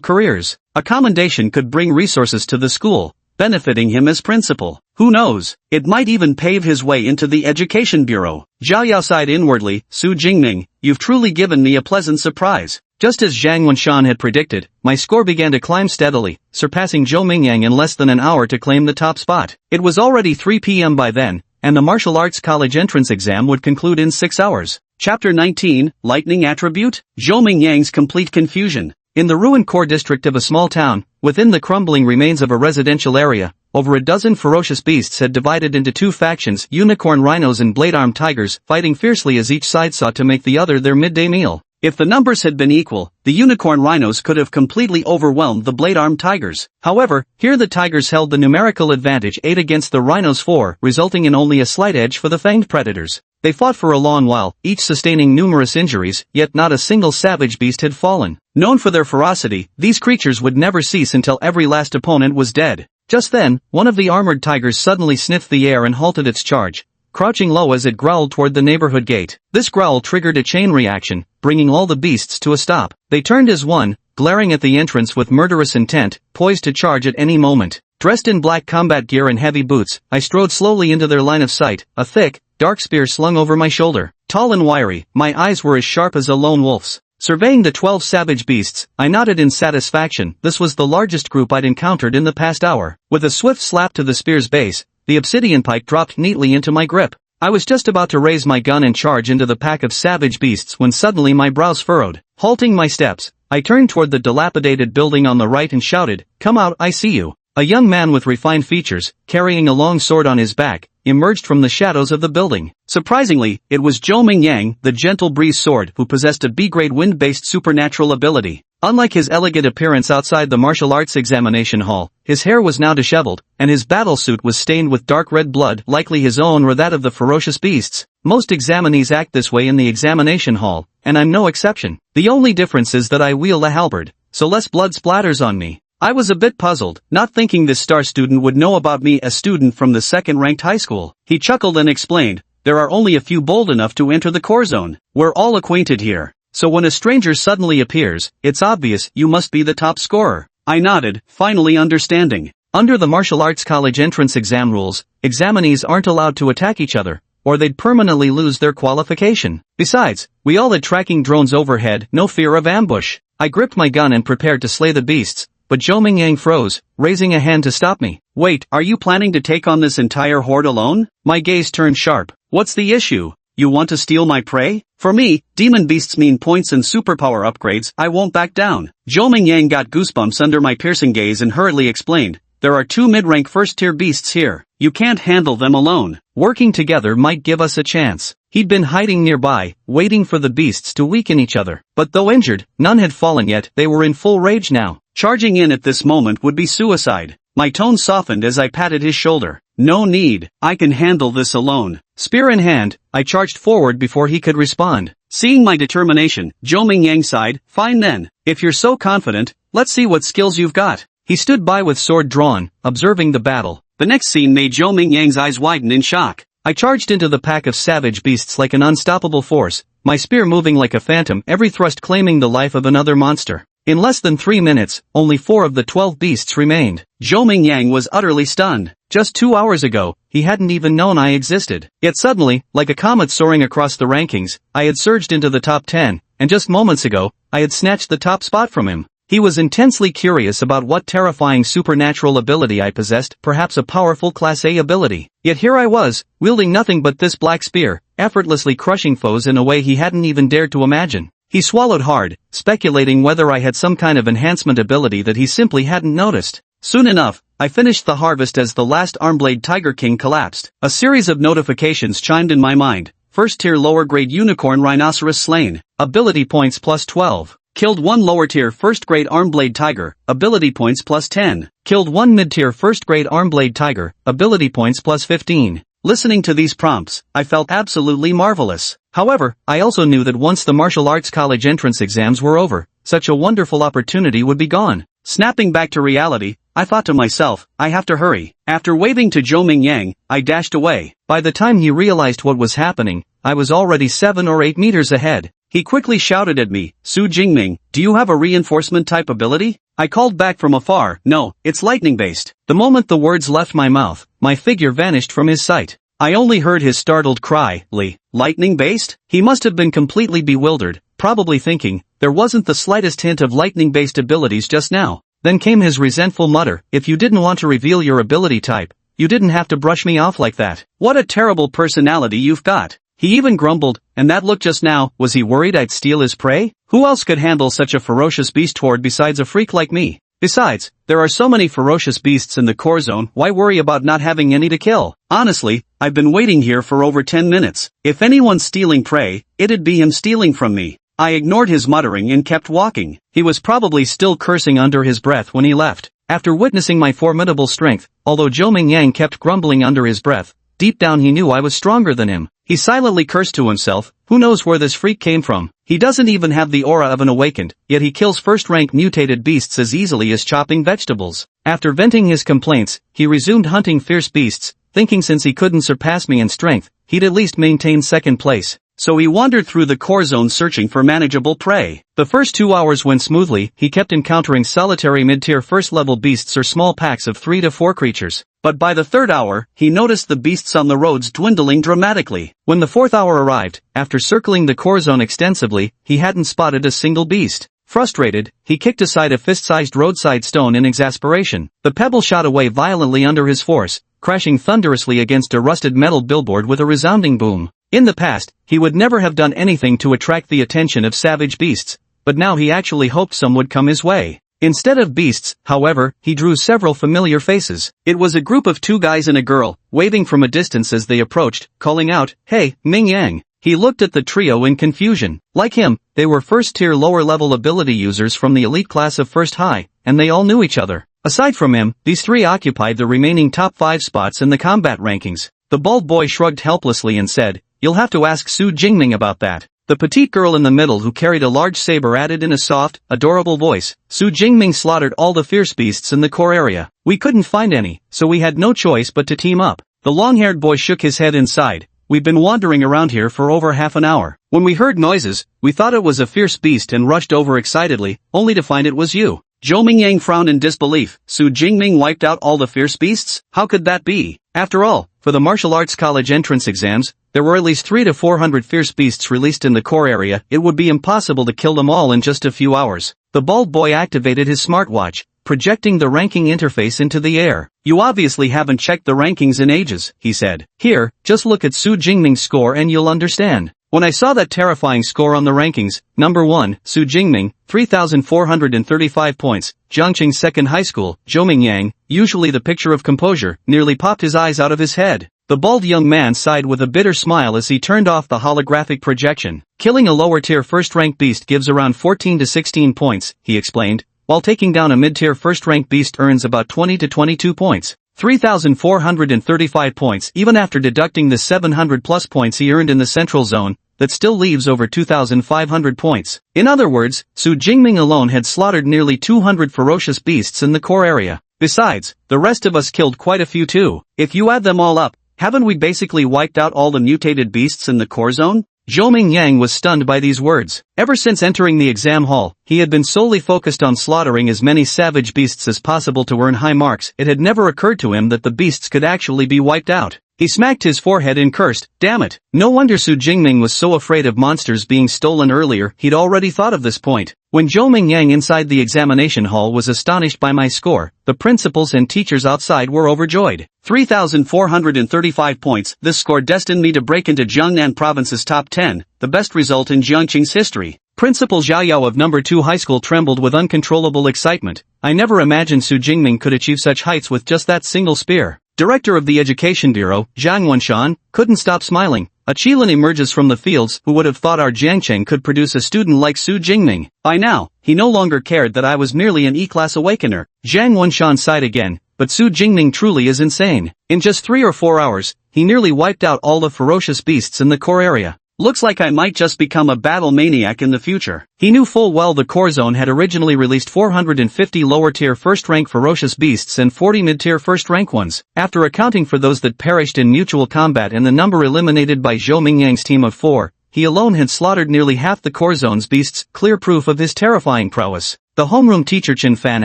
careers. A commendation could bring resources to the school, benefiting him as principal. Who knows, it might even pave his way into the Education Bureau. Zhao Yao sighed inwardly. Su Jingming, you've truly given me a pleasant surprise. Just as Zhang Wenshan had predicted, my score began to climb steadily, surpassing Zhou Mingyang in less than an hour to claim the top spot. It was already 3 p.m. by then, and the martial arts college entrance exam would conclude in 6 hours. Chapter 19, Lightning Attribute? Zhou Mingyang's complete confusion. In the ruined core district of a small town, within the crumbling remains of a residential area, over a dozen ferocious beasts had divided into 2 factions, unicorn rhinos and blade-armed tigers, fighting fiercely as each side sought to make the other their midday meal. If the numbers had been equal, the unicorn rhinos could have completely overwhelmed the blade-armed tigers. However, here the tigers held the numerical advantage 8 against the rhinos 4, resulting in only a slight edge for the fanged predators. They fought for a long while, each sustaining numerous injuries, yet not a single savage beast had fallen. Known for their ferocity, these creatures would never cease until every last opponent was dead. Just then, one of the armored tigers suddenly sniffed the air and halted its charge, crouching low as it growled toward the neighborhood gate. This growl triggered a chain reaction, bringing all the beasts to a stop. They turned as one, glaring at the entrance with murderous intent, poised to charge at any moment. Dressed in black combat gear and heavy boots, I strode slowly into their line of sight, a thick, dark spear slung over my shoulder. Tall and wiry, my eyes were as sharp as a lone wolf's. Surveying the 12 savage beasts, I nodded in satisfaction. This was the largest group I'd encountered in the past hour. With a swift slap to the spear's base, the obsidian pike dropped neatly into my grip. I was just about to raise my gun and charge into the pack of savage beasts when suddenly my brows furrowed. Halting my steps, I turned toward the dilapidated building on the right and shouted, "Come out, I see you." A young man with refined features, carrying a long sword on his back, emerged from the shadows of the building. Surprisingly, it was Zhou Mingyang, the gentle breeze sword, who possessed a B-grade wind-based supernatural ability. Unlike his elegant appearance outside the martial arts examination hall, his hair was now disheveled, and his battle suit was stained with dark red blood, likely his own or that of the ferocious beasts. Most examinees act this way in the examination hall, and I'm no exception. The only difference is that I wield a halberd, so less blood splatters on me. I was a bit puzzled, not thinking this star student would know about me, a student from the second-ranked high school. He chuckled and explained, "There are only a few bold enough to enter the core zone. We're all acquainted here. So when a stranger suddenly appears, it's obvious you must be the top scorer." I nodded, finally understanding. Under the martial arts college entrance exam rules, examinees aren't allowed to attack each other, or they'd permanently lose their qualification. Besides, we all had tracking drones overhead, no fear of ambush. I gripped my gun and prepared to slay the beasts, but Zhou Mingyang froze, raising a hand to stop me. "Wait, are you planning to take on this entire horde alone?" My gaze turned sharp. "What's the issue? You want to steal my prey?" For me, demon beasts mean points and superpower upgrades. I won't back down. Zhou Mingyang got goosebumps under my piercing gaze and hurriedly explained, "There are 2 mid-rank first-tier beasts here. You can't handle them alone. Working together might give us a chance." He'd been hiding nearby, waiting for the beasts to weaken each other. But though injured, none had fallen yet. They were in full rage now. Charging in at this moment would be suicide. My tone softened as I patted his shoulder. "No need, I can handle this alone." Spear in hand, I charged forward before he could respond. Seeing my determination, Zhou Mingyang sighed, "Fine then. If you're so confident, let's see what skills you've got." He stood by with sword drawn, observing the battle. The next scene made Zhou Mingyang's eyes widen in shock. I charged into the pack of savage beasts like an unstoppable force, my spear moving like a phantom, every thrust claiming the life of another monster. In less than 3 minutes, only 4 of the 12 beasts remained. Zhou Mingyang was utterly stunned. Just 2 hours ago, he hadn't even known I existed. Yet suddenly, like a comet soaring across the rankings, I had surged into the top 10, and just moments ago, I had snatched the top spot from him. He was intensely curious about what terrifying supernatural ability I possessed, perhaps a powerful Class A ability. Yet here I was, wielding nothing but this black spear, effortlessly crushing foes in a way he hadn't even dared to imagine. He swallowed hard, speculating whether I had some kind of enhancement ability that he simply hadn't noticed. Soon enough, I finished the harvest as the last Armblade Tiger King collapsed. A series of notifications chimed in my mind. First tier lower grade unicorn rhinoceros slain. Ability points plus 12. Killed 1 lower tier first grade Armblade Tiger. Ability points plus 10. Killed 1 mid tier first grade Armblade Tiger. Ability points plus 15. Listening to these prompts, I felt absolutely marvelous. However, I also knew that once the martial arts college entrance exams were over, such a wonderful opportunity would be gone. Snapping back to reality, I thought to myself, I have to hurry. After waving to Zhou Mingyang, I dashed away. By the time he realized what was happening, I was already 7 or 8 meters ahead. He quickly shouted at me, "Su Jingming, do you have a reinforcement type ability?" I called back from afar, "No, it's lightning-based." The moment the words left my mouth, my figure vanished from his sight. I only heard his startled cry, "Lightning-based?" He must have been completely bewildered, probably thinking, there wasn't the slightest hint of lightning-based abilities just now. Then came his resentful mutter, "If you didn't want to reveal your ability type, you didn't have to brush me off like that. What a terrible personality you've got." He even grumbled, "And that look just now, was he worried I'd steal his prey? Who else could handle such a ferocious beast horde besides a freak like me? Besides, there are so many ferocious beasts in the core zone, why worry about not having any to kill? Honestly, I've been waiting here for over 10 minutes. If anyone's stealing prey, it'd be him stealing from me." I ignored his muttering and kept walking. He was probably still cursing under his breath when he left. After witnessing my formidable strength, although Zhou Mingyang kept grumbling under his breath, deep down he knew I was stronger than him. He silently cursed to himself, who knows where this freak came from. He doesn't even have the aura of an awakened, yet he kills first-rank mutated beasts as easily as chopping vegetables. After venting his complaints, he resumed hunting fierce beasts, thinking since he couldn't surpass me in strength, he'd at least maintain second place. So he wandered through the core zone searching for manageable prey. The first 2 hours went smoothly, he kept encountering solitary mid-tier first-level beasts or small packs of 3 to 4 creatures. But by the third hour, he noticed the beasts on the roads dwindling dramatically. When the fourth hour arrived, after circling the core zone extensively, he hadn't spotted a single beast. Frustrated, he kicked aside a fist-sized roadside stone in exasperation. The pebble shot away violently under his force, crashing thunderously against a rusted metal billboard with a resounding boom. In the past, he would never have done anything to attract the attention of savage beasts, but now he actually hoped some would come his way. Instead of beasts, however, he drew several familiar faces. It was a group of 2 guys and a girl, waving from a distance as they approached, calling out, "Hey, Ming Yang." He looked at the trio in confusion. Like him, they were first-tier lower-level ability users from the elite class of First High, and they all knew each other. Aside from him, these 3 occupied the remaining top 5 spots in the combat rankings. The bald boy shrugged helplessly and said, "You'll have to ask Su Jingming about that." The petite girl in the middle who carried a large saber added in a soft, adorable voice, "Su Jingming slaughtered all the fierce beasts in the core area. We couldn't find any, so we had no choice but to team up." The long-haired boy shook his head and sighed. "We've been wandering around here for over half an hour. When we heard noises, we thought it was a fierce beast and rushed over excitedly, only to find it was you." Zhou Mingyang frowned in disbelief. "Su Jingming wiped out all the fierce beasts? How could that be? After all, for the martial arts college entrance exams, there were at least 300 to 400 fierce beasts released in the core area. It would be impossible to kill them all in just a few hours." The bald boy activated his smartwatch, projecting the ranking interface into the air. "You obviously haven't checked the rankings in ages," he said. "Here, just look at Su Jingming's score and you'll understand." When I saw that terrifying score on the rankings, number 1, Su Jingming, 3,435 points, Jiangqing Second High School, Zhou Mingyang, usually the picture of composure, nearly popped his eyes out of his head. The bald young man sighed with a bitter smile as he turned off the holographic projection. "Killing a lower-tier first-rank beast gives around 14 to 16 points, he explained, while taking down a mid-tier first-rank beast earns about 20 to 22 points. 3,435 points even after deducting the 700-plus points he earned in the central zone, that still leaves over 2,500 points. In other words, Su Jingming alone had slaughtered nearly 200 ferocious beasts in the core area. Besides, the rest of us killed quite a few too. If you add them all up, haven't we basically wiped out all the mutated beasts in the core zone?" Zhou Mingyang was stunned by these words. Ever since entering the exam hall, he had been solely focused on slaughtering as many savage beasts as possible to earn high marks. It had never occurred to him that the beasts could actually be wiped out. He smacked his forehead and cursed, "Damn it. No wonder Su Jingming was so afraid of monsters being stolen earlier. He'd already thought of this point." When Zhou Mingyang inside the examination hall was astonished by my score, the principals and teachers outside were overjoyed. 3,435 points, this score destined me to break into Jiangnan Province's top 10, the best result in Jiangqing's history. Principal Zhao Yao of number 2 high school trembled with uncontrollable excitement. "I never imagined Su Jingming could achieve such heights with just that single spear." Director of the Education Bureau, Zhang Wenshan, couldn't stop smiling. "A Qilin emerges from the fields. Who would have thought our Jiangqing could produce a student like Su Jingming?" By now, he no longer cared that I was merely an E-class awakener. Zhang Wenshan sighed again, "But Su Jingming truly is insane. In just 3 or 4 hours, he nearly wiped out all the ferocious beasts in the core area. Looks like I might just become a battle maniac in the future." He knew full well the core zone had originally released 450 lower-tier first-rank ferocious beasts and 40 mid-tier first-rank ones. After accounting for those that perished in mutual combat and the number eliminated by Zhou Mingyang's team of 4, he alone had slaughtered nearly half the core zone's beasts, clear proof of his terrifying prowess. The homeroom teacher Chen Fan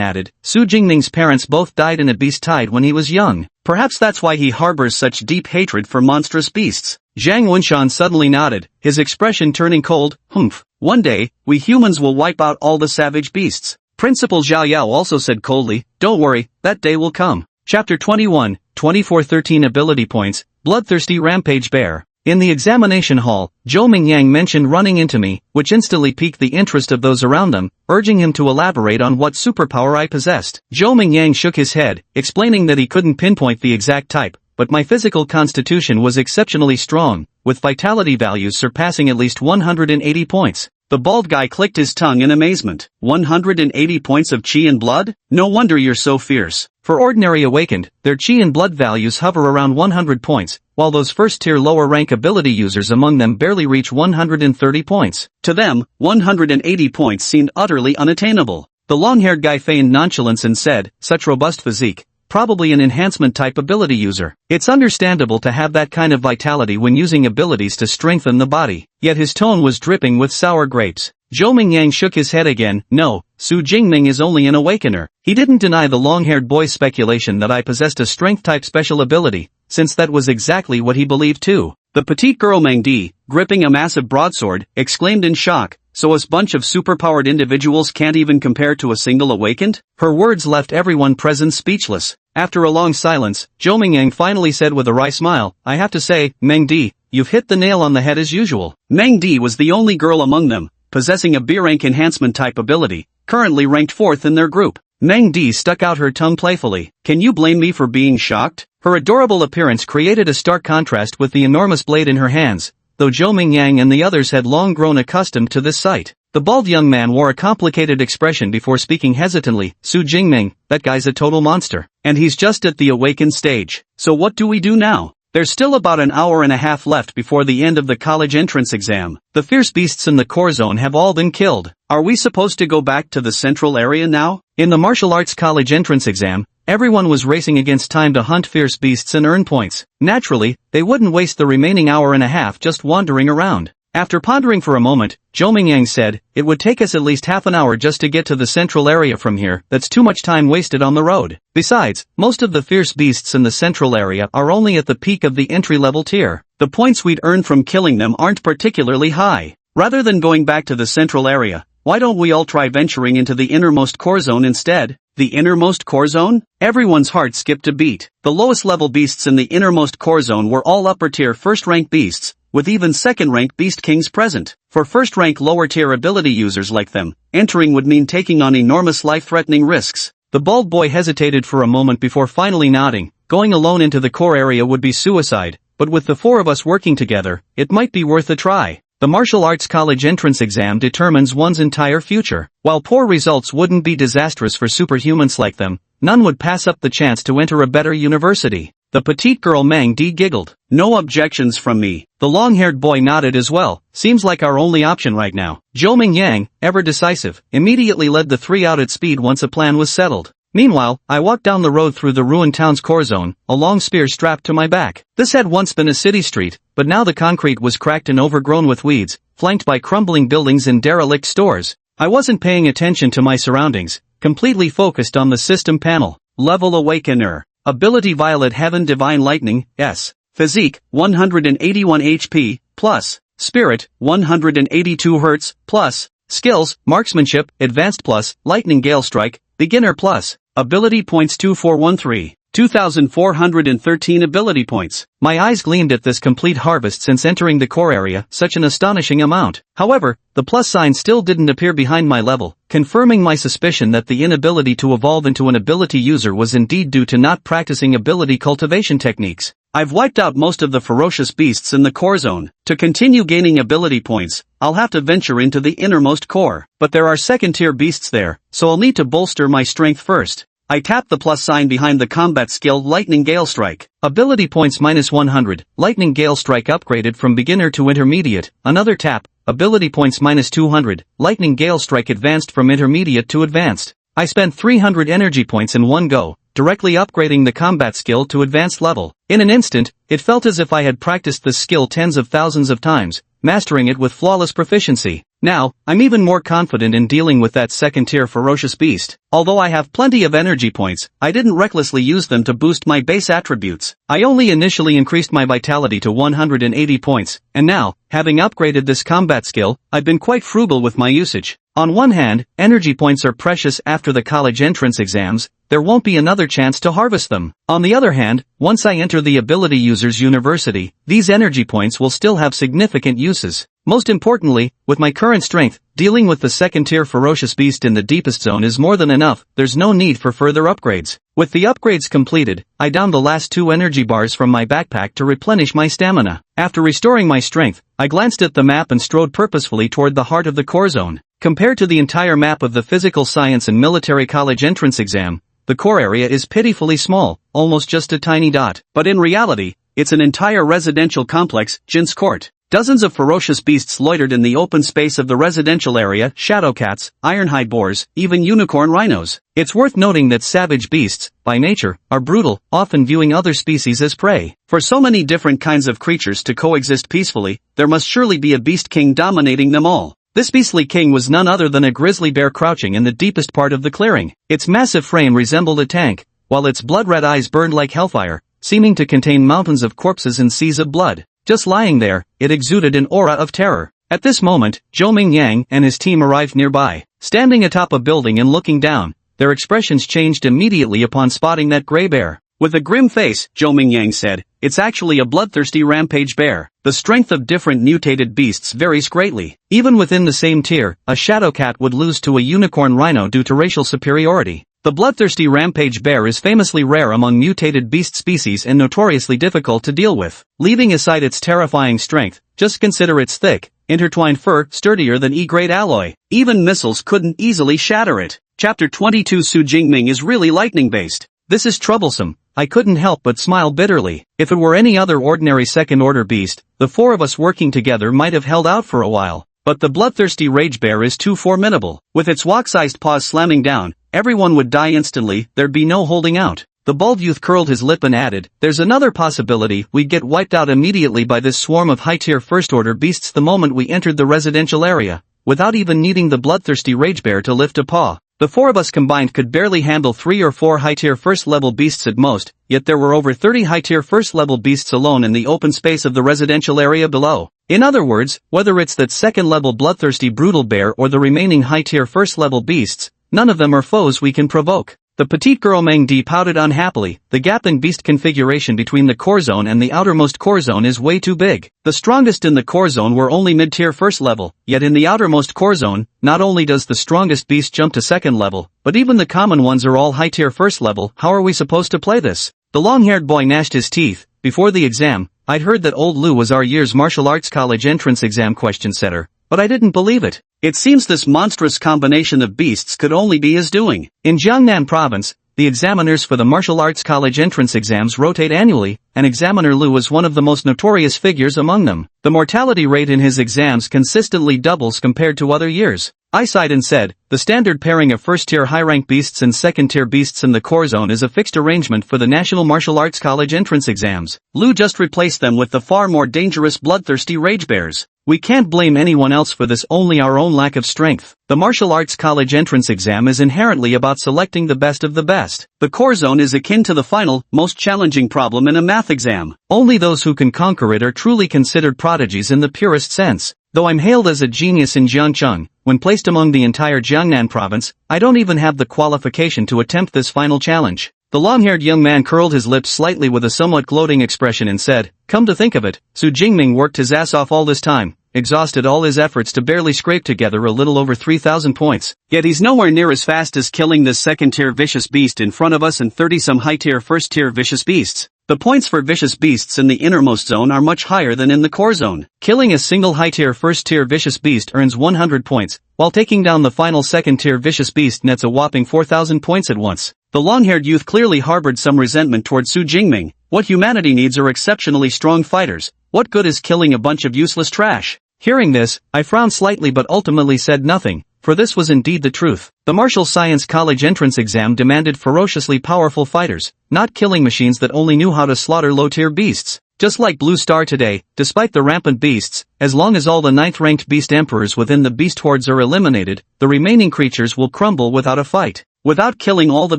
added, Su Jingning's parents both died in a beast tide when he was young. Perhaps that's why he harbors such deep hatred for monstrous beasts. Zhang Wunshan suddenly nodded, his expression turning cold. Humph. One day, we humans will wipe out all the savage beasts. Principal Zhao Yao also said coldly, don't worry, that day will come. Chapter 21, 2413 Ability Points, Bloodthirsty Rampage Bear. In the examination hall, Zhou Mingyang mentioned running into me, which instantly piqued the interest of those around them, urging him to elaborate on what superpower I possessed. Zhou Mingyang shook his head, explaining that he couldn't pinpoint the exact type, but my physical constitution was exceptionally strong, with vitality values surpassing at least 180 points. The bald guy clicked his tongue in amazement. 180 points of chi and blood? No wonder you're so fierce. For ordinary awakened, their chi and blood values hover around 100 points, while those first-tier lower-rank ability users among them barely reach 130 points. To them, 180 points seemed utterly unattainable. The long-haired guy feigned nonchalance and said, such robust physique. Probably an enhancement-type ability user. It's understandable to have that kind of vitality when using abilities to strengthen the body. Yet his tone was dripping with sour grapes. Zhou Mingyang shook his head again. No, Su Jingming is only an awakener. He didn't deny the long-haired boy's speculation that I possessed a strength-type special ability, since that was exactly what he believed too. The petite girl Meng Di, gripping a massive broadsword, exclaimed in shock, so a bunch of superpowered individuals can't even compare to a single awakened? Her words left everyone present speechless. After a long silence, Zhou Mingyang finally said with a wry smile, I have to say, Meng Di, you've hit the nail on the head as usual. Meng Di was the only girl among them, possessing a B-rank enhancement type ability, currently ranked 4th in their group. Meng Di stuck out her tongue playfully. Can you blame me for being shocked? Her adorable appearance created a stark contrast with the enormous blade in her hands, though Zhou Mingyang and the others had long grown accustomed to this sight. The bald young man wore a complicated expression before speaking hesitantly. Su Jingming, that guy's a total monster. And he's just at the awakened stage. So what do we do now? There's still about an hour and a half left before the end of the college entrance exam. The fierce beasts in the core zone have all been killed. Are we supposed to go back to the central area now? In the martial arts college entrance exam, everyone was racing against time to hunt fierce beasts and earn points. Naturally, they wouldn't waste the remaining hour and a half just wandering around. After pondering for a moment, Zhou Mingyang said, it would take us at least half an hour just to get to the central area from here. That's too much time wasted on the road. Besides, most of the fierce beasts in the central area are only at the peak of the entry-level tier. The points we'd earn from killing them aren't particularly high. Rather than going back to the central area, why don't we all try venturing into the innermost core zone instead? The innermost core zone? Everyone's heart skipped a beat. The lowest level beasts in the innermost core zone were all upper-tier first-rank beasts, with even second-rank beast kings present. For first-rank lower-tier ability users like them, entering would mean taking on enormous life-threatening risks. The bald boy hesitated for a moment before finally nodding. Going alone into the core area would be suicide, but with the 4 of us working together, it might be worth a try. The martial arts college entrance exam determines one's entire future. While poor results wouldn't be disastrous for superhumans like them, none would pass up the chance to enter a better university. The petite girl Meng Di giggled. No objections from me. The long-haired boy nodded as well. Seems like our only option right now. Zhou Mingyang, ever decisive, immediately led the 3 out at speed once a plan was settled. Meanwhile, I walked down the road through the ruined town's core zone, a long spear strapped to my back. This had once been a city street, but now the concrete was cracked and overgrown with weeds, flanked by crumbling buildings and derelict stores. I wasn't paying attention to my surroundings, completely focused on the system panel. Level Awakener. Ability Violet Heaven Divine Lightning, S. Physique, 181 HP, plus. Spirit, 182 Hz, plus. Skills, Marksmanship, Advanced plus, Lightning Gale Strike, Beginner plus. Ability points 2413. 2,413 ability points. My eyes gleamed at this complete harvest since entering the core area, such an astonishing amount. However, the plus sign still didn't appear behind my level, confirming my suspicion that the inability to evolve into an ability user was indeed due to not practicing ability cultivation techniques. I've wiped out most of the ferocious beasts in the core zone. To continue gaining ability points, I'll have to venture into the innermost core. But there are second-tier beasts there, so I'll need to bolster my strength first. I tapped the plus sign behind the combat skill Lightning Gale Strike. Ability points minus 100. Lightning Gale Strike upgraded from beginner to intermediate. Another tap. Ability points minus 200. Lightning Gale Strike advanced from intermediate to advanced. I spent 300 energy points in one go, directly upgrading the combat skill to advanced level. In an instant, it felt as if I had practiced this skill tens of thousands of times, mastering it with flawless proficiency. Now, I'm even more confident in dealing with that second-tier ferocious beast. Although I have plenty of energy points, I didn't recklessly use them to boost my base attributes. I only initially increased my vitality to 180 points, and now, having upgraded this combat skill, I've been quite frugal with my usage. On one hand, energy points are precious after the college entrance exams, there won't be another chance to harvest them. On the other hand, once I enter the ability user's university, these energy points will still have significant uses. Most importantly, with my current strength, dealing with the second-tier ferocious beast in the deepest zone is more than enough, there's no need for further upgrades. With the upgrades completed, I downed the last 2 energy bars from my backpack to replenish my stamina. After restoring my strength, I glanced at the map and strode purposefully toward the heart of the core zone. Compared to the entire map of the physical science and military college entrance exam, the core area is pitifully small, almost just a tiny dot. But in reality, it's an entire residential complex, Jin's Court. Dozens of ferocious beasts loitered in the open space of the residential area, shadowcats, ironhide boars, even unicorn rhinos. It's worth noting that savage beasts, by nature, are brutal, often viewing other species as prey. For so many different kinds of creatures to coexist peacefully, there must surely be a beast king dominating them all. This beastly king was none other than a grizzly bear crouching in the deepest part of the clearing. Its massive frame resembled a tank, while its blood-red eyes burned like hellfire, seeming to contain mountains of corpses and seas of blood. Just lying there, it exuded an aura of terror. At this moment, Zhou Mingyang and his team arrived nearby. Standing atop a building and looking down, their expressions changed immediately upon spotting that gray bear. With a grim face, Zhou Mingyang said, "It's actually a bloodthirsty rampage bear." The strength of different mutated beasts varies greatly. Even within the same tier, a shadowcat would lose to a unicorn rhino due to racial superiority. The bloodthirsty rampage bear is famously rare among mutated beast species and notoriously difficult to deal with. Leaving aside its terrifying strength, just consider its thick, intertwined fur sturdier than E-grade alloy. Even missiles couldn't easily shatter it. Chapter 22 Su Jingming is really lightning-based. This is troublesome. I couldn't help but smile bitterly. If it were any other ordinary second-order beast, the 4 of us working together might have held out for a while. But the bloodthirsty rage bear is too formidable. With its wok-sized paws slamming down, everyone would die instantly, there'd be no holding out. The bald youth curled his lip and added, "There's another possibility, we'd get wiped out immediately by this swarm of high-tier first-order beasts the moment we entered the residential area, without even needing the bloodthirsty rage bear to lift a paw." The 4 of us combined could barely handle 3 or 4 high-tier first-level beasts at most, yet there were over 30 high-tier first-level beasts alone in the open space of the residential area below. In other words, whether it's that second-level bloodthirsty brutal bear or the remaining high-tier first-level beasts, none of them are foes we can provoke. The petite girl Meng Di pouted unhappily. The gap in beast configuration between the core zone and the outermost core zone is way too big. The strongest in the core zone were only mid-tier first level, yet in the outermost core zone, not only does the strongest beast jump to second level, but even the common ones are all high-tier first level. How are we supposed to play this? The long-haired boy gnashed his teeth. Before the exam, I'd heard that old Lu was our year's martial arts college entrance exam question setter, but I didn't believe it. It seems this monstrous combination of beasts could only be his doing. In Jiangnan province, the examiners for the martial arts college entrance exams rotate annually, and Examiner Lu was one of the most notorious figures among them. The mortality rate in his exams consistently doubles compared to other years. I sighed and said, the standard pairing of first-tier high-rank beasts and second-tier beasts in the core zone is a fixed arrangement for the National Martial Arts College entrance exams. Lu just replaced them with the far more dangerous bloodthirsty rage bears. We can't blame anyone else for this, only our own lack of strength. The Martial Arts College entrance exam is inherently about selecting the best of the best. The core zone is akin to the final, most challenging problem in a math exam. Only those who can conquer it are truly considered prodigies in the purest sense. Though I'm hailed as a genius in Jiangcheng, when placed among the entire Jiangnan province, I don't even have the qualification to attempt this final challenge. The long-haired young man curled his lips slightly with a somewhat gloating expression and said, come to think of it, Su Jingming worked his ass off all this time, exhausted all his efforts to barely scrape together a little over 3,000 points. Yet he's nowhere near as fast as killing this second-tier vicious beast in front of us and 30-some high-tier first-tier vicious beasts. The points for vicious beasts in the innermost zone are much higher than in the core zone. Killing a single high-tier first-tier vicious beast earns 100 points, while taking down the final second-tier vicious beast nets a whopping 4,000 points at once. The long-haired youth clearly harbored some resentment toward Su Jingming. What humanity needs are exceptionally strong fighters. What good is killing a bunch of useless trash? Hearing this, I frowned slightly but ultimately said nothing, for this was indeed the truth. The Martial Science College entrance exam demanded ferociously powerful fighters, not killing machines that only knew how to slaughter low-tier beasts. Just like Blue Star today, despite the rampant beasts, as long as all the 9th-ranked beast emperors within the beast hordes are eliminated, the remaining creatures will crumble without a fight. Without killing all the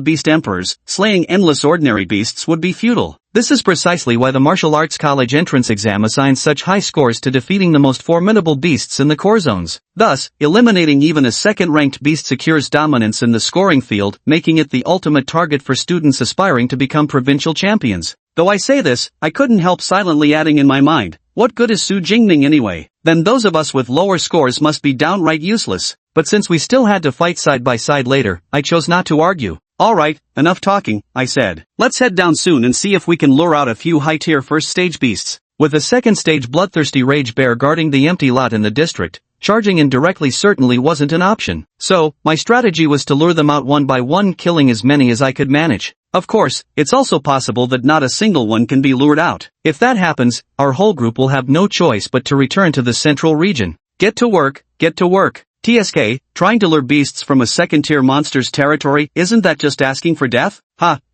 beast emperors, slaying endless ordinary beasts would be futile. This is precisely why the martial arts college entrance exam assigns such high scores to defeating the most formidable beasts in the core zones. Thus, eliminating even a second-ranked beast secures dominance in the scoring field, making it the ultimate target for students aspiring to become provincial champions. Though I say this, I couldn't help silently adding in my mind, what good is Su Jingming anyway? Then those of us with lower scores must be downright useless. But since we still had to fight side by side later, I chose not to argue. Alright, enough talking, I said. Let's head down soon and see if we can lure out a few high-tier first-stage beasts. With a second-stage bloodthirsty rage bear guarding the empty lot in the district, charging in directly certainly wasn't an option. So, my strategy was to lure them out one by one, killing as many as I could manage. Of course, it's also possible that not a single one can be lured out. If that happens, our whole group will have no choice but to return to the central region. Get to work, get to work. TSK, trying to lure beasts from a second-tier monster's territory, isn't that just asking for death?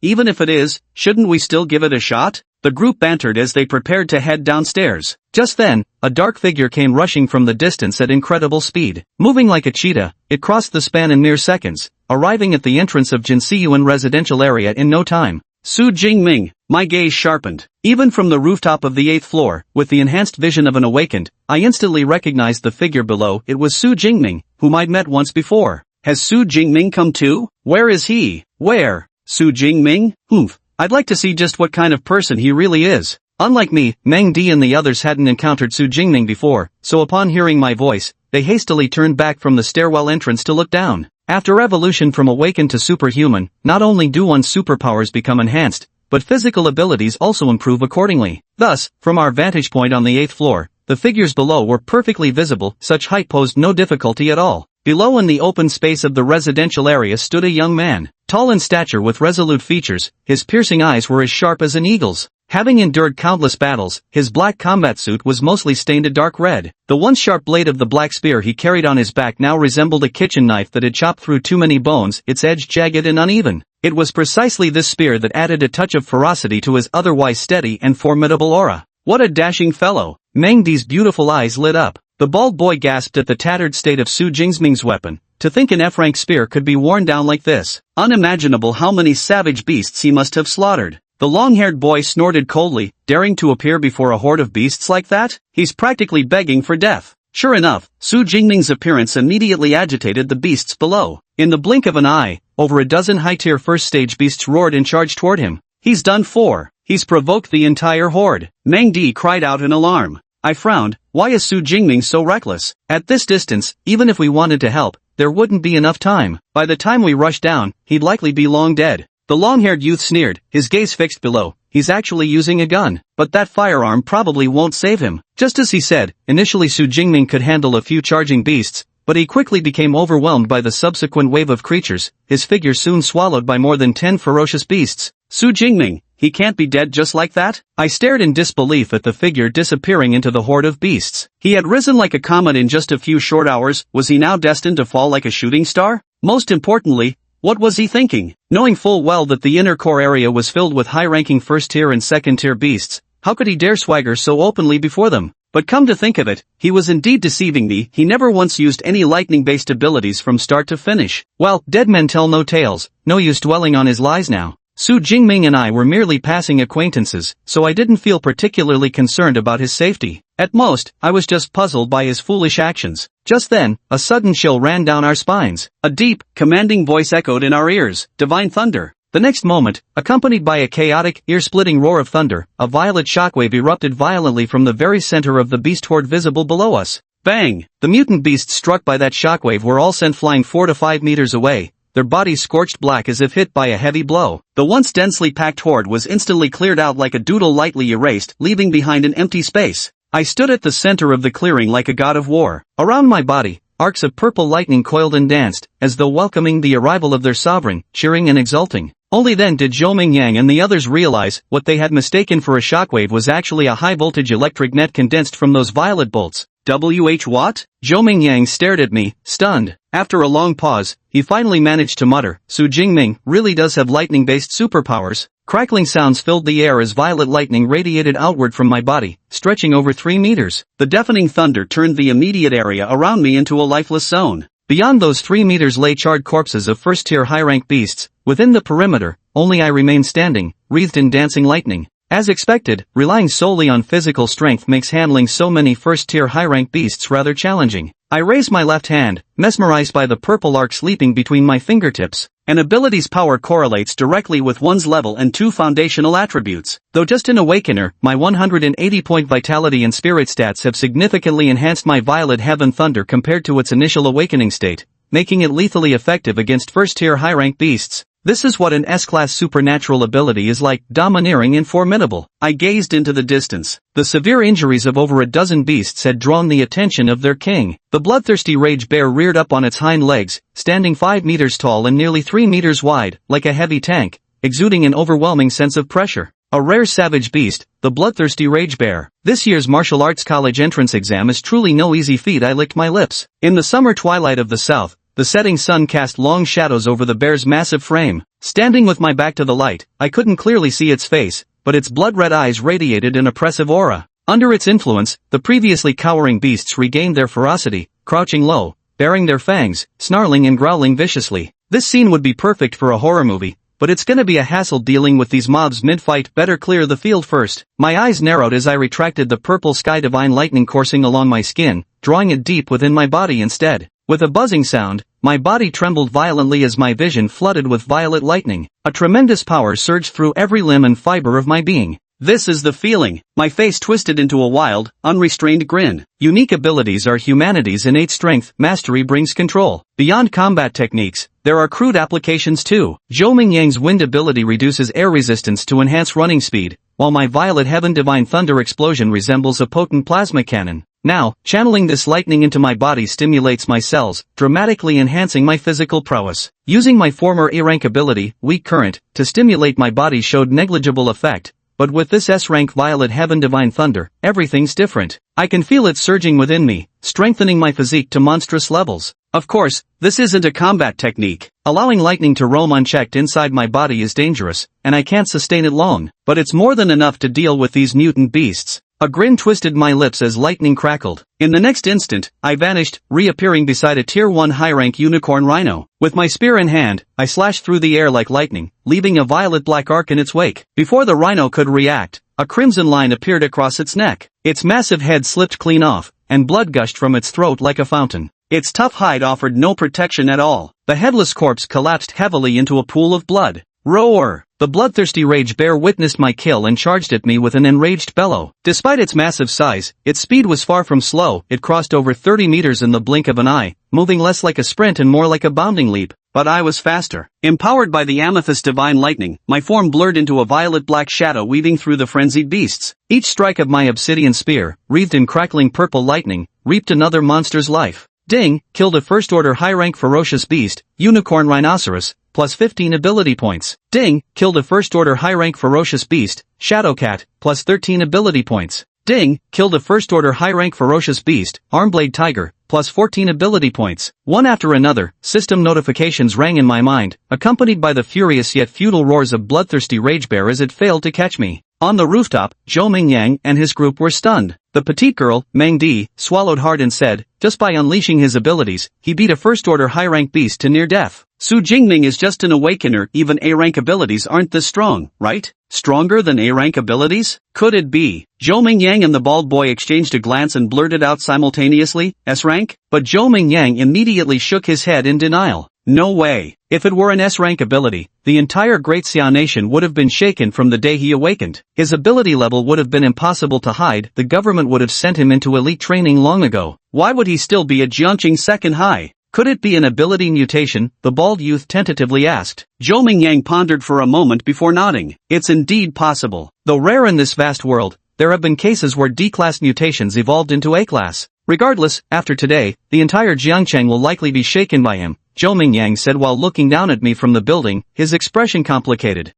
Even if it is, shouldn't we still give it a shot? The group bantered as they prepared to head downstairs. Just then, a dark figure came rushing from the distance at incredible speed. Moving like a cheetah, it crossed the span in mere seconds, arriving at the entrance of Jinsiyuan residential area in no time. Su Jingming, my gaze sharpened. Even from the rooftop of the 8th floor, with the enhanced vision of an awakened, I instantly recognized the figure below. It was Su Jingming, whom I'd met once before. Has Su Jingming come too? Where is he? Where? Su Jingming? Oomph. I'd like to see just what kind of person he really is. Unlike me, Meng Di and the others hadn't encountered Su Jingming before, so upon hearing my voice, they hastily turned back from the stairwell entrance to look down. After evolution from awakened to superhuman, not only do one's superpowers become enhanced, but physical abilities also improve accordingly. Thus, from our vantage point on the 8th floor, the figures below were perfectly visible. Such height posed no difficulty at all. Below in the open space of the residential area stood a young man, tall in stature with resolute features. His piercing eyes were as sharp as an eagle's. Having endured countless battles, his black combat suit was mostly stained a dark red. The once sharp blade of the black spear he carried on his back now resembled a kitchen knife that had chopped through too many bones, its edge jagged and uneven. It was precisely this spear that added a touch of ferocity to his otherwise steady and formidable aura. What a dashing fellow! Meng Di's beautiful eyes lit up. The bald boy gasped at the tattered state of Su Jingming's weapon. To think an F-rank spear could be worn down like this. Unimaginable how many savage beasts he must have slaughtered. The long-haired boy snorted coldly, daring to appear before a horde of beasts like that? He's practically begging for death. Sure enough, Su Jingming's appearance immediately agitated the beasts below. In the blink of an eye, over a dozen high-tier first-stage beasts roared and charged toward him. He's done for. He's provoked the entire horde. Meng Di cried out in alarm. I frowned. Why is Su Jingming so reckless? At this distance, even if we wanted to help, there wouldn't be enough time. By the time we rushed down, he'd likely be long dead. The long-haired youth sneered, his gaze fixed below. He's actually using a gun. But that firearm probably won't save him. Just as he said, initially Su Jingming could handle a few charging beasts, but he quickly became overwhelmed by the subsequent wave of creatures, his figure soon swallowed by more than 10 ferocious beasts. Su Jingming, he can't be dead just like that? I stared in disbelief at the figure disappearing into the horde of beasts. He had risen like a comet in just a few short hours. Was he now destined to fall like a shooting star? Most importantly, what was he thinking? Knowing full well that the inner core area was filled with high-ranking first-tier and second-tier beasts, how could he dare swagger so openly before them? But come to think of it, he was indeed deceiving me. He never once used any lightning-based abilities from start to finish. Well, dead men tell no tales. No use dwelling on his lies now. Su Jingming and I were merely passing acquaintances, so I didn't feel particularly concerned about his safety. At most, I was just puzzled by his foolish actions. Just then, a sudden chill ran down our spines. A deep, commanding voice echoed in our ears. Divine thunder. The next moment, accompanied by a chaotic, ear-splitting roar of thunder, a violet shockwave erupted violently from the very center of the beast horde visible below us. Bang! The mutant beasts struck by that shockwave were all sent flying 4 to 5 meters away, their bodies scorched black as if hit by a heavy blow. The once densely packed horde was instantly cleared out like a doodle lightly erased, leaving behind an empty space. I stood at the center of the clearing like a god of war. Around my body, arcs of purple lightning coiled and danced, as though welcoming the arrival of their sovereign, cheering and exulting. Only then did Zhou Mingyang and the others realize what they had mistaken for a shockwave was actually a high-voltage electric net condensed from those violet bolts. What? Zhou Mingyang stared at me, stunned. After a long pause, he finally managed to mutter, Su Jingming really does have lightning-based superpowers. Crackling sounds filled the air as violet lightning radiated outward from my body, stretching over 3 meters. The deafening thunder turned the immediate area around me into a lifeless zone. Beyond those 3 meters lay charred corpses of first-tier high-rank beasts. Within the perimeter, only I remained standing, wreathed in dancing lightning. As expected, relying solely on physical strength makes handling so many first-tier high-rank beasts rather challenging. I raised my left hand, mesmerized by the purple arcs leaping between my fingertips. An ability's power correlates directly with one's level and 2 foundational attributes. Though just an awakener, my 180-point vitality and spirit stats have significantly enhanced my Violet Heaven Thunder compared to its initial awakening state, making it lethally effective against first-tier high-rank beasts. This is what an S-class supernatural ability is like, domineering and formidable. I gazed into the distance. The severe injuries of over a dozen beasts had drawn the attention of their king. The bloodthirsty rage bear reared up on its hind legs, standing 5 meters tall and nearly 3 meters wide, like a heavy tank, exuding an overwhelming sense of pressure. A rare savage beast, the bloodthirsty rage bear. This year's martial arts college entrance exam is truly no easy feat. I licked my lips. In the summer twilight of the south, the setting sun cast long shadows over the bear's massive frame. Standing with my back to the light, I couldn't clearly see its face, but its blood-red eyes radiated an oppressive aura. Under its influence, the previously cowering beasts regained their ferocity, crouching low, baring their fangs, snarling and growling viciously. This scene would be perfect for a horror movie, but it's gonna be a hassle dealing with these mobs mid-fight. Better clear the field first. My eyes narrowed as I retracted the purple sky divine lightning coursing along my skin, drawing it deep within my body instead. With a buzzing sound, my body trembled violently as my vision flooded with violet lightning. A tremendous power surged through every limb and fiber of my being. This is the feeling. My face twisted into a wild, unrestrained grin. Unique abilities are humanity's innate strength. Mastery brings control. Beyond combat techniques, there are crude applications too. Zhou Mingyang's wind ability reduces air resistance to enhance running speed, while my Violet Heaven Divine Thunder explosion resembles a potent plasma cannon. Now, channeling this lightning into my body stimulates my cells, dramatically enhancing my physical prowess. Using my former A-rank ability, Weak Current, to stimulate my body showed negligible effect, but with this S-rank Violet Heaven Divine Thunder, everything's different. I can feel it surging within me, strengthening my physique to monstrous levels. Of course, this isn't a combat technique. Allowing lightning to roam unchecked inside my body is dangerous, and I can't sustain it long, but it's more than enough to deal with these mutant beasts. A grin twisted my lips as lightning crackled. In the next instant, I vanished, reappearing beside a Tier 1 high-rank unicorn rhino. With my spear in hand, I slashed through the air like lightning, leaving a violet-black arc in its wake. Before the rhino could react, a crimson line appeared across its neck. Its massive head slipped clean off, and blood gushed from its throat like a fountain. Its tough hide offered no protection at all. The headless corpse collapsed heavily into a pool of blood. Roar! The bloodthirsty rage bear witnessed my kill and charged at me with an enraged bellow. Despite its massive size, its speed was far from slow. It crossed over 30 meters in the blink of an eye, moving less like a sprint and more like a bounding leap. But I was faster. Empowered by the amethyst divine lightning, my form blurred into a violet-black shadow weaving through the frenzied beasts. Each strike of my obsidian spear, wreathed in crackling purple lightning, reaped another monster's life. Ding! Killed a first-order high-rank ferocious beast, unicorn rhinoceros, plus 15 ability points. Ding! Killed a first-order high-rank ferocious beast, shadowcat, plus 13 ability points. Ding! Killed a first-order high-rank ferocious beast, armblade tiger, plus 14 ability points. One after another, system notifications rang in my mind, accompanied by the furious yet futile roars of bloodthirsty ragebear as it failed to catch me. On the rooftop, Zhou Mingyang and his group were stunned. The petite girl, Meng Di, swallowed hard and said, just by unleashing his abilities, he beat a first-order high-rank beast to near death. Su Jingming is just an awakener. Even A-rank abilities aren't this strong, right? Stronger than A-rank abilities? Could it be? Zhou Mingyang and the bald boy exchanged a glance and blurted out simultaneously, S-rank? But Zhou Mingyang immediately shook his head in denial. No way. If it were an S-rank ability, the entire Great Xia Nation would have been shaken from the day he awakened. His ability level would have been impossible to hide. The government would have sent him into elite training long ago. Why would he still be at Jiangqing second high? Could it be an ability mutation? The bald youth tentatively asked. Zhou Mingyang pondered for a moment before nodding. It's indeed possible. Though rare in this vast world, there have been cases where D-class mutations evolved into A-class. Regardless, after today, the entire Jiangcheng will likely be shaken by him, Zhou Mingyang said while looking down at me from the building, his expression complicated.